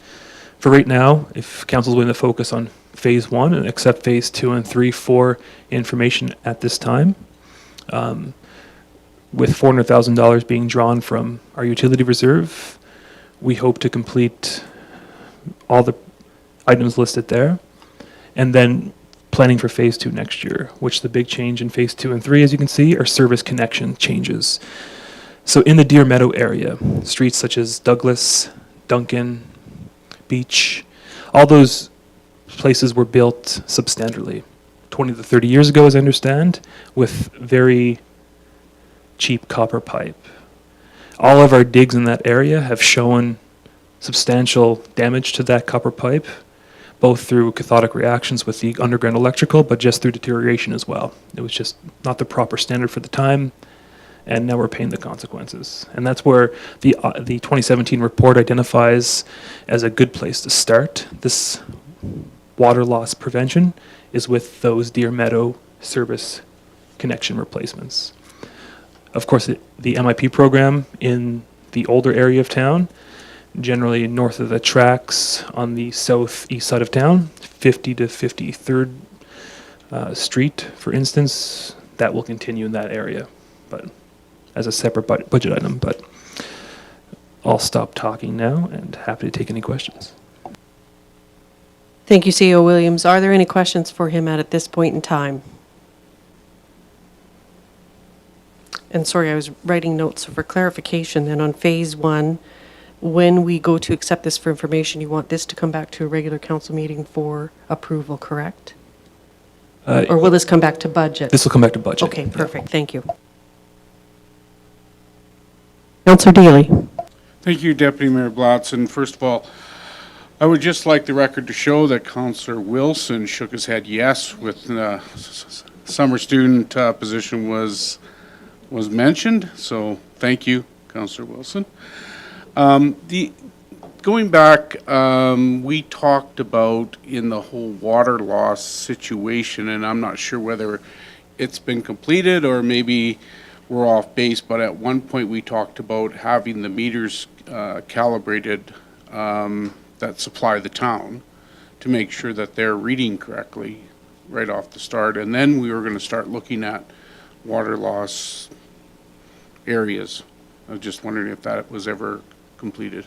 for right now, if council's willing to focus on phase 1 and accept phase 2 and 3 for information at this time, with $400,000 being drawn from our utility reserve, we hope to complete all the items listed there, and then planning for phase 2 next year, which the big change in phase 2 and 3, as you can see, are service connection changes. So in the Deer Meadow area, streets such as Douglas, Duncan, Beach, all those places were built substantially 20 to 30 years ago, as I understand, with very cheap copper pipe. All of our digs in that area have shown substantial damage to that copper pipe, both through cathodic reactions with the underground electrical, but just through deterioration as well. It was just not the proper standard for the time, and now we're paying the consequences. And that's where the 2017 report identifies as a good place to start this water loss prevention is with those Deer Meadow service connection replacements. Of course, the MIP program in the older area of town, generally north of the tracks on the southeast side of town, 50 to 53rd Street, for instance, that will continue in that area, but as a separate budget item. But I'll stop talking now and happy to take any questions. Thank you, CEO Williams. Are there any questions for him at this point in time? And sorry, I was writing notes for clarification. Then on phase 1, when we go to accept this for information, you want this to come back to a regular council meeting for approval, correct? Or will this come back to budget? This will come back to budget. Okay, perfect. Thank you. Councillor Daly. Thank you, Deputy Mayor Blatz. And first of all, I would just like the record to show that Councillor Wilson shook his head yes with summer student position was mentioned. So thank you, Councillor Wilson. Going back, we talked about in the whole water loss situation, and I'm not sure whether it's been completed or maybe we're off base, but at one point we talked about having the meters calibrated that supply the town to make sure that they're reading correctly right off the start. And then we were going to start looking at water loss areas. I was just wondering if that was ever completed.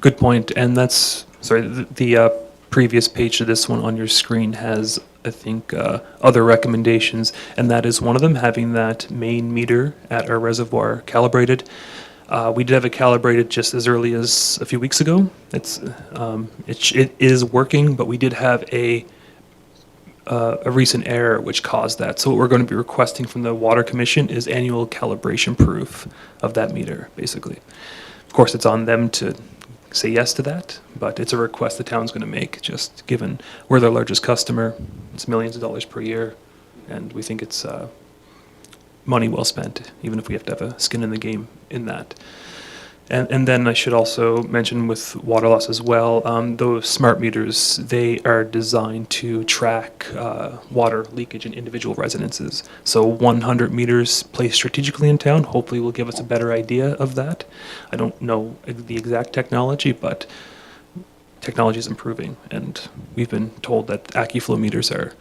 Good point, and that's, sorry, the previous page to this one on your screen has, I think, other recommendations, and that is one of them, having that main meter at our reservoir calibrated. We did have it calibrated just as early as a few weeks ago. It is working, but we did have a recent error which caused that. So what we're going to be requesting from the Water Commission is annual calibration proof of that meter, basically. Of course, it's on them to say yes to that, but it's a request the town's going to make, just given we're their largest customer. It's millions of dollars per year, and we think it's money well spent, even if we have to have a skin in the game in that. And then I should also mention with water loss as well, those smart meters, they are designed to track water leakage in individual residences. So 100 meters placed strategically in town hopefully will give us a better idea of that. I don't know the exact technology, but technology is improving, and we've been told that AccuFlow meters are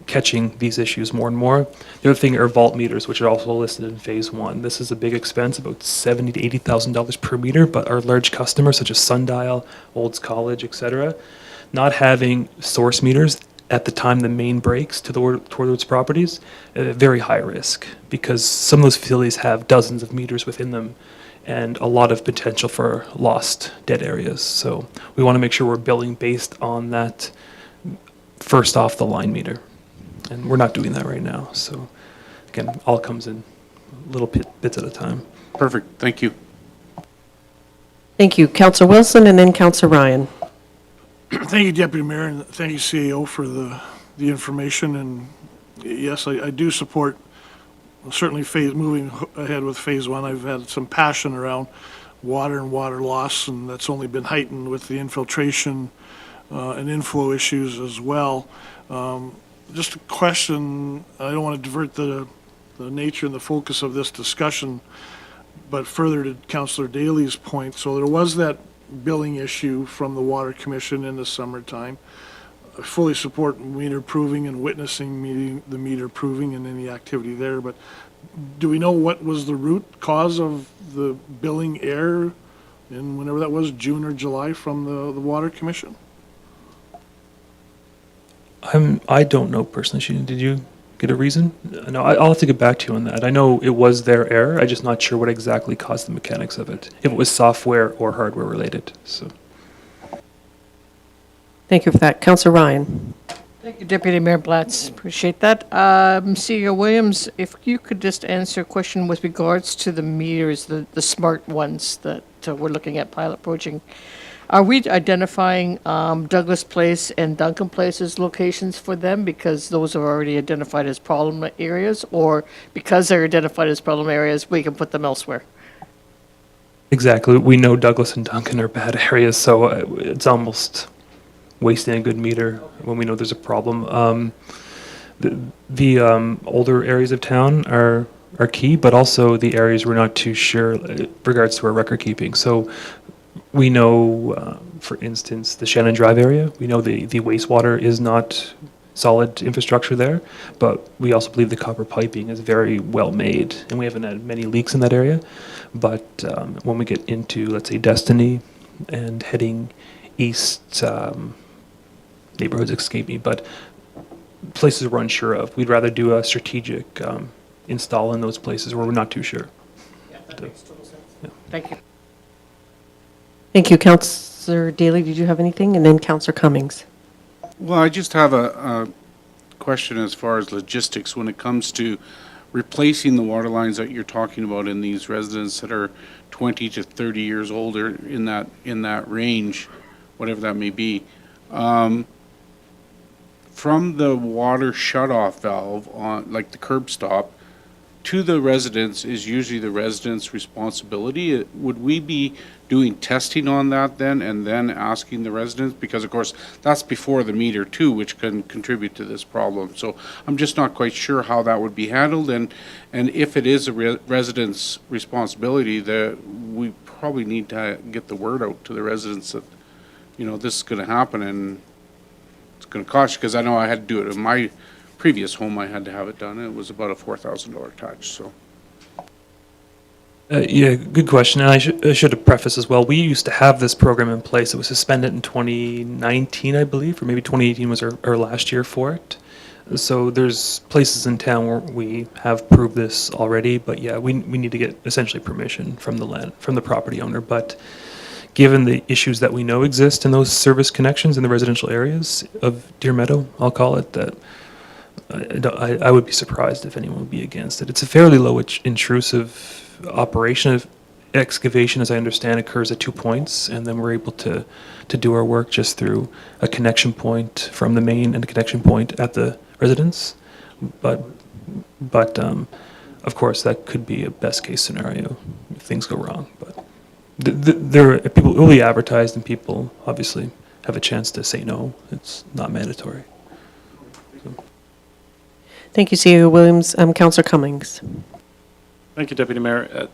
catching these issues more and more. The other thing are vault meters, which are also listed in phase one. This is a big expense, about $70,000 to $80,000 per meter, but our large customers such as Sundial, Olds College, etc., not having source meters at the time the main breaks towards properties, very high risk, because some of those facilities have dozens of meters within them and a lot of potential for lost dead areas. So we want to make sure we're billing based on that first off the line meter. And we're not doing that right now. So again, all comes in little bits at a time. Perfect, thank you. Thank you. Councillor Wilson and then Councillor Ryan. Thank you, Deputy Mayor, and thank you, CAO, for the information. And yes, I do support certainly moving ahead with phase one. I've had some passion around water and water loss, and that's only been heightened with the infiltration and inflow issues as well. Just a question, I don't want to divert the nature and the focus of this discussion, but further to Councillor Daly's point, so there was that billing issue from the Water Commission in the summertime. I fully support meter proving and witnessing the meter proving and any activity there, but do we know what was the root cause of the billing error in whenever that was, June or July, from the Water Commission? I don't know personally. Sheena, did you get a reason? No, I'll have to get back to you on that. I know it was their error. I'm just not sure what exactly caused the mechanics of it, if it was software or hardware related. So. Thank you for that. Councillor Ryan. Thank you, Deputy Mayor Blatz. Appreciate that. CEO Williams, if you could just answer a question with regards to the meters, the smart ones that we're looking at pilot projecting. Are we identifying Douglas Place and Duncan Place as locations for them because those are already identified as problem areas, or because they're identified as problem areas, we can put them elsewhere? Exactly. We know Douglas and Duncan are bad areas, so it's almost wasting a good meter when we know there's a problem. The older areas of town are key, but also the areas we're not too sure regards to our record keeping. So we know, for instance, the Shannon Drive area, we know the wastewater is not solid infrastructure there, but we also believe the copper piping is very well made, and we haven't had many leaks in that area. But when we get into, let's say, Destiny and heading east, neighborhoods escape me, but places we're unsure of, we'd rather do a strategic install in those places where we're not too sure. Yeah, that makes total sense. Yeah. Thank you. Thank you. Councillor Daly, did you have anything? And then Councillor Cummings. Well, I just have a question as far as logistics when it comes to replacing the water lines that you're talking about in these residents that are 20 to 30 years older in that range, whatever that may be. From the water shutoff valve on, like the curb stop, to the residents is usually the residents' responsibility. Would we be doing testing on that then and then asking the residents? Because of course, that's before the meter too, which can contribute to this problem. So I'm just not quite sure how that would be handled, and if it is a resident's responsibility, that we probably need to get the word out to the residents that, you know, this is going to happen and it's going to cost you, because I know I had to do it in my previous home. I had to have it done. It was about a $4,000 touch. So. Yeah, good question. And I should have prefaced as well. We used to have this program in place. It was suspended in 2019, I believe, or maybe 2018 was our last year for it. So there's places in town where we have proved this already, but yeah, we need to get essentially permission from the property owner. But given the issues that we know exist in those service connections in the residential areas of Deer Meadow, I'll call it, that I would be surprised if anyone would be against it. It's a fairly low intrusive operation. Excavation, as I understand, occurs at 2 points, and then we're able to do our work just through a connection point from the main and a connection point at the residence. But of course, that could be a best case scenario if things go wrong. But people will be advertised, and people obviously have a chance to say no. It's not mandatory. Thank you, CEO Williams. Councillor Cummings. Thank you, Deputy Mayor.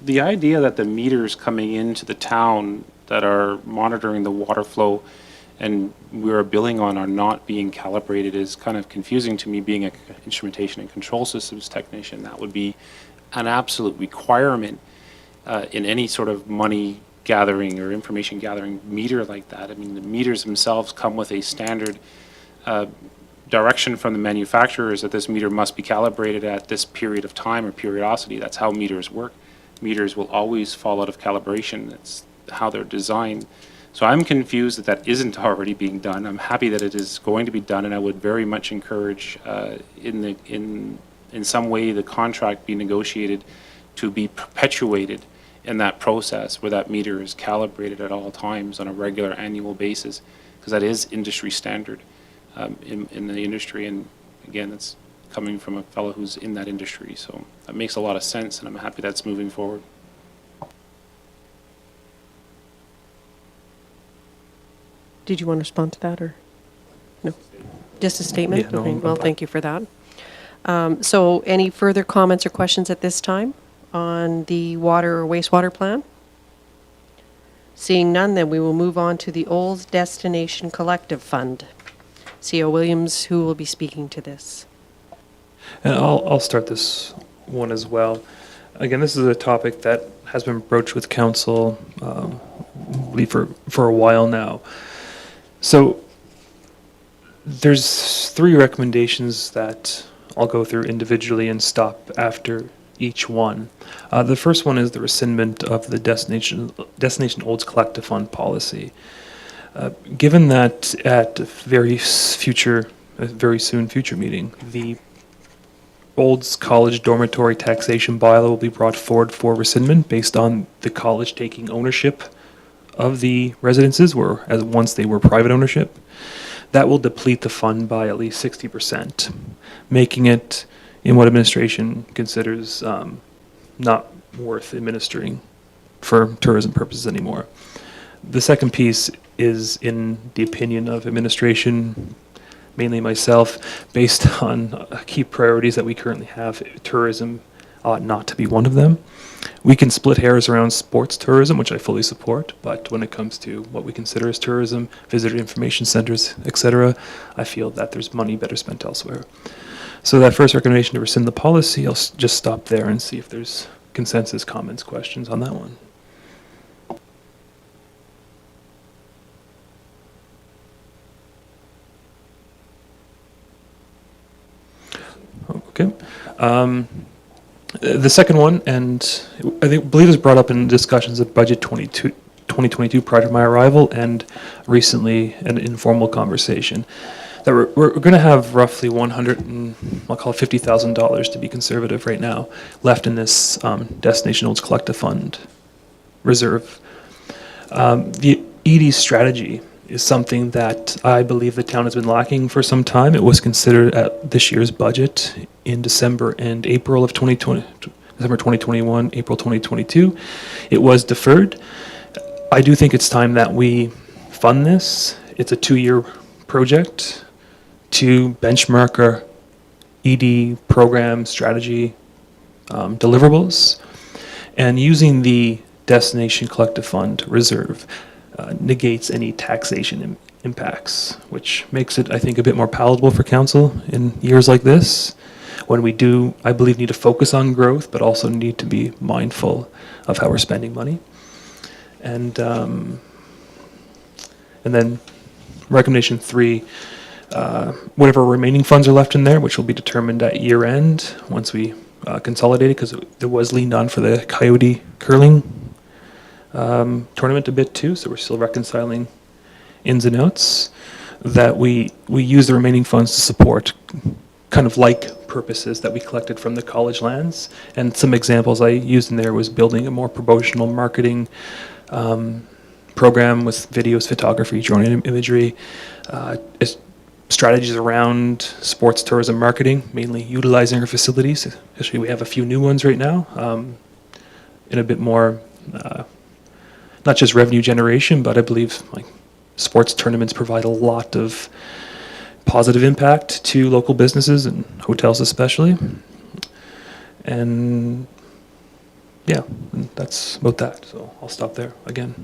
The idea that the meters coming into the town that are monitoring the water flow and we're billing on are not being calibrated is kind of confusing to me, being an instrumentation and control systems technician. That would be an absolute requirement in any sort of money gathering or information gathering meter like that. I mean, the meters themselves come with a standard direction from the manufacturers that this meter must be calibrated at this period of time or periodicity. That's how meters work. Meters will always fall out of calibration. That's how they're designed. So I'm confused that that isn't already being done. I'm happy that it is going to be done, and I would very much encourage in some way the contract be negotiated to be perpetuated in that process where that meter is calibrated at all times on a regular annual basis, because that is industry standard in the industry. And again, that's coming from a fellow who's in that industry. So that makes a lot of sense, and I'm happy that's moving forward. Did you want to respond to that, or? No? Just a statement? Yeah, no, Okay, I'm well, fine. thank you for that. So any further comments or questions at this time on the water or wastewater plan? Seeing none, then we will move on to the Old Destination Collective Fund. C.O. Williams, who will be speaking to this? And I'll start this one as well. Again, this is a topic that has been broached with council, I believe for a while now. So there's 3 recommendations that I'll go through individually and stop after each one. The first one is the rescindment of the Destination Olds Collective Fund policy. Given that at a very soon future meeting, the Olds College dormitory taxation bylaw will be brought forward for rescindment based on the college taking ownership of the residences, once they were private ownership. That will deplete the fund by at least 60%, making it, in what administration considers not worth administering for tourism purposes anymore. The second piece is in the opinion of administration, mainly myself, based on key priorities that we currently have. Tourism ought not to be one of them. We can split hairs around sports tourism, which I fully support, but when it comes to what we consider as tourism, visitor information centers, etc., I feel that there's money better spent elsewhere. So that first recommendation to rescind the policy, I'll just stop there and see if there's consensus, comments, questions on that one. Okay. The second one, and I believe it was brought up in discussions of Budget 2022 prior to my arrival, and recently an informal conversation, that we're going to have roughly I'll call it $50,000 to be conservative right now, left in this Destination Olds Collective Fund reserve. The ED strategy is something that I believe the town has been lacking for some time. It was considered at this year's budget in December and April of 2020, December 2021, April 2022. It was deferred. I do think it's time that we fund this. It's a 2-year project to benchmark our ED program strategy deliverables, and using the Destination Collective Fund reserve negates any taxation impacts, which makes it, I think, a bit more palatable for council in years like this, when we do, I believe, need to focus on growth, but also need to be mindful of how we're spending money. And then recommendation 3, whatever remaining funds are left in there, which will be determined at year end once we consolidate it, because there was leaned on for the Coyote curling tournament a bit too, so we're still reconciling ins and outs, that we use the remaining funds to support kind of like purposes that we collected from the college lands. And some examples I used in there was building a more promotional marketing program with videos, photography, drone imagery, strategies around sports tourism marketing, mainly utilizing our facilities. Actually, we have a few new ones right now, in a bit more, not just revenue generation, but I believe like sports tournaments provide a lot of positive impact to local businesses and hotels especially. And yeah, and that's about that. So I'll stop there again.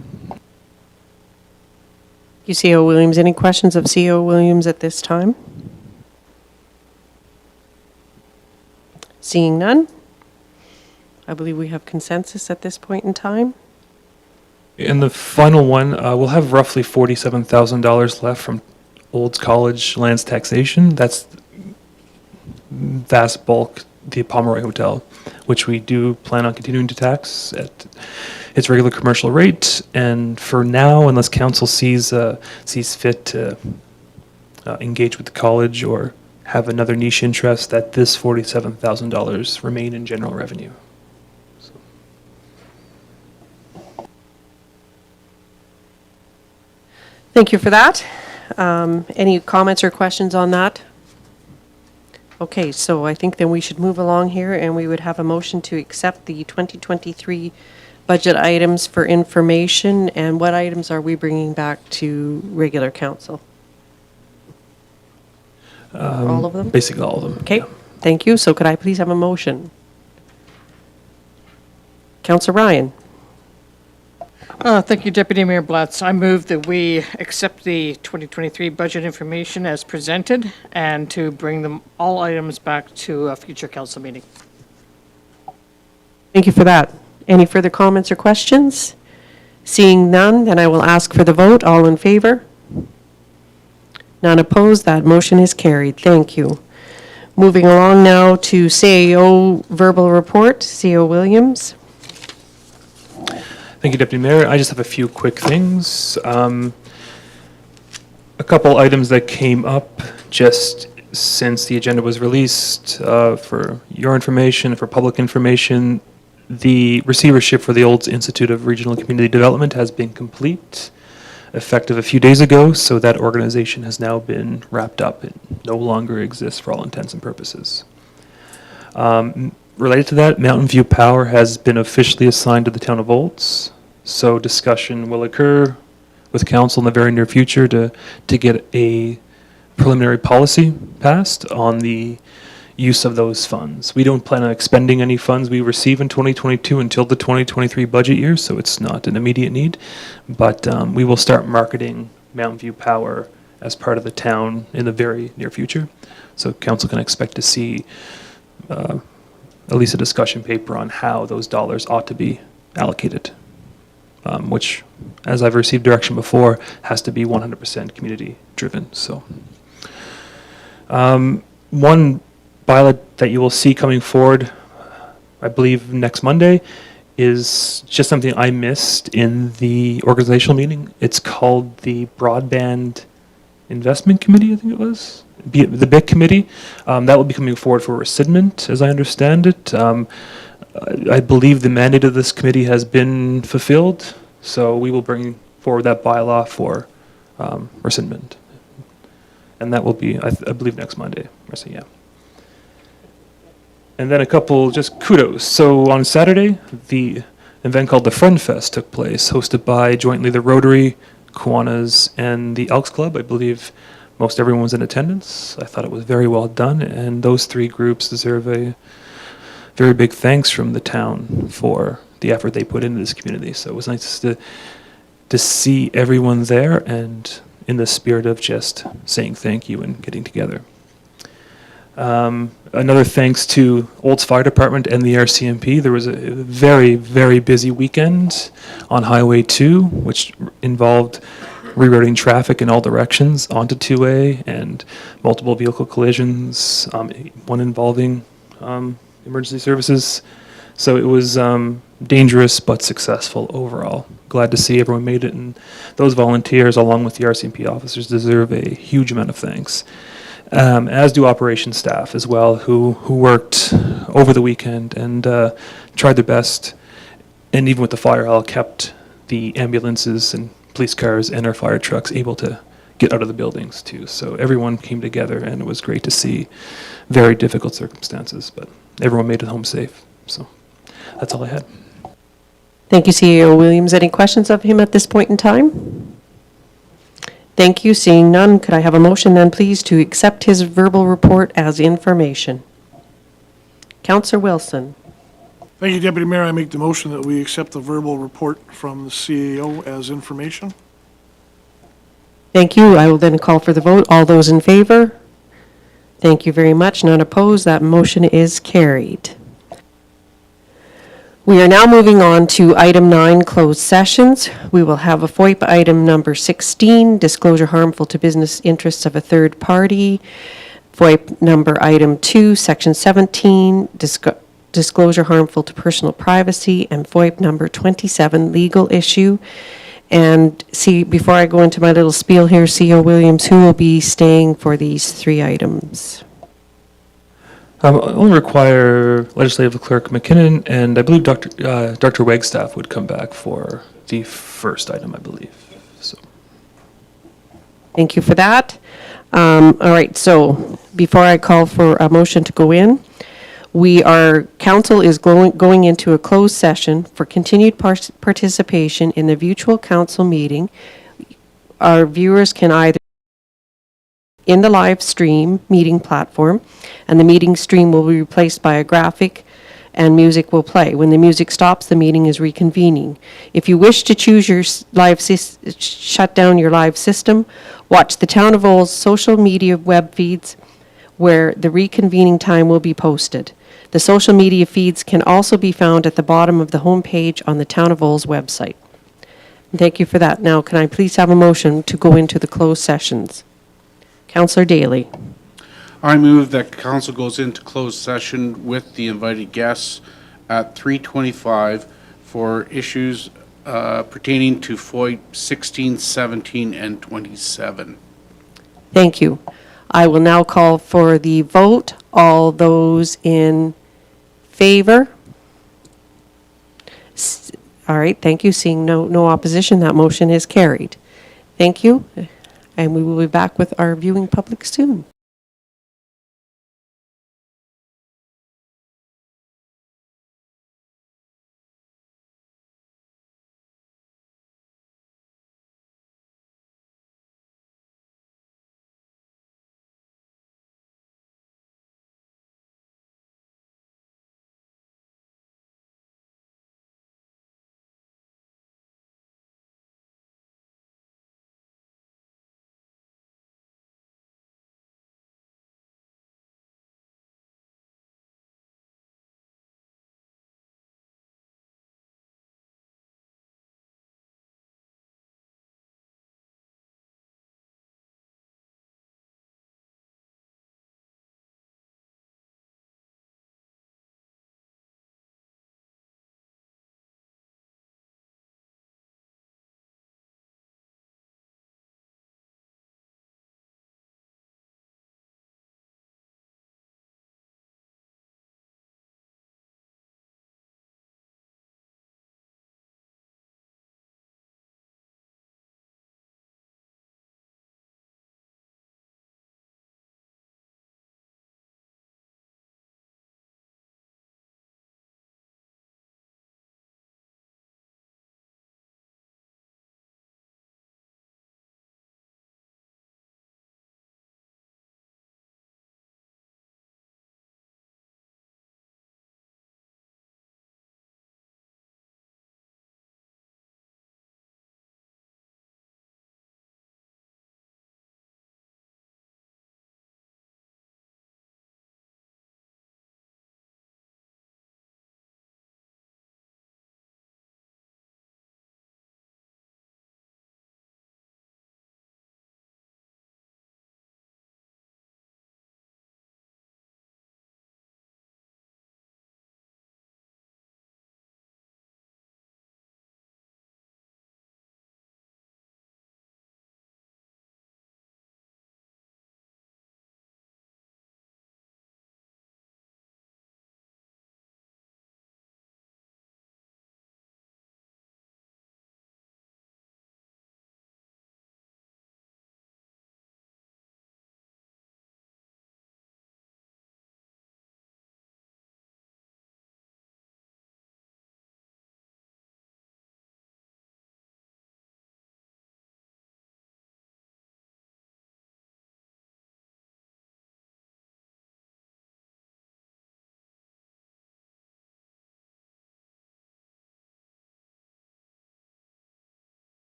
You, CEO Williams. Any questions of CEO Williams at this time? Seeing none, I believe we have consensus at this point in time. And the final one, we'll have roughly $47,000 left from Olds College lands taxation. That's vast bulk, the Pomeroy Hotel, which we do plan on continuing to tax at its regular commercial rate. And for now, unless council sees fit to engage with the college or have another niche interest, that this $47,000 remain in general revenue. Thank you for that. Any comments or questions on that? Okay, so I think then we should move along here, and we would have a motion to accept the 2023 budget items for information. And what items are we bringing back to regular council? All of them? Basically all of them. Okay, yeah. thank you. So could I please have a motion? Councillor Ryan. Thank you, Deputy Mayor Blatz. I move that we accept the 2023 budget information as presented and to bring them, all items back to a future council meeting. Thank you for that. Any further comments or questions? Seeing none, then I will ask for the vote. All in favor? None opposed. That motion is carried. Thank you. Moving along now to CAO verbal report. CEO Williams. Thank you, Deputy Mayor. I just have a few quick things. A couple items that came up just since the agenda was released for your information, for public information. The receivership for the Olds Institute of Regional Community Development has been complete, effective a few days ago, so that organization has now been wrapped up. It no longer exists for all intents and purposes. Related to that, Mountain View Power has been officially assigned to the town of Olds, so discussion will occur with council in the very near future to get a preliminary policy passed on the use of those funds. We don't plan on expending any funds we receive in 2022 until the 2023 budget year, so it's not an immediate need, but we will start marketing Mountain View Power as part of the town in the very near future. So council can expect to see at least a discussion paper on how those dollars ought to be allocated, which, as I've received direction before, has to be 100% community driven. So one bylaw that you will see coming forward, I believe next Monday, is just something I missed in the organizational meeting. It's called the Broadband Investment Committee, I think it was, the BIC Committee. That will be coming forward for rescindment, as I understand it. I believe the mandate of this committee has been fulfilled, so we will bring forward that bylaw for rescindment. And that will be, I believe, next Monday. So, yeah. And then a couple just kudos. So on Saturday, the event called the Friend Fest took place, hosted by jointly the Rotary, Kiwanis, and the Elks Club. I believe most everyone was in attendance. I thought it was very well done, and those three groups deserve a very big thanks from the town for the effort they put into this community. So it was nice to see everyone there and in the spirit of just saying thank you and getting together. Another thanks to Olds Fire Department and the RCMP. There was a very, very busy weekend on Highway 2, which involved rerouting traffic in all directions onto 2A and multiple vehicle collisions, one involving emergency services. So it was dangerous but successful overall. Glad to see everyone made it, and those volunteers, along with the RCMP officers, deserve a huge amount of thanks. As do operations staff as well, who worked over the weekend and tried their best, and even with the fire hall, kept the ambulances and police cars and our fire trucks able to get out of the buildings too. So everyone came together, and it was great to see. Very difficult circumstances, but everyone made it home safe. So that's all I had. Thank you, CEO Williams. Any questions of him at this point in time? Thank you. Seeing none, could I have a motion then, please, to accept his verbal report as information? Councillor Wilson. Thank you, Deputy Mayor. I make the motion that we accept the verbal report from the CAO as information. Thank you. I will then call for the vote. All those in favor? Thank you very much. None opposed. That motion is carried. We are now moving on to item 9, closed sessions. We will have a FOIP item number 16, disclosure harmful to business interests of a third party. FOIP number item 2, section 17, disclosure harmful to personal privacy, and FOIP number 27, legal issue. And see, before I go into my little spiel here, CEO Williams, who will be staying for these 3 items? Only require legislative clerk McKinnon, and I believe Dr. Wagstaff would come back for the first item, I believe. So. Thank you for that. All right, so before I call for a motion to go in, council is going into a closed session for continued participation in the virtual council meeting. Our viewers can either in the live stream meeting platform, and the meeting stream will be replaced by a graphic and music will play. When the music stops, the meeting is reconvening. If you wish to choose your shut down your live system, watch the Town of Olds social media web feeds where the reconvening time will be posted. The social media feeds can also be found at the bottom of the homepage on the Town of Olds website. Thank you for that. Now, can I please have a motion to go into the closed sessions? Councillor Daly. I move that council goes into closed session with the invited guests at 3:25 for issues pertaining to FOIP 16, 17, and 27. Thank you. I will now call for the vote. All those in favor? All right, thank you. Seeing no opposition, that motion is carried. Thank you, and we will be back with our viewing public soon.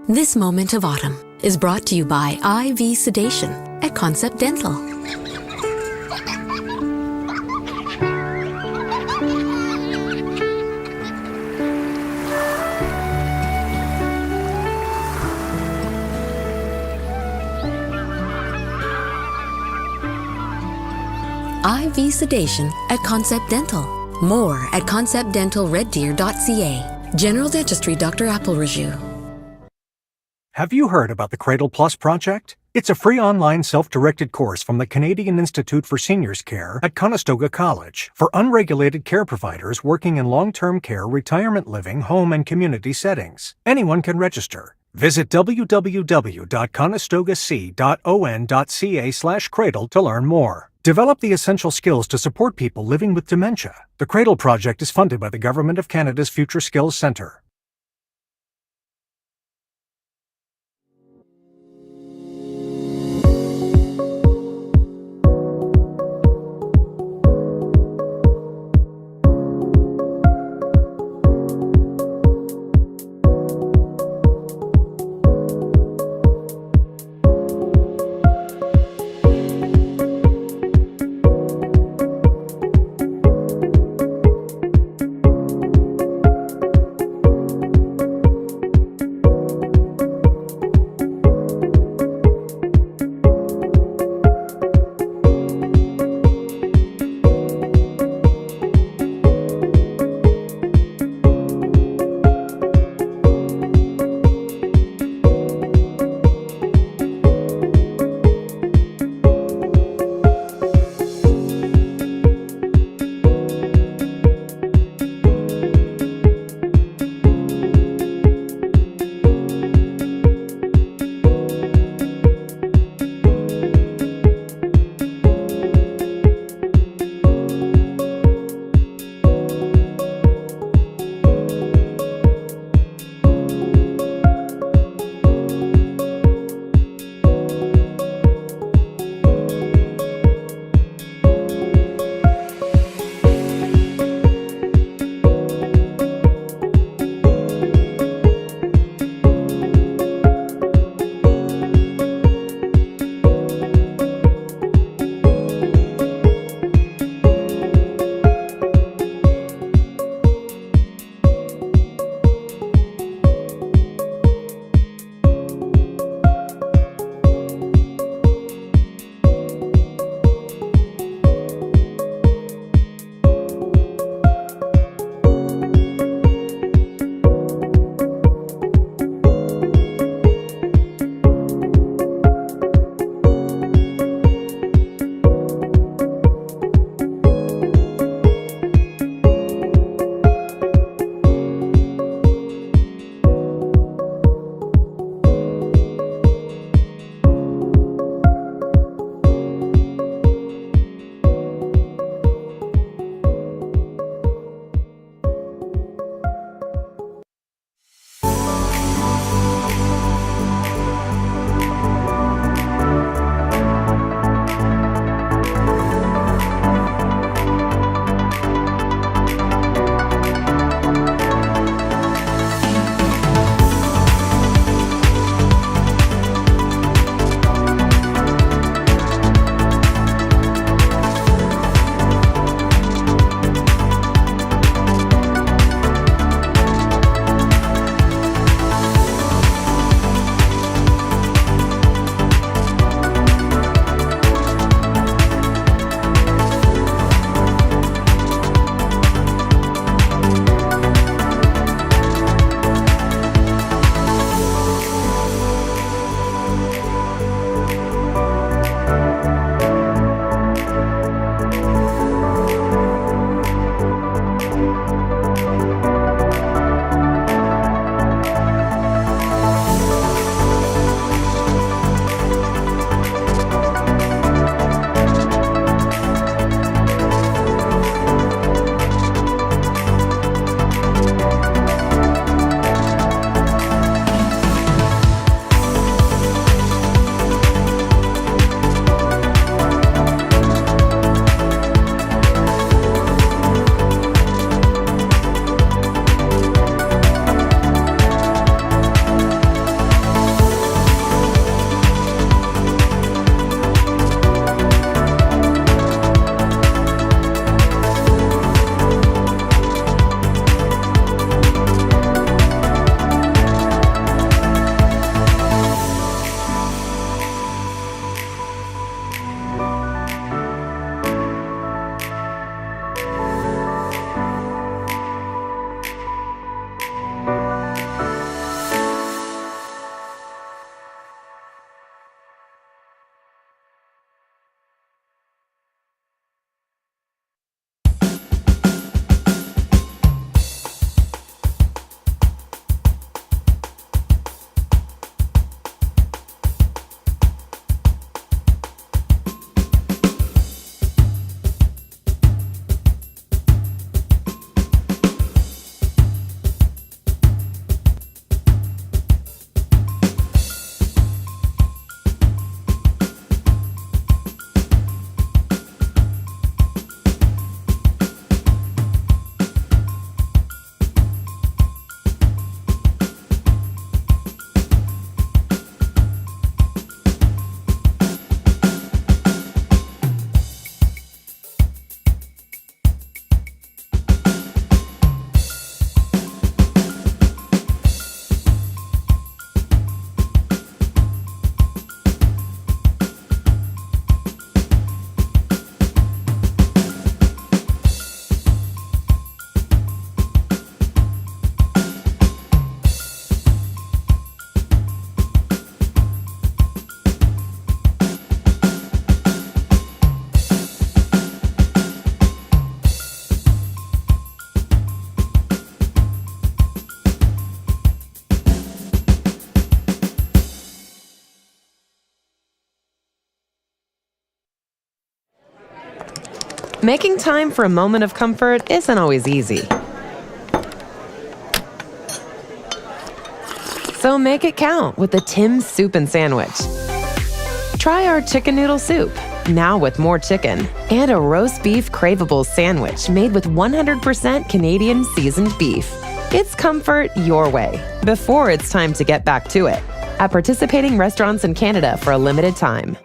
This moment of autumn is brought to you by IV Sedation at Concept Dental. IV Sedation at Concept Dental. More at conceptdentalreddeer.ca. General Dentistry, Dr. Appleraju. Have you heard about the Cradle Plus project? It's a free online self-directed course from the Canadian Institute for Seniors Care at Conestoga College for unregulated care providers working in long-term care, retirement living, home, and community settings. Anyone can register. Visit www.conestogac.on.ca/cradle to learn more. Develop the essential skills to support people living with dementia. The Cradle project is funded by the Government of Canada's Future Skills Centre. Making time for a moment of comfort isn't always easy. So make it count with the Tim's Soup and Sandwich. Try our chicken noodle soup, now with more chicken, and a roast beef craveable sandwich made with 100% Canadian seasoned beef. It's comfort your way, before it's time to get back to it. At participating restaurants in Canada for a limited time.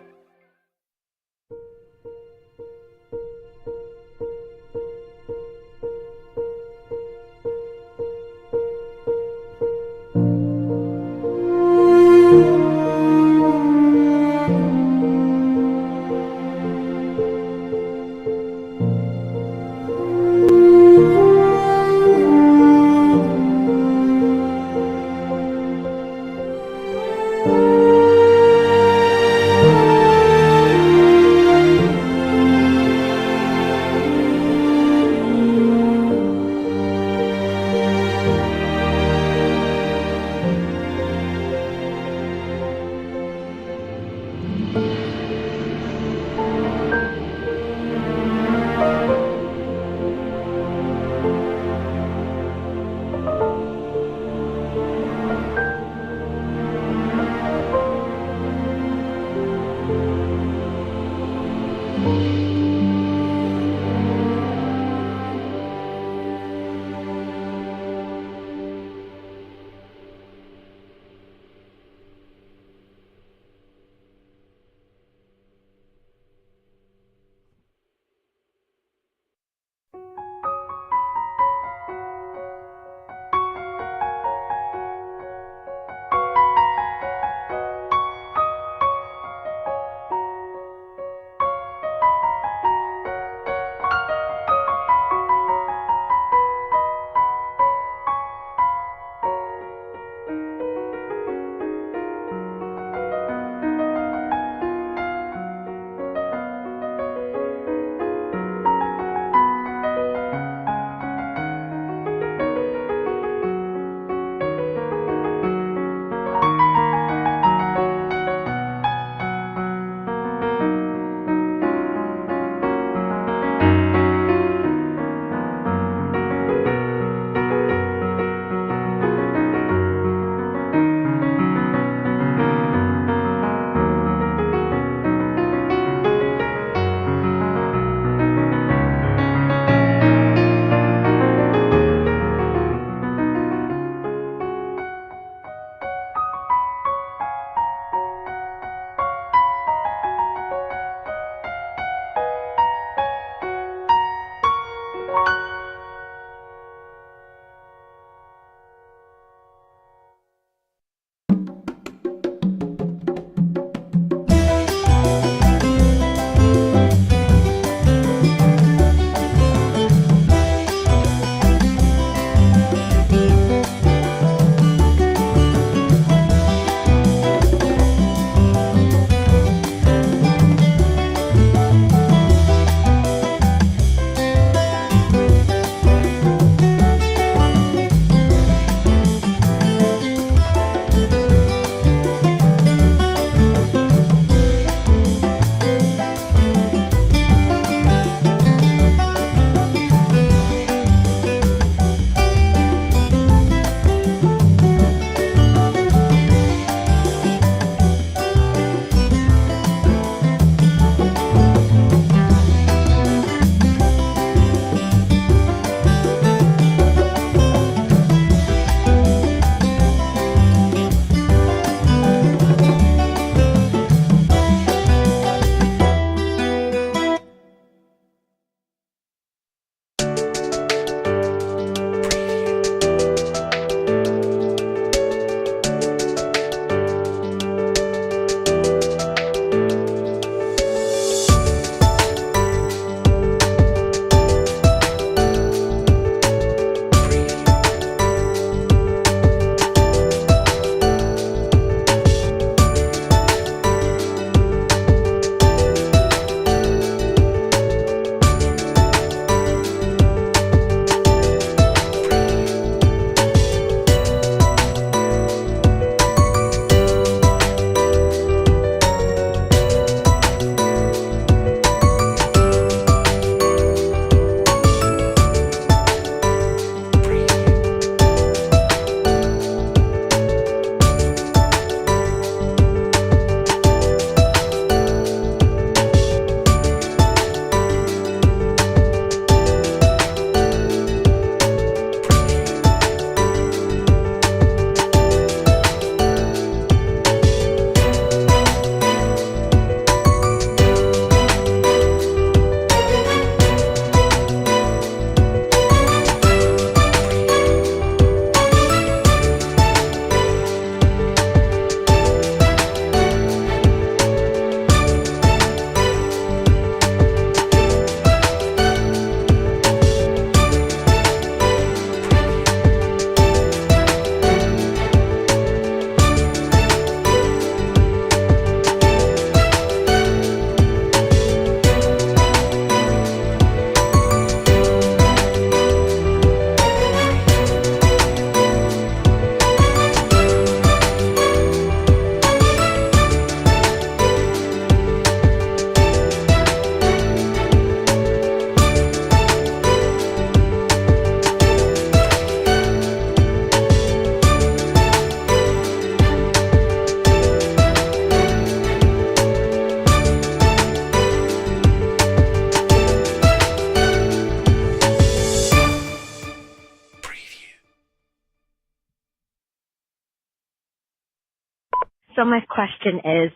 So my question is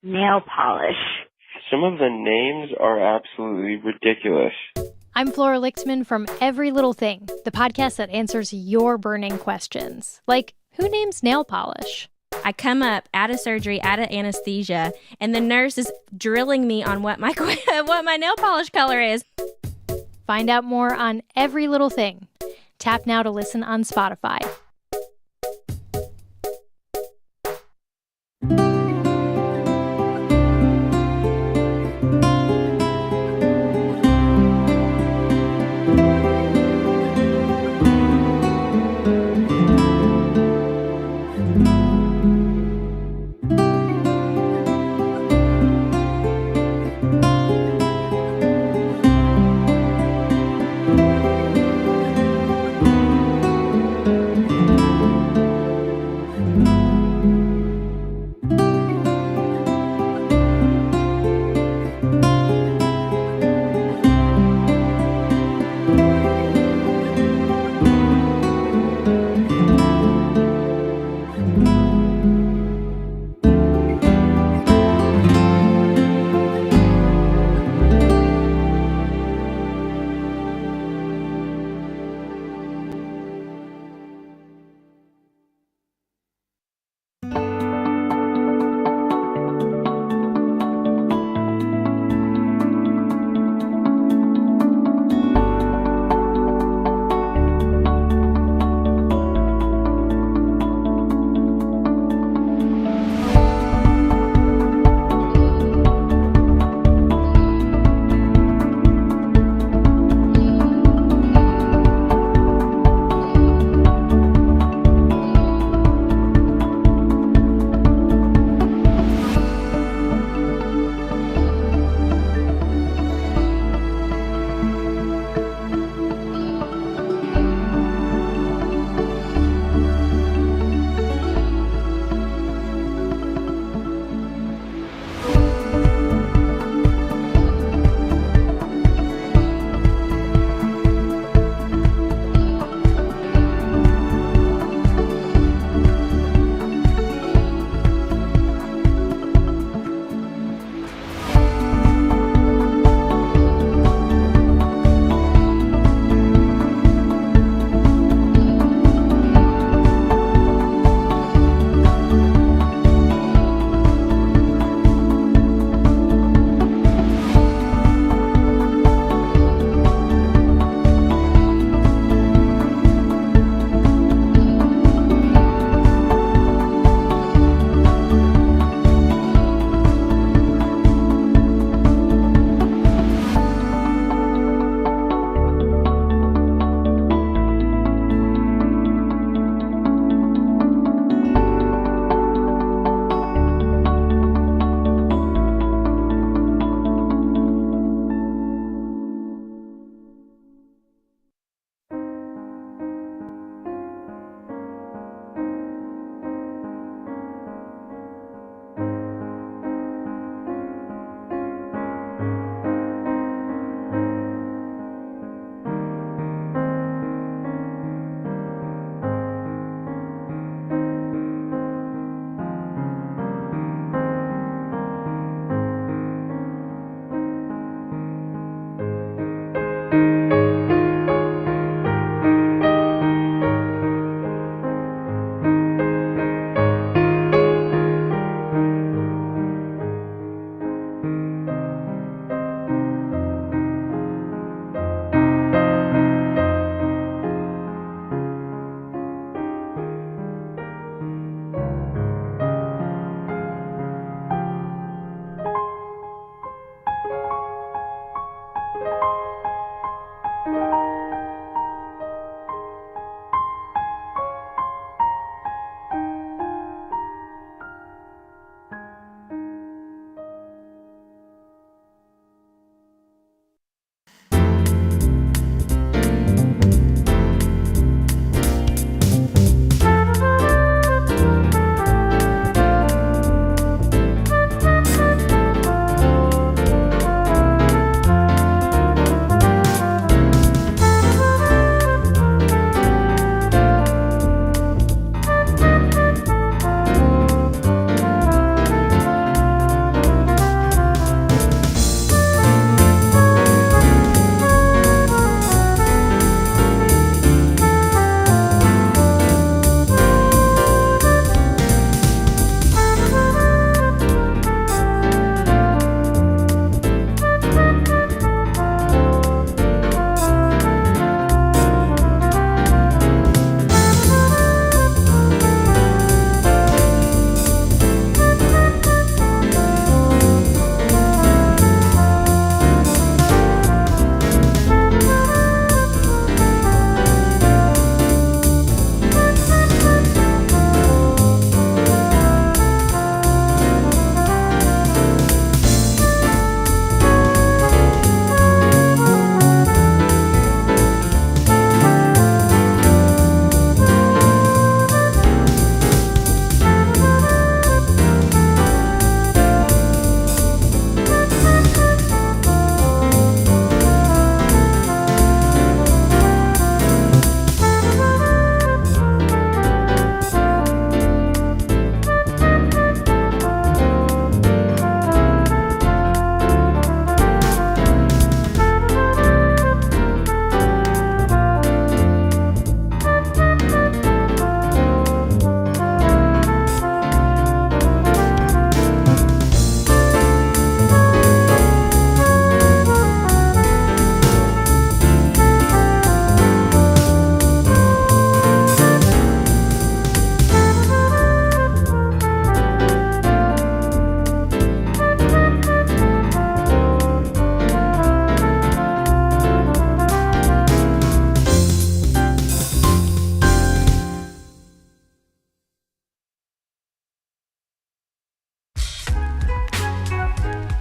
nail polish. Some of the names are absolutely ridiculous. I'm Flora Lichtman from Every Little Thing, the podcast that answers your burning questions. Like, who names nail polish? I come up out of surgery, out of anesthesia, and the nurse is drilling me on what my what my nail polish color is. Find out more on Every Little Thing. Tap now to listen on Spotify.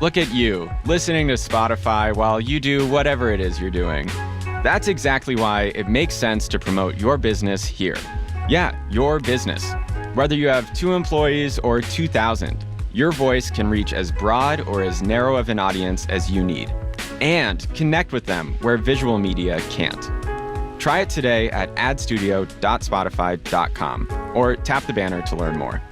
Look at you, listening to Spotify while you do whatever it is you're doing. That's exactly why it makes sense to promote your business here. Yeah, your business. Whether you have 2 employees or 2,000, your voice can reach as broad or as narrow of an audience as you need. And connect with them where visual media can't. Try it today at adstudio.spotify.com or tap the banner to learn more.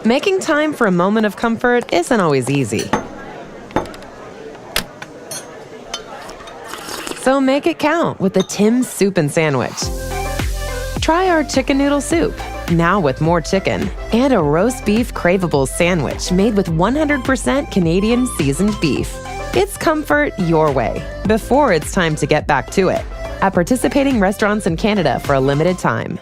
Making time for a moment of comfort isn't always easy. So make it count with the Tim's Soup and Sandwich. Try our chicken noodle soup, now with more chicken, and a roast beef craveable sandwich made with 100% Canadian seasoned beef. It's comfort your way, before it's time to get back to it. At participating restaurants in Canada for a limited time.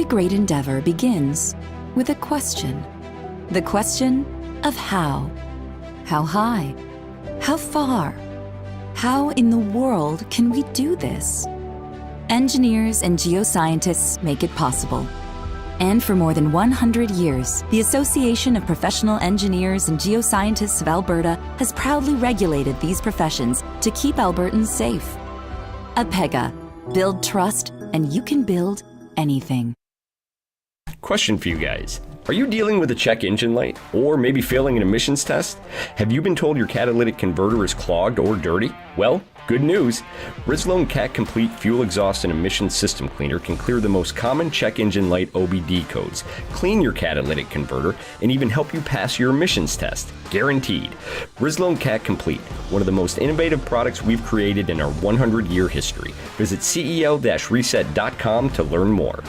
great endeavor begins with a question. The question of how. How high? How far? How in the world can we do this? Engineers and geoscientists make it possible. And for more than 100 years, the Association of Professional Engineers and Geoscientists of Alberta has proudly regulated these professions to keep Albertans safe. APEGA. Build trust, and you can build anything. Question for you guys. Are you dealing with a check engine light or maybe failing an emissions test? Have you been told your catalytic converter is clogged or dirty? Well, good news. Rizlone Cat Complete Fuel Exhaust and Emissions System Cleaner can clear the most common check engine light OBD codes, clean your catalytic converter, and even help you pass your emissions test. Guaranteed. Rizlone Cat Complete, one of the most innovative products we've created in our 100-year history. Visit cel-reset.com to learn more.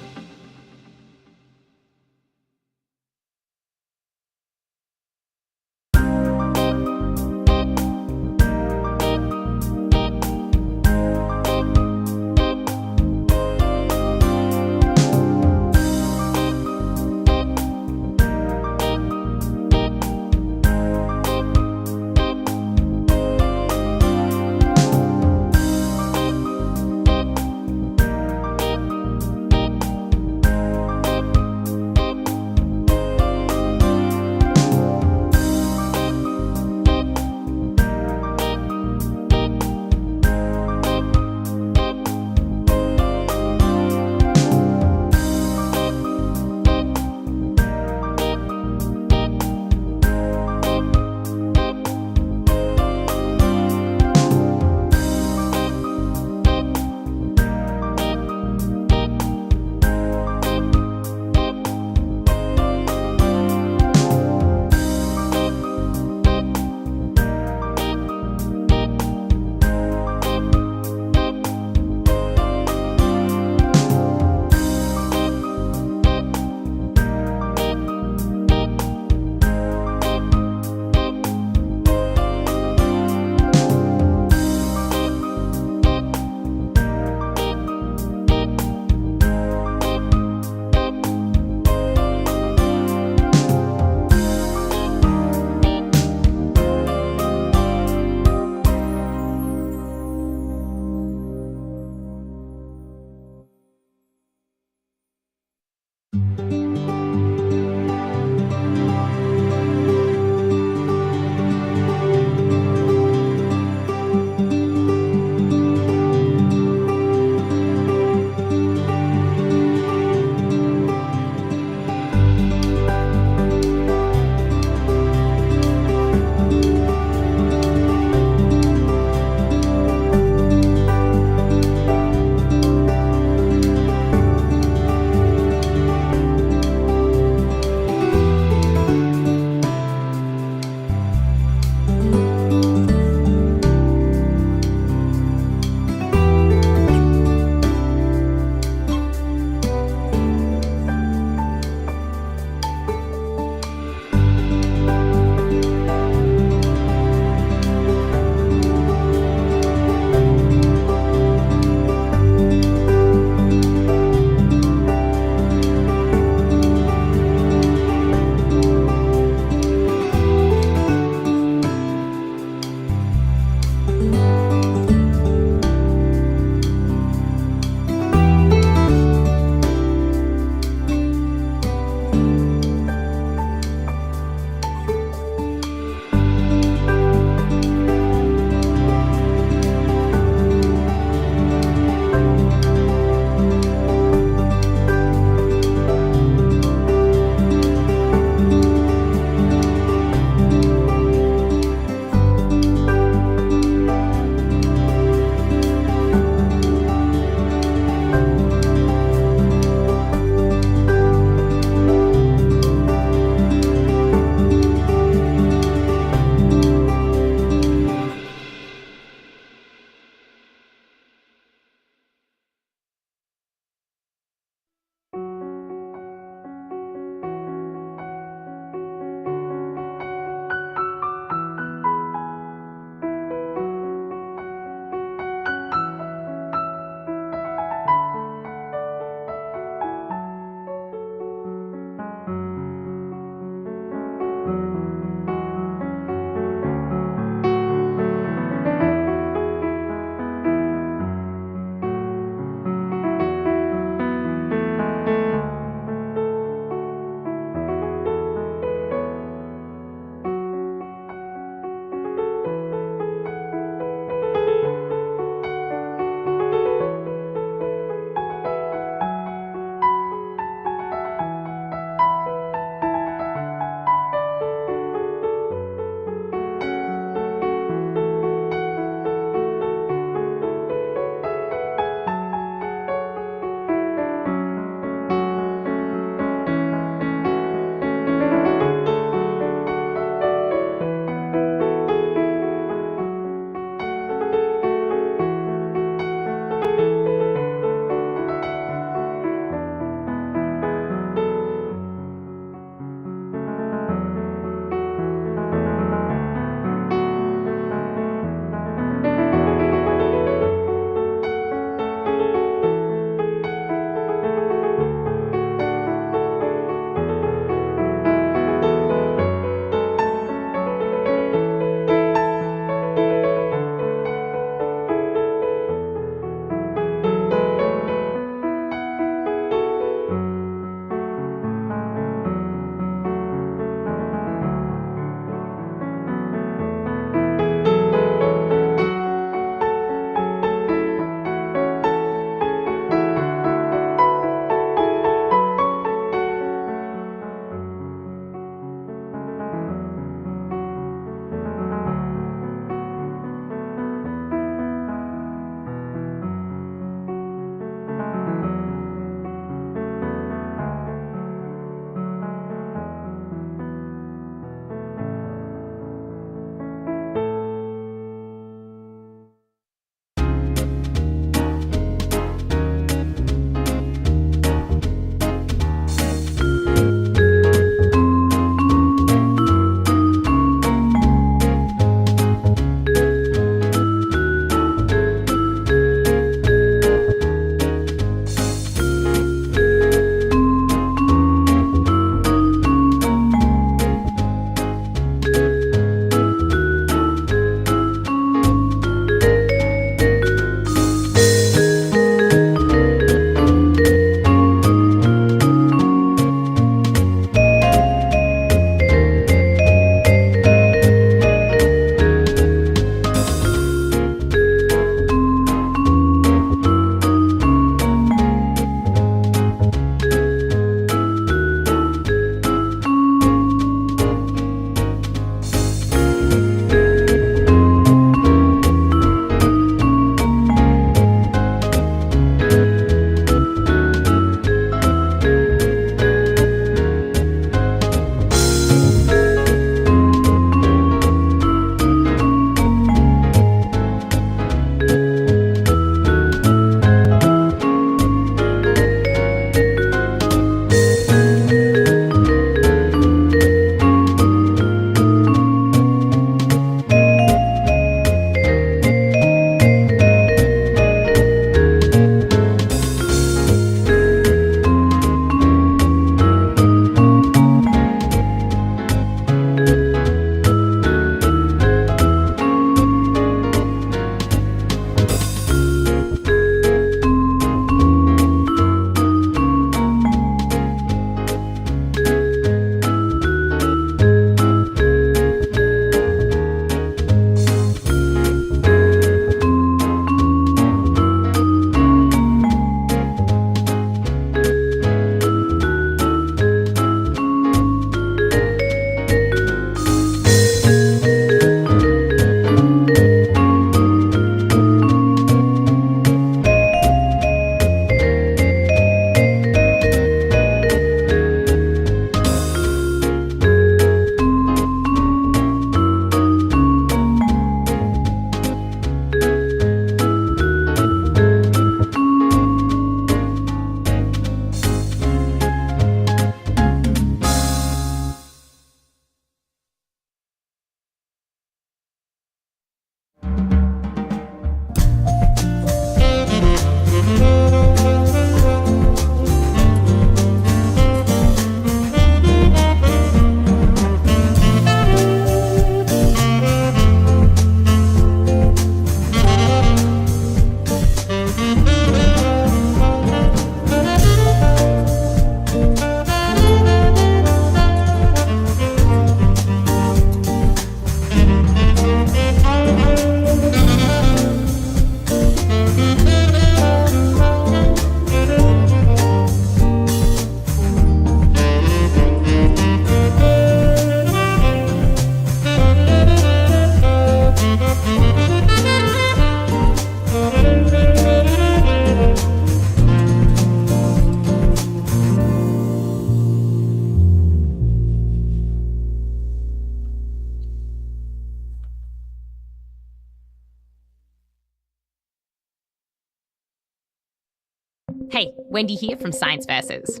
Hey, Wendy here from Science Versus.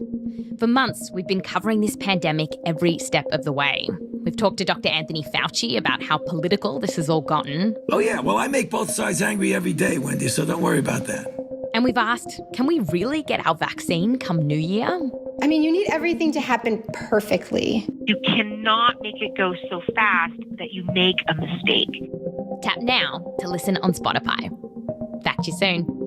For months, we've been covering this pandemic every step of the way. We've talked to Dr. Anthony Fauci about how political this has all gotten. Oh, yeah. Well, I make both sides angry every day, Wendy, so don't worry about that. And we've asked, can we really get our vaccine come New Year? I mean, you need everything to happen perfectly. You cannot make it go so fast that you make a mistake. Tap now to listen on Spotify. Back to you soon.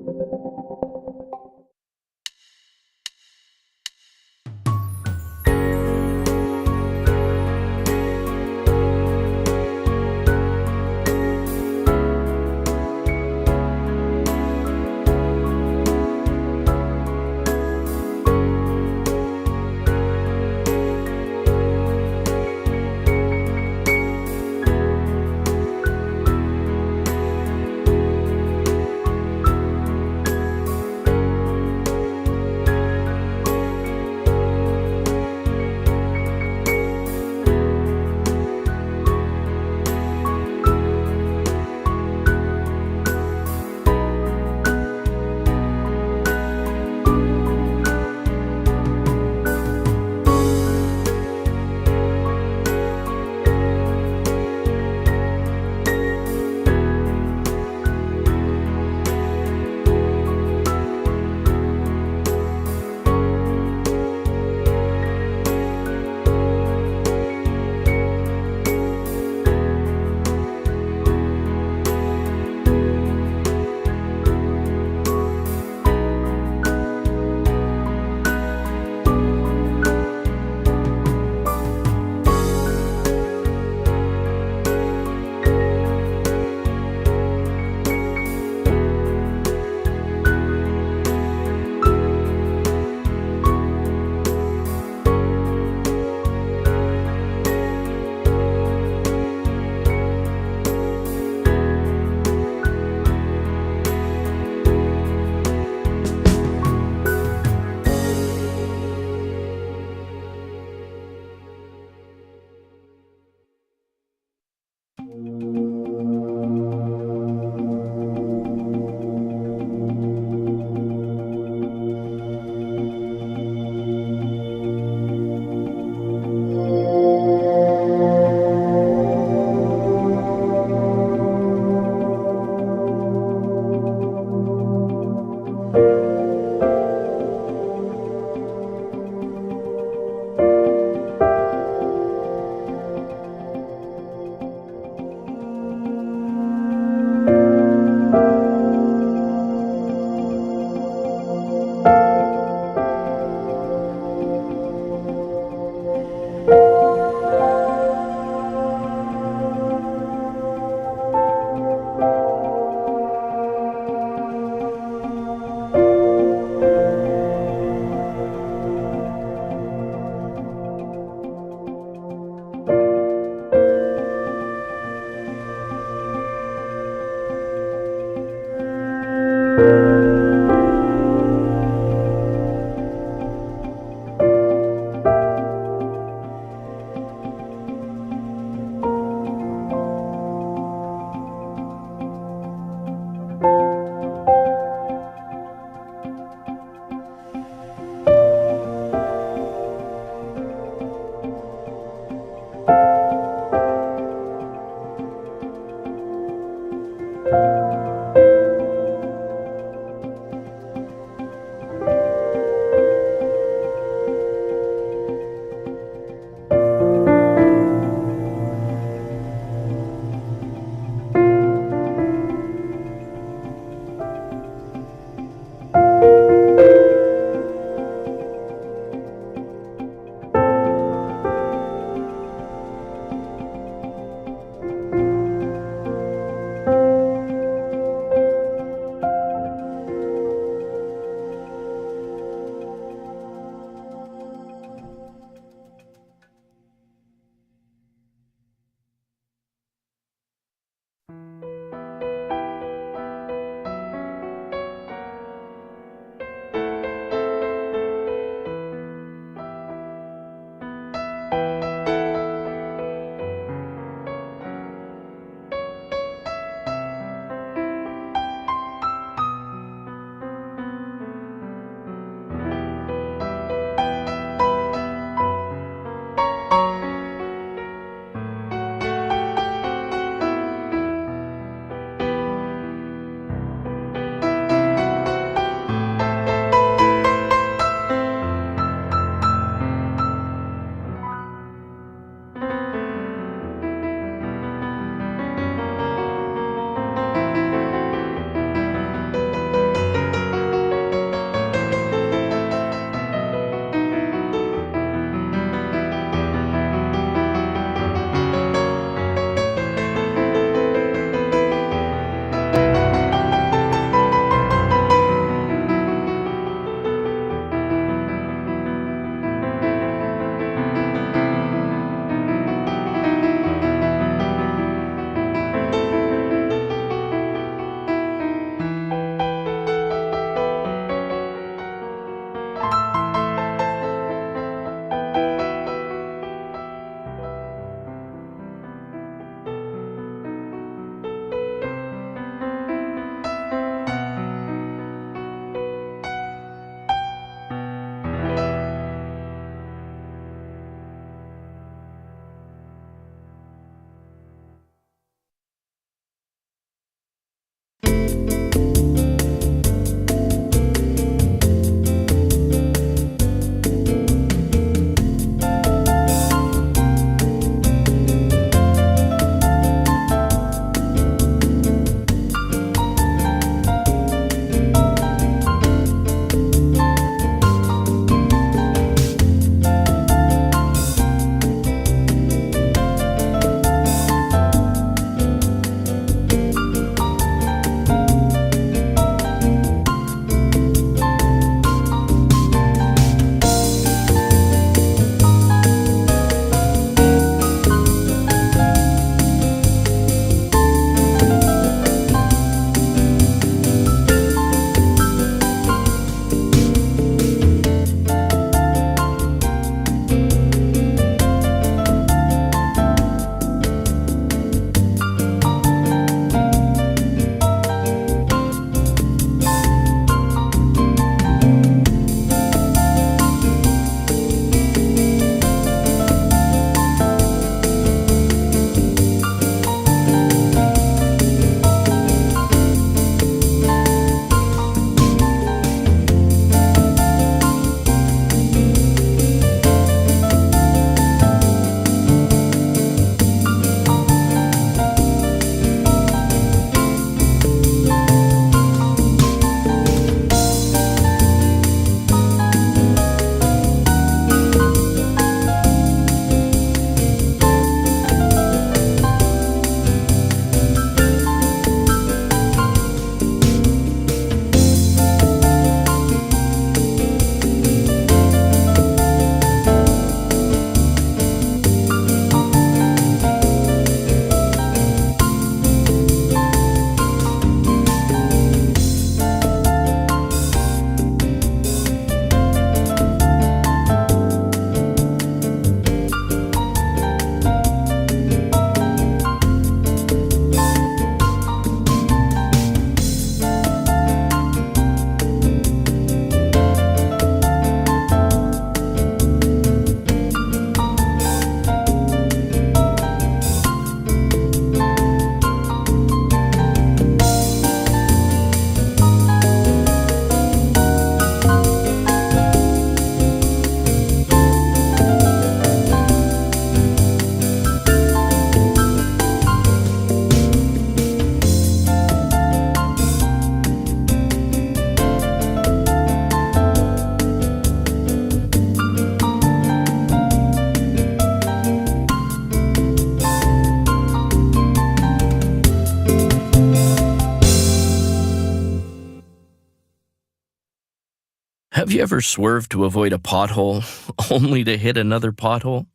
Have you ever swerved to avoid a pothole only to hit another pothole?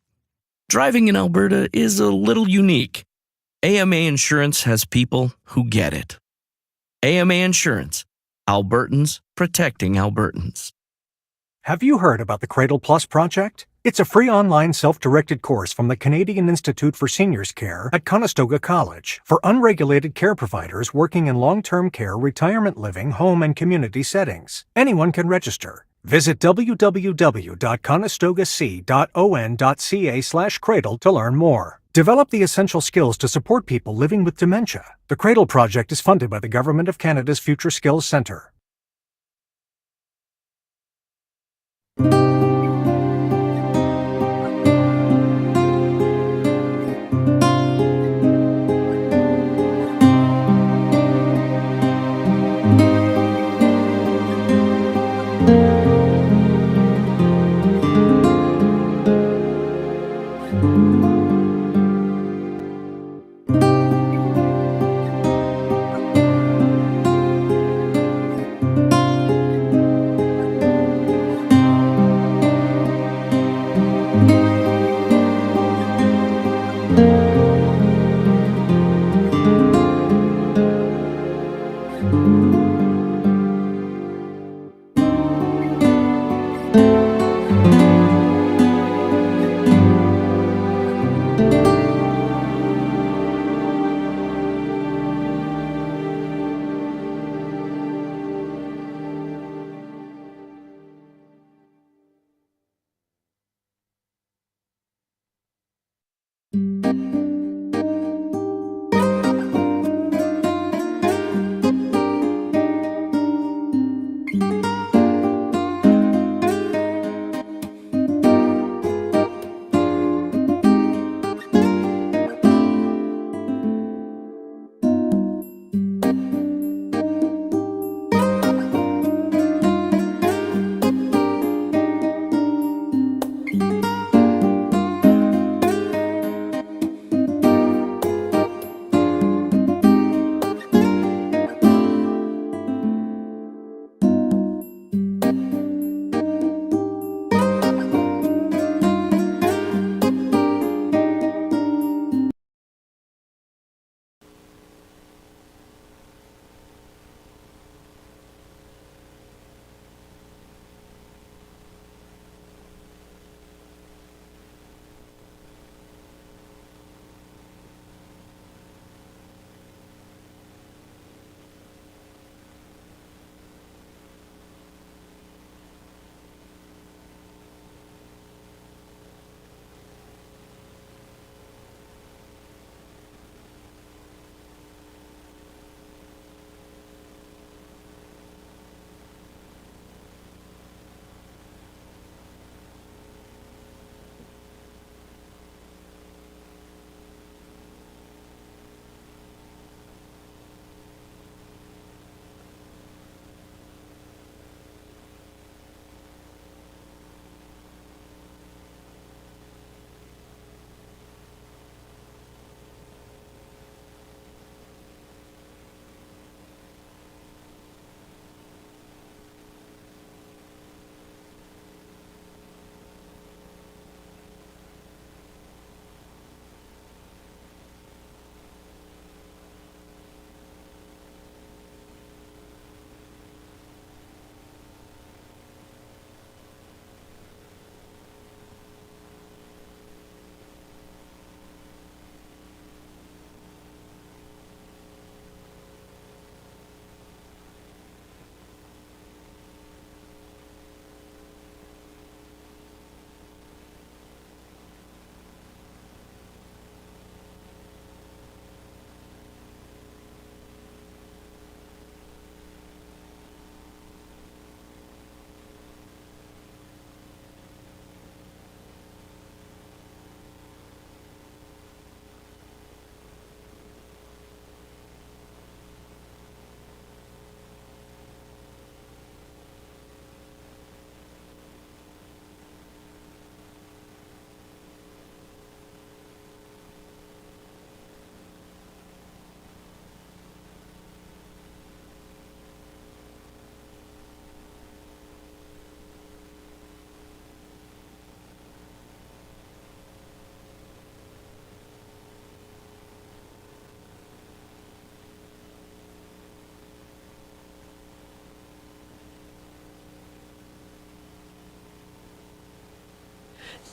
Driving in Alberta is a little unique. AMA Insurance has people who get it. AMA Insurance, Albertans protecting Albertans. Have you heard about the Cradle Plus project? It's a free online self-directed course from the Canadian Institute for Seniors Care at Conestoga College for unregulated care providers working in long-term care, retirement living, home, and community settings. Anyone can register. Visit www.conestogac.on.ca/cradle to learn more. Develop the essential skills to support people living with dementia. The Cradle project is funded by the Government of Canada's Future Skills Centre.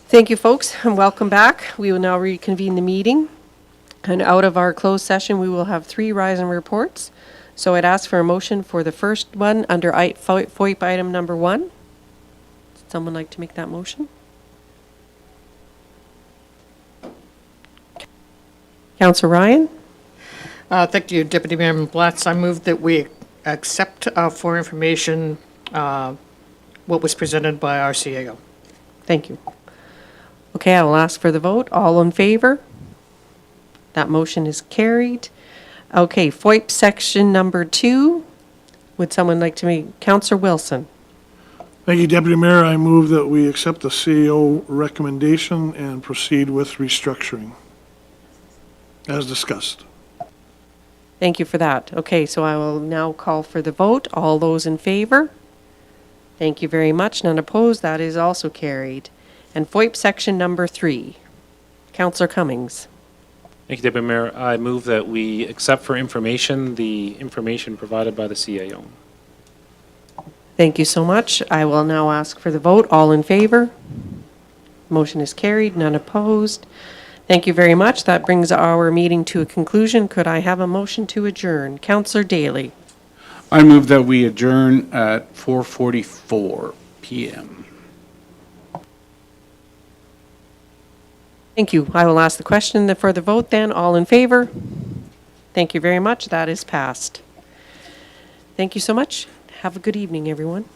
Thank you, folks, and welcome back. We will now reconvene the meeting. And out of our closed session, we will have 3 rise and reports. So I'd ask for a motion for the first one under FOIP item number 1. Would someone like to make that motion? Councillor Ryan? Thank you, Deputy Mayor Blatz. I move that we accept for information what was presented by our CAO. Thank you. Okay, I will ask for the vote. All in favor? That motion is carried. Okay, FOIP section number 2. Would someone like to make, Councillor Wilson? Thank you, Deputy Mayor. I move that we accept the CEO recommendation and proceed with restructuring, as discussed. Thank you for that. Okay, so I will now call for the vote. All those in favor? Thank you very much. None opposed. That is also carried. And FOIP section number 3. Councillor Cummings. Thank you, Deputy Mayor. I move that we accept for information the information provided by the CAO. Thank you so much. I will now ask for the vote. All in favor? Motion is carried. None opposed. Thank you very much. That brings our meeting to a conclusion. Could I have a motion to adjourn? Councillor Daly. I move that we adjourn at 4:44 p.m. Thank you. I will ask the question for the vote then. All in favor? Thank you very much. That is passed. Thank you so much. Have a good evening, everyone.